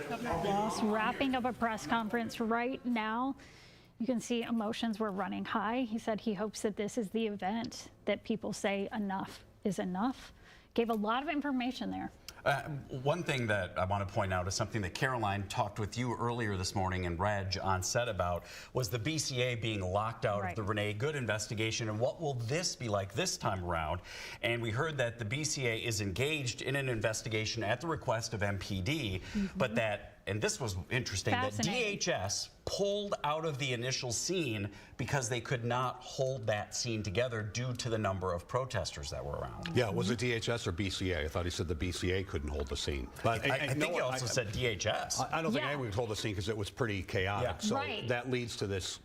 Governor Walz wrapping up a press conference right now. You can see emotions were running high. He said he hopes that this is the event that people say enough is enough. Gave a lot of information there. One thing that I want to point out is something that Caroline talked with you earlier this morning and Reg on set about was the BCA being locked out of the Renee Good investigation, and what will this be like this time around? And we heard that the BCA is engaged in an investigation at the request of MPD, but that, and this was interesting, that DHS pulled out of the initial scene because they could not hold that scene together due to the number of protesters that were around. Yeah, was it DHS or BCA? I thought he said the BCA couldn't hold the scene. But I think he also said DHS. I don't think anyone would hold the scene because it was pretty chaotic. So that leads to this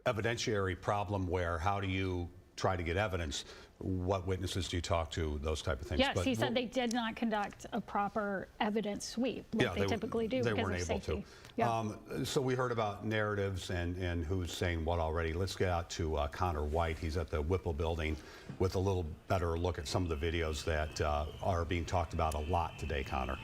evidentiary problem where how do you try to get evidence? What witnesses do you talk to? Those type of things. Yes, he said they did not conduct a proper evidence sweep like they typically do they because weren't of able safety. to. So we heard about narratives and who's saying what already. Let's get out to Connor White. He's at the Whipple building with a little better look at some of the videos that are being talked about a lot today, Connor.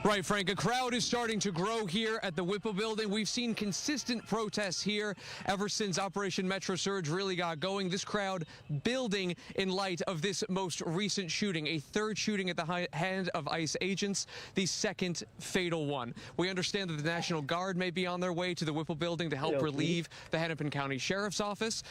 Right, Frank. A crowd is starting to grow here at the Whipple building. We've seen consistent protests here ever since Operation Metro Surge really got going. This crowd building in light of this most recent shooting, a third shooting at the hand of ICE agents, the second fatal one. We understand that the National Guard may be on their way to the Whipple building to help relieve the Hennepin County Sheriff's Office.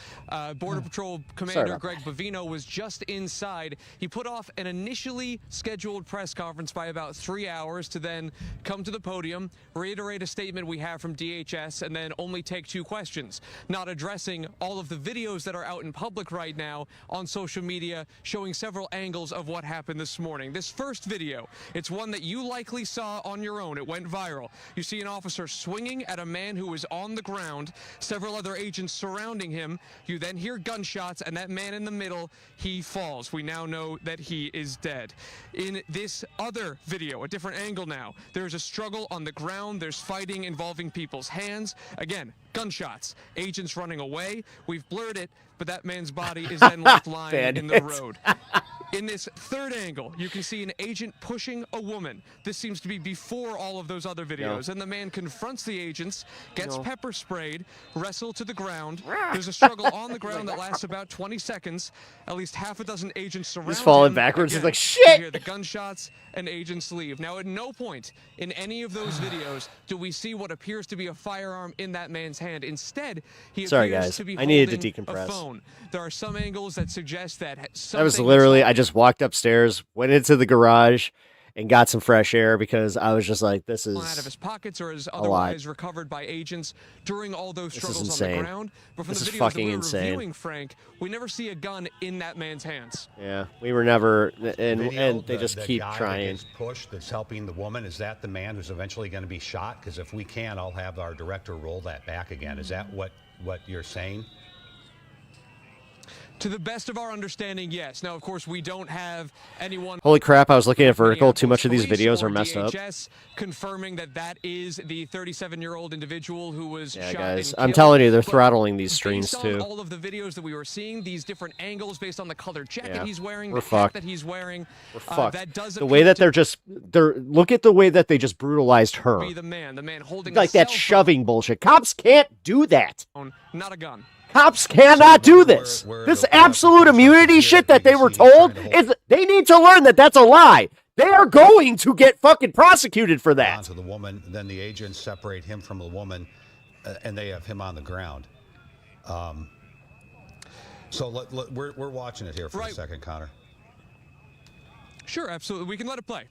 Border Patrol Commander Greg Bovino was just inside. He put off an initially scheduled press conference by about 3 hours to then come to the podium, reiterate a statement we have from DHS, and then only take 2 questions, not addressing all of the videos that are out in public right now on social media showing several angles of what happened this morning. This first video, it's one that you likely saw on your own. It went viral. You see an officer swinging at a man who is on the ground, several other agents surrounding him. You then hear gunshots, and that man in the middle, he falls. We now know that he is dead. In this other video, a different angle now, there's a struggle on the ground. There's fighting involving people's hands. Again, gunshots, agents running away. We've blurred it, but that man's body is then left lying in the road. In this third angle, you can see an agent pushing a woman. This seems to be before all of those other videos. And the man confronts the agents, gets pepper sprayed, wrestled to the ground. There's a struggle on the ground that lasts about 20 seconds. At least half a dozen agents surround him. He's falling backwards. He's like, shit! You hear the gunshots and agents leave. Now, at no point in any of those videos do we see what appears to be a firearm in that man's hand. Instead, he appears to be holding a phone. There are some angles that suggest that that was literally, I just walked upstairs, went into the garage, and got some fresh air because I was just like, this is out of his pockets or is otherwise recovered by agents during all those struggles on the ground. But from the videos that we were reviewing, Frank, we never see a gun in that man's hands. Yeah, we were never, and they just keep trying. That push that's helping the woman, is that the man who's eventually going to be shot? Because if we can, I'll have our director roll that back again. Is that what you're saying? To the best of our understanding, yes. Now, of course, we don't have anyone. Holy crap, I was looking at vertical. Too much of these videos are messed up. Confirming that that is the 37-year-old individual who was shot. Guys, I'm telling you, they're throttling these streams too. All of the videos that we were seeing, these different angles based on the colored jacket he's wearing, the hat that he's wearing. We're fucked. The way that look at the way that they just brutalized her. The man holding like that shoving bullshit. Cops can't do that. Not a gun. Cops cannot do this. This absolute immunity shit that they were told, they need to learn that that's a lie. They are going to get fucking prosecuted for that. To the woman, then the agents separate him from the woman, and they have him on the ground. So we're watching it here for a second, Connor. Sure, absolutely. We can let it play.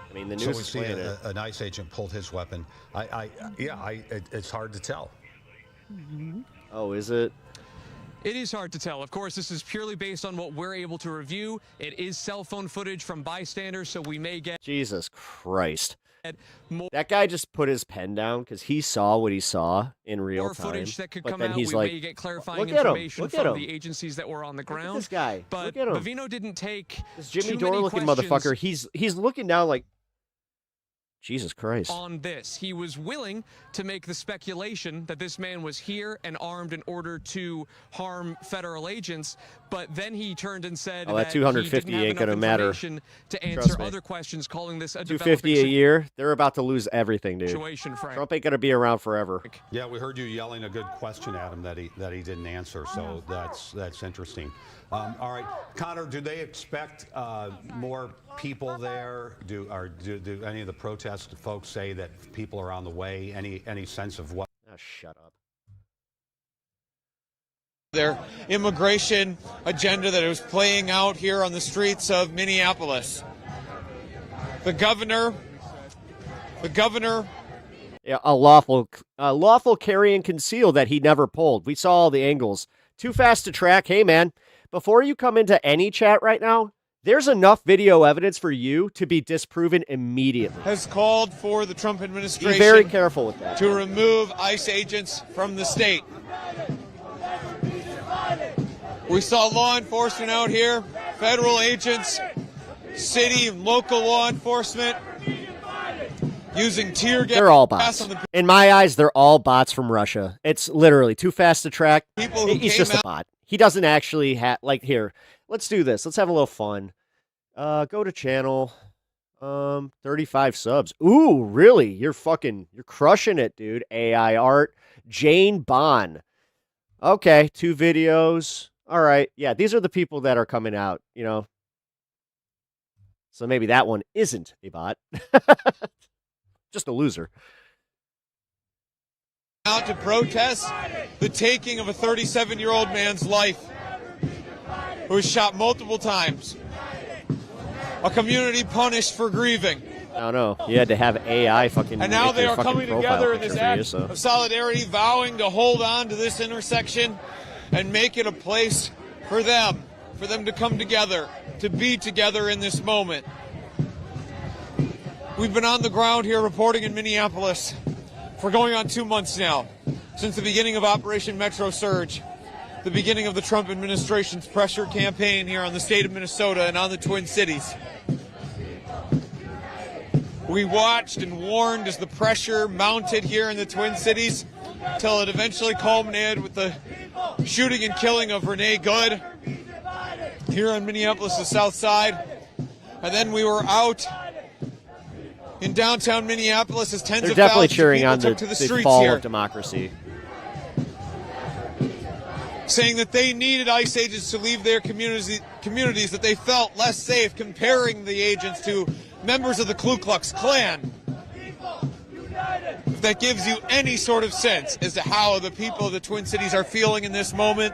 I mean, the news is playing it. An ICE agent pulled his weapon. It's hard to tell. Oh, is it? It is hard to tell. Of course, this is purely based on what we're able to review. It is cell phone footage from bystanders, so we may get... Jesus Christ. That guy just put his pen down because he saw what he saw in real time. Footage that could but come then out. He's we like, may get clarifying look information from at him. the agencies that were on the ground. Look at this guy. But look at him. Bovino didn't take this Jimmy too Dore many looking questions motherfucker. He's looking down like, Jesus Christ. On this, he was willing to make the speculation that this man was here and armed in order to harm federal agents, but then he turned and said that 250 he didn't ain't have gonna matter. to answer other questions, calling this a 250 a year. They're about to lose everything, dude. Situation, Frank. Trump ain't gonna be around forever. Yeah, we heard you yelling a good question at him that he didn't answer, so that's interesting. All right, Connor, do they expect more people there? Do any of the protest folks say that people are on the way? Any sense of what? Oh, shut up. Their immigration agenda that was playing out here on the streets of Minneapolis. The governor. Yeah, a lawful carry and conceal that he never pulled. We saw all the angles. Too fast to track. Hey, man, before you come into any chat right now, there's enough video evidence for you to be disproven immediately. Has called for the Trump administration be very careful with that. To remove ICE agents from the state. We saw law enforcement out here, federal agents, city and local law enforcement using tear gas. They're all bots. In my eyes, they're all bots from Russia. It's literally too fast to track. He's just a bot. He doesn't actually have, like, here, let's do this. Let's have a little fun. Go to channel, 35 subs. Ooh, really? You're crushing it, dude. AI art. Jane Bond. Okay, 2 videos. All right. Yeah, these are the people that are coming out, you know. So maybe that one isn't a bot. Just a loser. Out to protest the taking of a 37-year-old man's life who was shot multiple times. A community punished for grieving. I don't know. You had to have AI fucking. And now they are coming together in this act of solidarity, vowing to hold on to this intersection and make it a place for them to come together, to be together in this moment. We've been on the ground here reporting in Minneapolis for going on 2 months now, since the beginning of Operation Metro Surge, the beginning of the Trump administration's pressure campaign here on the state of Minnesota and on the Twin Cities. We watched and warned as the pressure mounted here in the Twin Cities until it eventually culminated with the shooting and killing of Renee Good here on Minneapolis' South Side. And then we were out in downtown Minneapolis as tens of thousands of people took to the streets fall here, of democracy, saying that they needed ICE agents to leave their communities, that they felt less safe, comparing the agents to members of the Ku Klux Klan. If that gives you any sort of sense as to how the people of the Twin Cities are feeling in this moment.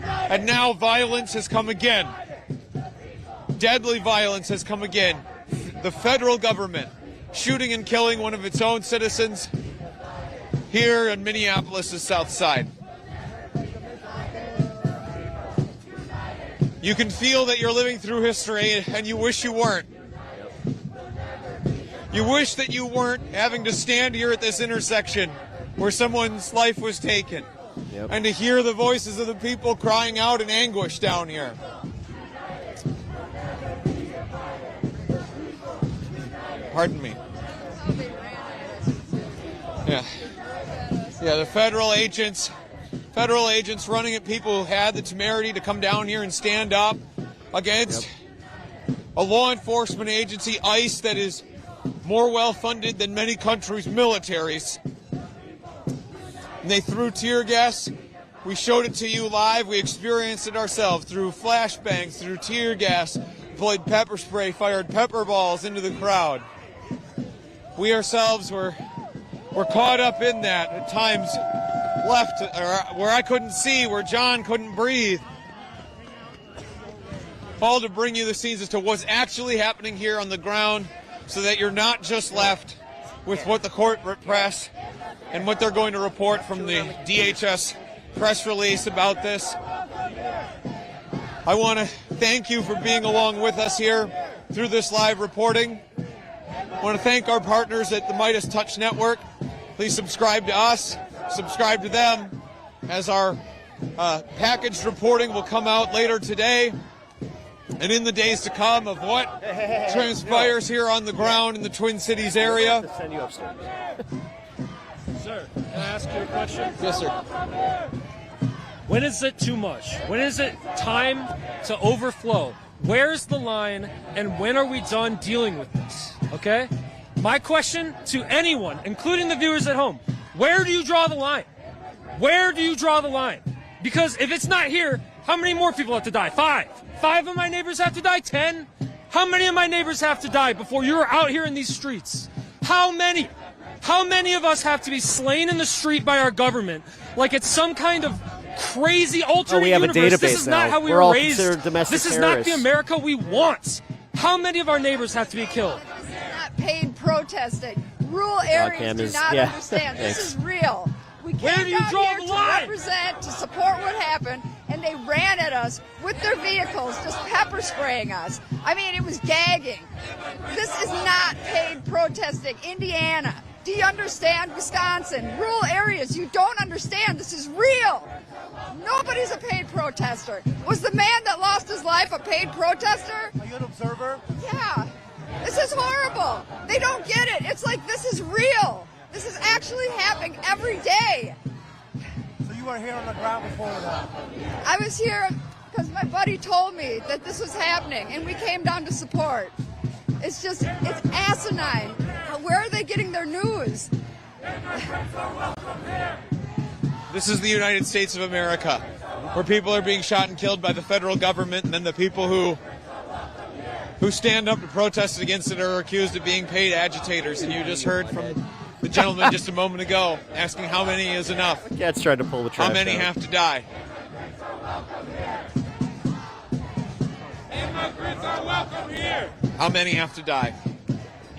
And now violence has come again. Deadly violence has come again. The federal government shooting and killing one of its own citizens here in Minneapolis' South Side. You can feel that you're living through history and you wish you weren't. You wish that you weren't having to stand here at this intersection where someone's life was taken. Yep. And to hear the voices of the people crying out in anguish down here. Pardon me. Yeah, the federal agents running at people who had the temerity to come down here and stand up against a law enforcement agency, ICE, that is more well-funded than many countries' militaries. And they threw tear gas. We showed it to you live. We experienced it ourselves through flashbangs, through tear gas, deployed pepper spray, fired pepper balls into the crowd. We ourselves were caught up in that at times, left where I couldn't see, where John couldn't breathe. All to bring you the scenes as to what's actually happening here on the ground, so that you're not just left with what the corporate press and what they're going to report from the DHS press release about this. I want to thank you for being along with us here through this live reporting. I want to thank our partners at the Midas Touch Network. Please subscribe to us, subscribe to them, as our packaged reporting will come out later today and in the days to come of what transpires here on the ground in the Twin Cities area. Sir, can I ask you a question? Yes, sir. When is it too much? When is it time to overflow? Where's the line, and when are we done dealing with this? Okay? My question to anyone, including the viewers at home, where do you draw the line? Where do you draw the line? Because if it's not here, how many more people have to die? 5. 5 of my neighbors have to die? 10? How many of my neighbors have to die before you're out here in these streets? How many? How many of us have to be slain in the street by our government like it's some kind of crazy alternate we have a universe? database This is not now. how we We're were all raised. considered domestic This is not the terrorists. America we want. How many of our neighbors have to be killed? Not paid protesting. Rural Cam areas do is- not yeah. understand. This Thanks. is real. We Where came do you down draw here the to line? represent, to support what happened, and they ran at us with their vehicles, just pepper spraying us. I mean, it was gagging. This is not paid protesting. Indiana, do you understand? Wisconsin, rural areas, you don't understand. This is real. Nobody's a paid protester. Was the man that lost his life a paid protester? Are you an observer? Yeah. This is horrible. They don't get it. It's like this is real. This is actually happening every day. So you were here on the ground before that? I was here because my buddy told me that this was happening, and we came down to support. It's just, it's asinine. Where are they getting their news? This is the United States of America, where people are being shot and killed by the federal government, and then the people who stand up to protest against it are accused of being paid agitators. And you just heard from the gentleman just a moment ago asking how many is enough. Cat's trying to pull the trash How many out. have to die? How many have to die?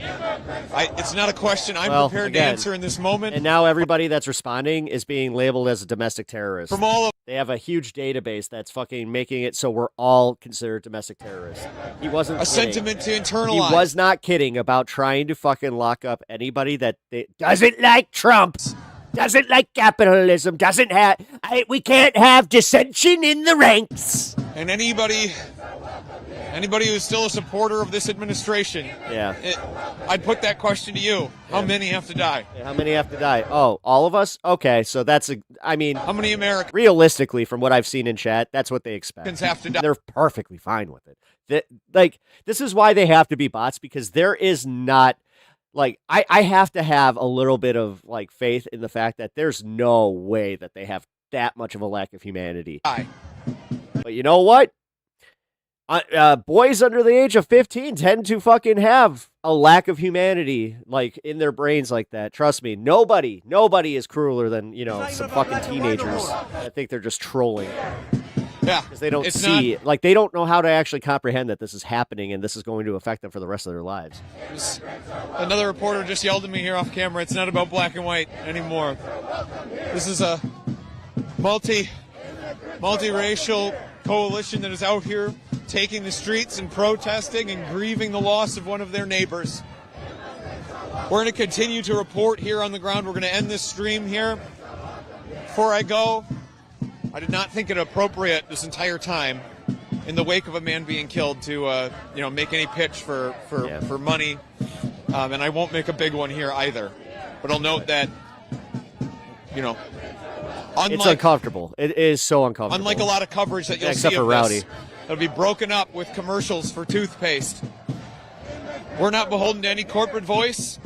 It's not a question I'm prepared to answer in this moment. And now everybody that's responding is being labeled as a domestic terrorist. From all of They have a huge database that's fucking making it so we're all considered domestic terrorists. He wasn't a kidding. sentiment to He internalize. was not kidding about trying to fucking lock up anybody that doesn't like Trump, doesn't like capitalism, doesn't have. We can't have dissension in the ranks. And anybody who's still a supporter of this administration, Yeah. I'd put that question to you. How many have to die? How many have to die? Oh, all of us? Okay, so that's I mean, how many Americans? Realistically, from what I've seen in chat, that's what they expect. Have to die. They're perfectly fine with it. This is why they have to be bots, because there is not I have to have a little bit of faith in the fact that there's no way that they have that much of a lack of humanity. But you know what? Boys under the age of 15 tend to fucking have a lack of humanity, in their brains like that. Trust me, nobody is crueler than, some fucking teenagers. I think they're just trolling. Yeah. Because they don't see, they don't know how to actually comprehend that this is happening and this is going to affect them for the rest of their lives. Another reporter just yelled at me here off camera. It's not about black and white anymore. This is a multiracial coalition that is out here taking the streets and protesting and grieving the loss of one of their neighbors. We're going to continue to report here on the ground. We're going to end this stream here. Before I go, I did not think it appropriate this entire time, in the wake of a man being killed, to make any pitch for money, and I won't make a big one here either. But I'll note that it's uncomfortable. It is so uncomfortable. Unlike a lot of coverage that you'll Except see for of Rowdy. this, it'll be broken up with commercials for toothpaste. We're not beholden to any corporate voice.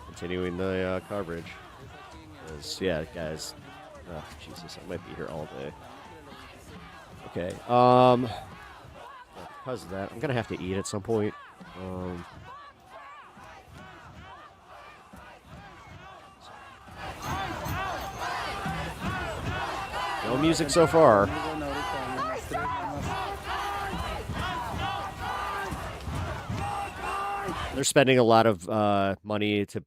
Continuing the coverage. Yeah, guys. Oh, Jesus, I might be here all day. Okay. Because of that, I'm gonna have to eat at some point. No music so far. They're spending a lot of money to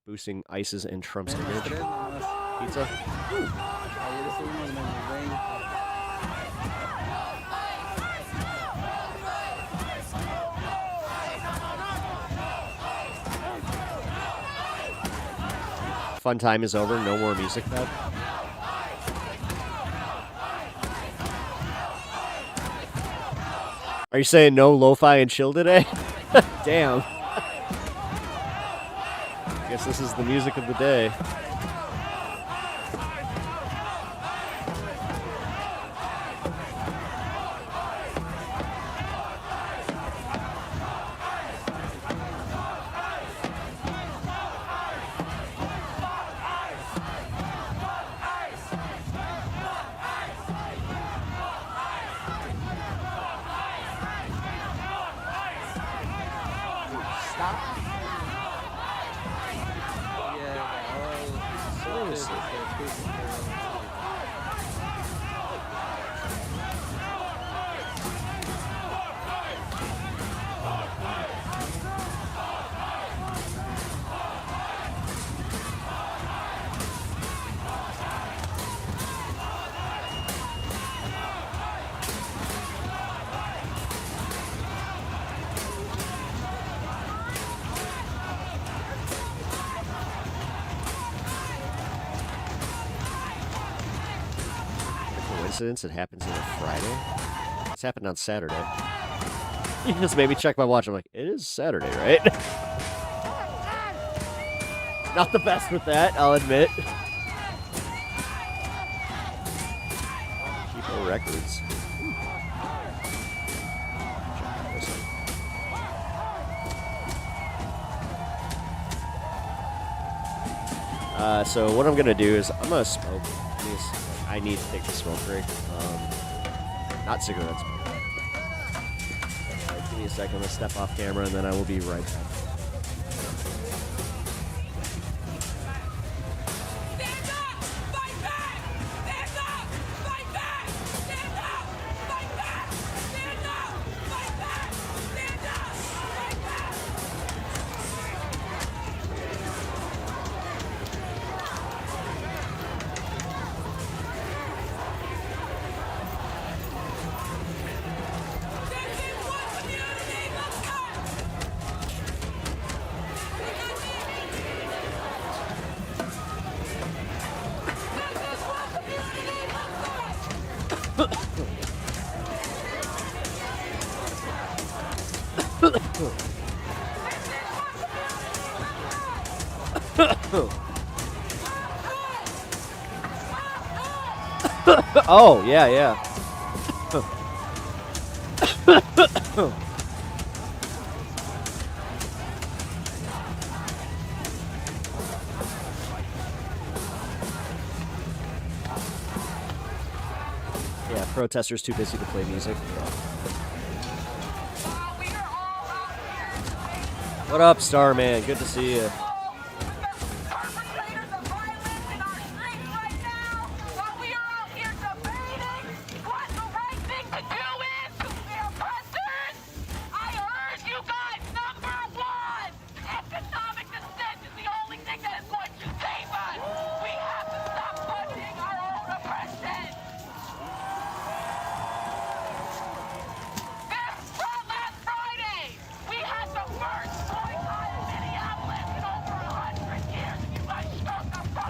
boosting ISIS and Trump's image. Pizza. Fun time is over. No more music now. Are you saying no lo-fi and chill today? Damn. Guess this is the music of the day. Obviously. Coincidence it happens on a Friday? It's happened on Saturday. You just made me check my watch. I'm like, it is Saturday, right? Not the best with that, I'll admit. Cheapo Records. So what I'm gonna do is I'm gonna smoke. I need to take the smoke break. Not cigarettes. Give me a second. I'm gonna step off camera and then I will be right back. Oh, yeah, yeah. Yeah, protesters too busy to play music. What up, Starman? Good to see you.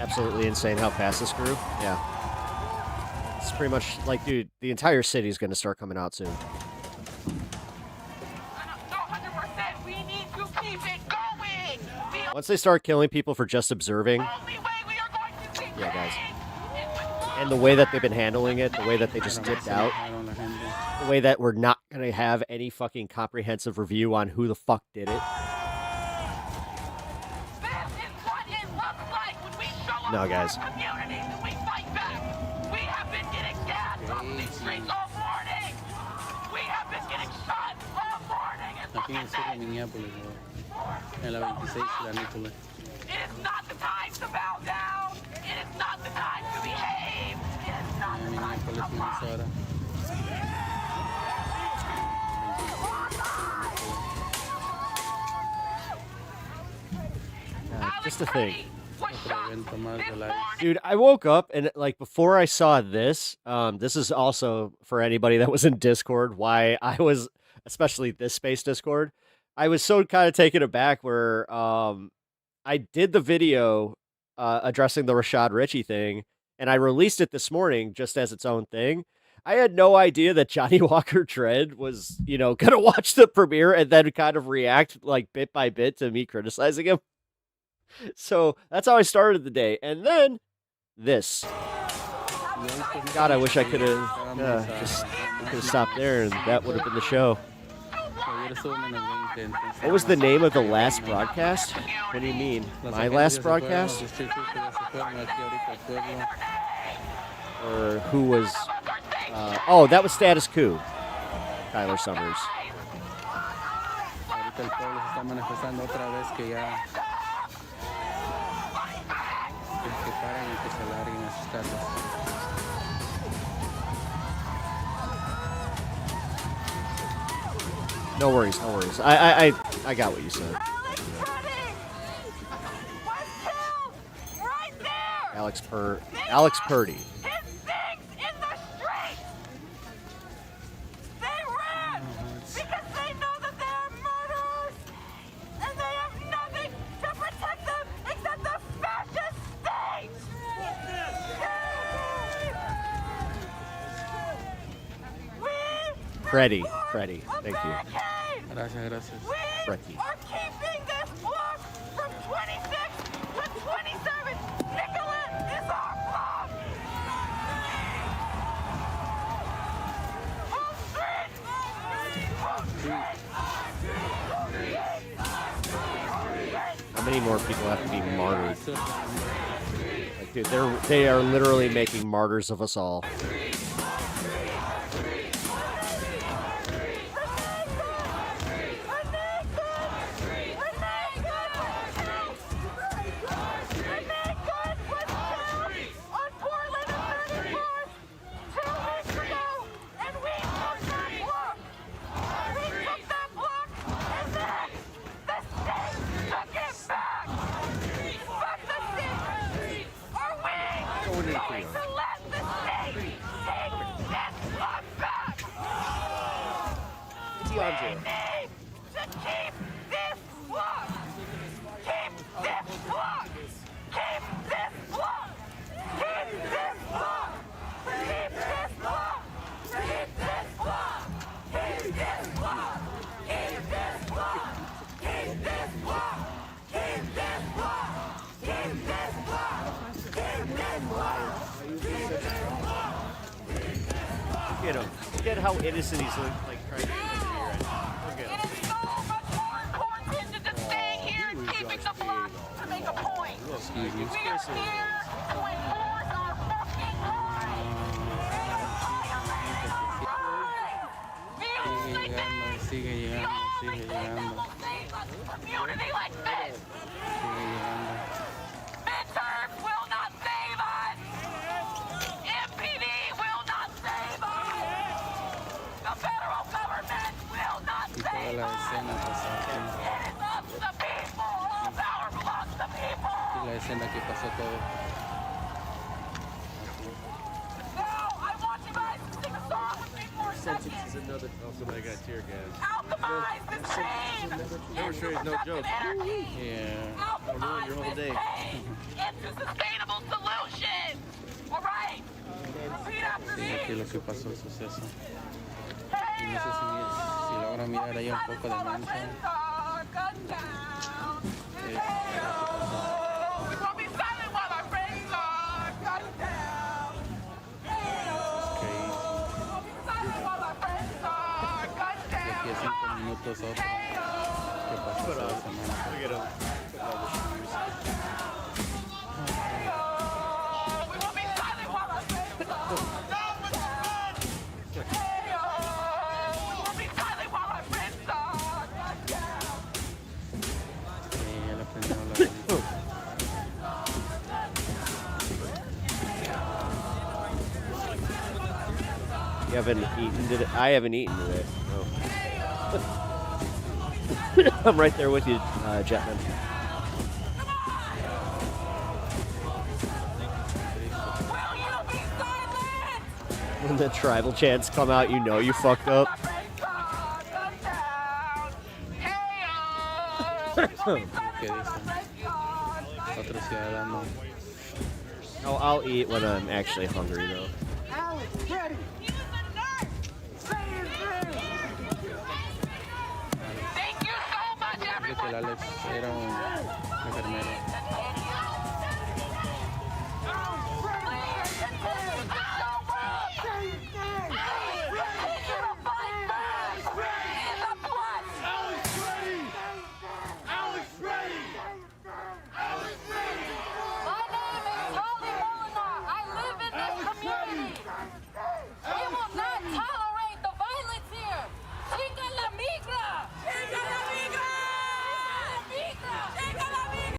Absolutely insane how fast this grew. Yeah. It's pretty much like, dude, the entire city is going to start coming out soon. Once they start killing people for just observing. Yeah, guys. And the way that they've been handling it, the way that they just dipped out, the way that we're not going to have any fucking comprehensive review on who the fuck did it. No, guys. Aquí en el sur de Minneapolis, en la 26 y la Nicolás. Minneapolis, Minnesota. Just a thing. Dude, I woke up and like before I saw this, this is also for anybody that was in Discord, why I was, especially this space Discord, I was so kind of taken aback where I did the video addressing the Rashad Ritchie thing, and I released it this morning just as its own thing. I had no idea that Johnny Walker Dread was, you know, gonna watch the premiere and then kind of react like bit by bit to me criticizing him. So that's how I started the day. And then this. God, I wish I could have just stopped there and that would have been the show. What was the name of the last broadcast? What do you mean? My last broadcast? Or who was... oh, that was Status Coup. Tyler Summers. que paren y que se larguen a sus casas. No worries, no worries. I got what you said. Alex Purdy. Freddie, thank you. Gracias. Freddie. Are keeping this block from 26 to 27. Nicolette is our block. Full street. How many more people have to be martyred? Like, dude, they are literally making martyrs of us all. Look at how innocent he's like trying to be right now. Look at him. It is so much more important to just staying here and keeping the block to make a point. We are here to enforce our fucking Sigue llegando. Community like this. Midterms will not save us. MPD will not save us. The federal government will not save us. It is up to the people. All power belongs to people. Y la escena que pasó todo. Now, I want you guys to sing a song with me for a second. Another somebody got tear gas. Alchemize this pain. Never sure it's no joke. Yeah. Alchemize Your whole this day. pain into sustainable solutions. All right? Repeat after Sí, aquí me. lo que pasó, el suceso. Y no sé si logra mirar ahí un poco de mancha. We won't be silent while our friends are gunned down. We won't be silent while our friends are gunned De aquí a down. 5 minutos otro. ¿Qué pasó esa semana? We won't be silent while our friends are we won't be silent while our friends are gunned down. Ya le prendieron la velita. You haven't eaten today? I haven't eaten today. No. I'm right there with you, Jetman. When the tribal chants come out, you know you fucked up. ¿Qué dicen? Otro ciudadano. Oh, I'll eat when I'm actually hungry, though. Dice que el Alex era un enfermero.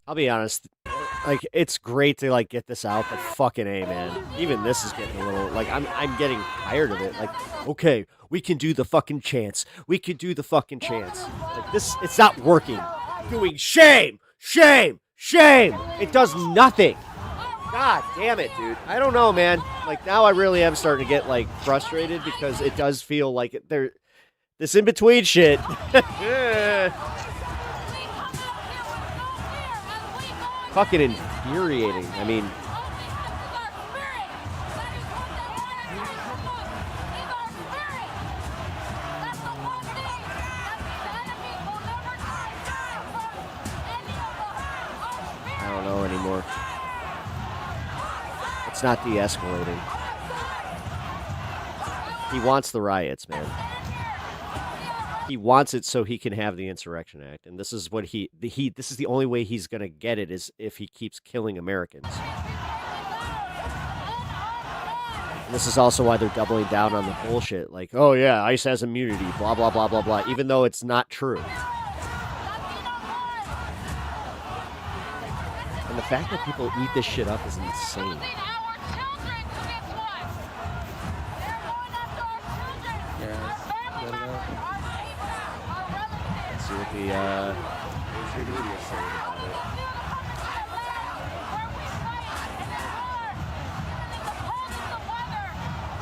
I'll be honest. Like, it's great to like get this out, but fucking A, man. Even this is getting a little like I'm getting tired of it. Like, okay, we can do the fucking chants. We can do the fucking chants. Like this, it's not working. Doing shame, shame, shame. It does nothing. God damn it, dude. I don't know, man. Like now, I really am starting to get like frustrated because it does feel like this in between shit. Fucking infuriating. I mean, I don't know anymore. It's not de-escalating. He wants the riots, man. He wants it so he can have the Insurrection Act, and this is what this is the only way he's going to get it is if he keeps killing Americans. And this is also why they're doubling down on the bullshit, like, oh yeah, ICE has immunity, blah blah blah blah blah, even though it's not true. And the fact that people eat this shit up is insane. See what the social media is saying about it.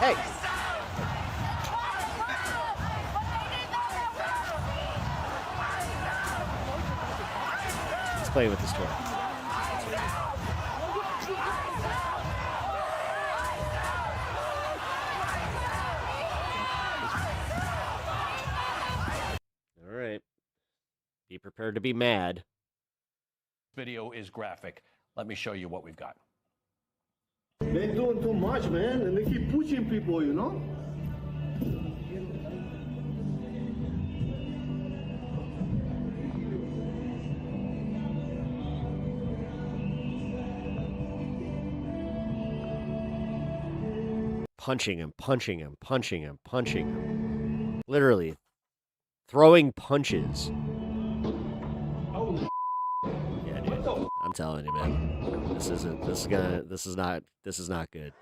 Hey! Let's play with this toy. All right. Be prepared to be mad. Video is graphic. Let me show you what we've got. They're doing too much, man, and they keep pushing people, you know? Punching him, punching him, punching him, punching him. Literally throwing punches. Yeah, dude. I'm telling you, man. This is not good.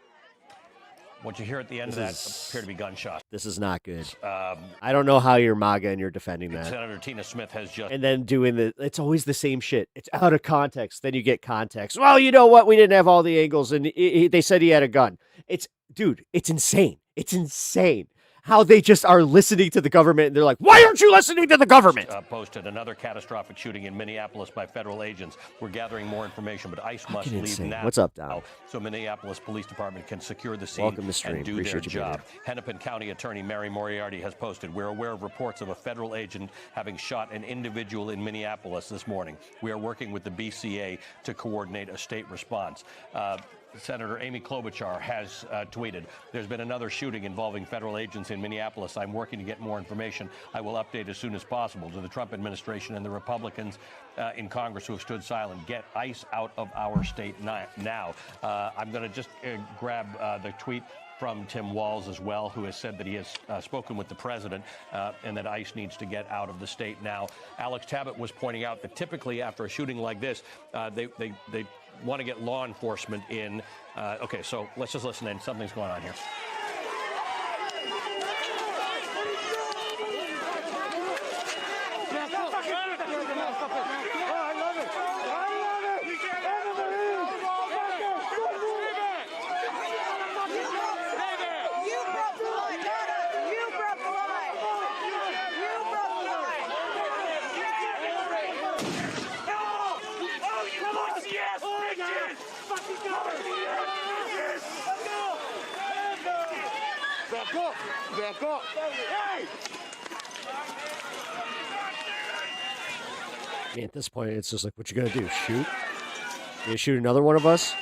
What you hear at the end of that appear to be gunshots. This is not good. I don't know how you're MAGA and you're defending that. Senator Tina Smith has just... And then it's always the same shit. It's out of context. Then you get context. Well, you know what? We didn't have all the angles, and they said he had a gun. Dude, it's insane. It's insane how they just are listening to the government, and they're like, why aren't you listening to the government? Posted another catastrophic shooting in Minneapolis by federal agents. We're gathering more information, but ICE must leave now. What's up, Don? So Minneapolis Police Department can secure the scene Welcome to stream. and do Appreciate their you being job. Hennepin County Attorney Mary Moriarty has posted, we're aware of reports of a federal agent having shot an individual in Minneapolis this morning. We are working with the BCA to coordinate a state response. Senator Amy Klobuchar has tweeted, there's been another shooting involving federal agents in Minneapolis. I'm working to get more information. I will update as soon as possible. To the Trump administration and the Republicans in Congress who have stood silent, get ICE out of our state now. I'm going to just grab the tweet from Tim Walz as well, who has said that he has spoken with the president and that ICE needs to get out of the state now. Alex Tabbitt was pointing out that typically after a shooting like this, they want to get law enforcement in. Okay, so let's just listen in. Something's going on here. Back up! Hey! I mean, at this point, it's just like, what you gonna do? Shoot? You shoot another one of us?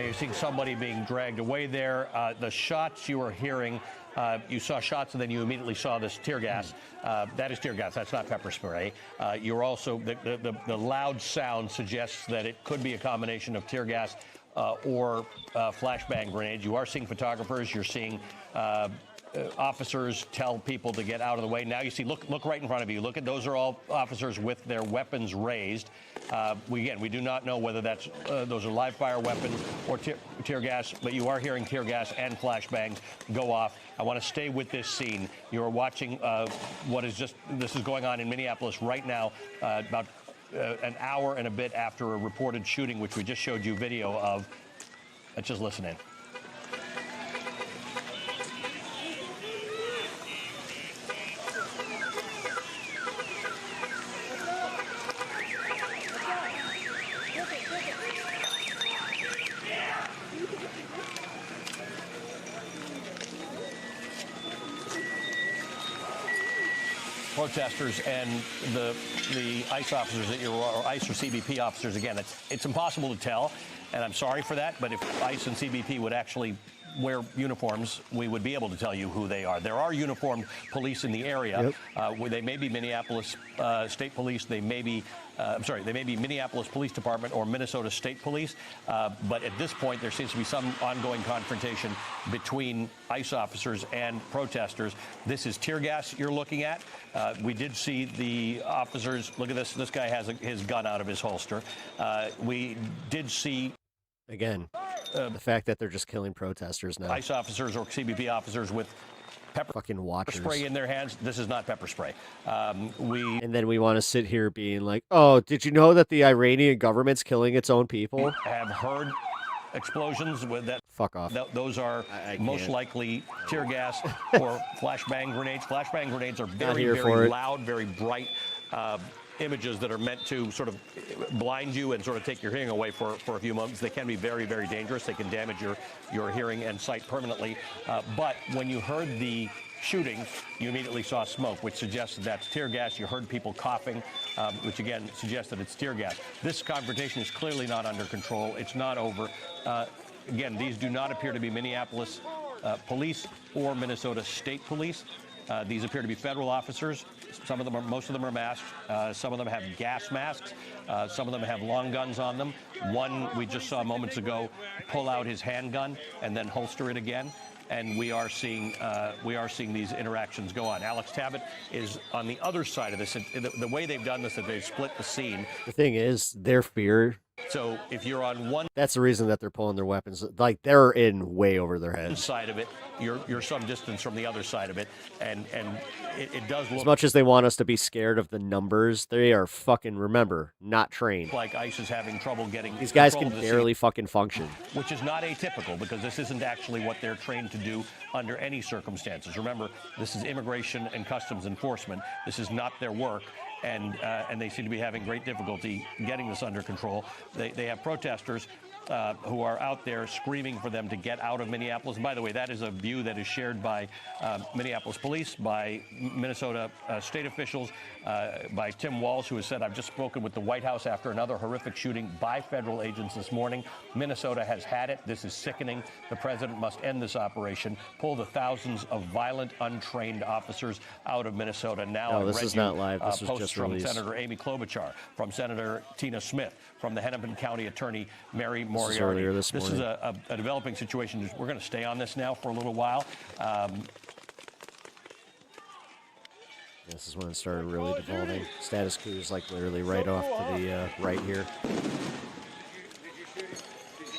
You're seeing somebody being dragged away there. The shots you are hearing You saw shots, and then you immediately saw this tear gas. That is tear gas. That's not pepper spray. You're also the loud sound suggests that it could be a combination of tear gas or flashbang grenades. You are seeing photographers. You're seeing officers tell people to get out of the way. Now you see, look right in front of you. Look at those are all officers with their weapons raised. We do not know whether that's those are live fire weapons or tear gas, but you are hearing tear gas and flashbangs go off. I want to stay with this scene. You are watching this is going on in Minneapolis right now, about an hour and a bit after a reported shooting, which we just showed you video of. Let's just listen in. Protesters and the ICE officers or ICE or CBP officers, again, it's impossible to tell, and I'm sorry for that, but if ICE and CBP would actually wear uniforms, we would be able to tell you who they are. There are uniformed police in the area. Where they may be Minneapolis State Police, they may be Minneapolis Police Department or Minnesota State Police. But at this point, there seems to be some ongoing confrontation between ICE officers and protesters. This is tear gas you're looking at. We did see the officers. Look at this. This guy has his gun out of his holster. We did see. Again, the fact that they're just killing protesters now. ICE officers or CBP officers with pepper spray in their hands. This is not pepper spray. And then we want to sit here being like, oh, did you know that the Iranian government's killing its own people? Have heard explosions with that. Fuck off. Those are most likely tear gas or flashbang grenades. Flashbang grenades are very loud, very bright images that are meant to sort of blind you and sort of take your hearing away for a few moments. They can be very, very dangerous. They can damage your hearing and sight permanently. But when you heard the shooting, you immediately saw smoke, which suggests that that's tear gas. You heard people coughing, which again suggests that it's tear gas. This confrontation is clearly not under control. It's not over. Again, these do not appear to be Minneapolis police or Minnesota State Police. These appear to be federal officers. Most of them are masked. Some of them have gas masks. Some of them have long guns on them. One we just saw moments ago pull out his handgun and then holster it again. And we are seeing these interactions go on. Alex Tabbitt is on the other side of this. The way they've done this is they've split the scene. The thing is, their fear. So if you're on one, that's the reason that they're pulling their weapons. Like they're in way over their heads. Side of it, you're some distance from the other side of it, and it does look. As much as they want us to be scared of the numbers, they are fucking, remember, not trained. Like ICE is having trouble getting. These guys can barely fucking function. Which is not atypical because this isn't actually what they're trained to do under any circumstances. Remember, this is immigration and customs enforcement. This is not their work. And they seem to be having great difficulty getting this under control. They have protesters who are out there screaming for them to get out of Minneapolis. And by the way, that is a view that is shared by Minneapolis police, by Minnesota state officials, by Tim Walz, who has said, I've just spoken with the White House after another horrific shooting by federal agents this morning. Minnesota has had it. This is sickening. The president must end this operation, pull the thousands of violent, untrained officers out of Minnesota. Now, this is not live. This was just from released. Senator Amy Klobuchar, from Senator Tina Smith, from the Hennepin County Attorney Mary Moriarty. This is a developing situation. We're going to stay on this now for a little while. This is when it started really devolving. Status quo is like literally right off to the right here.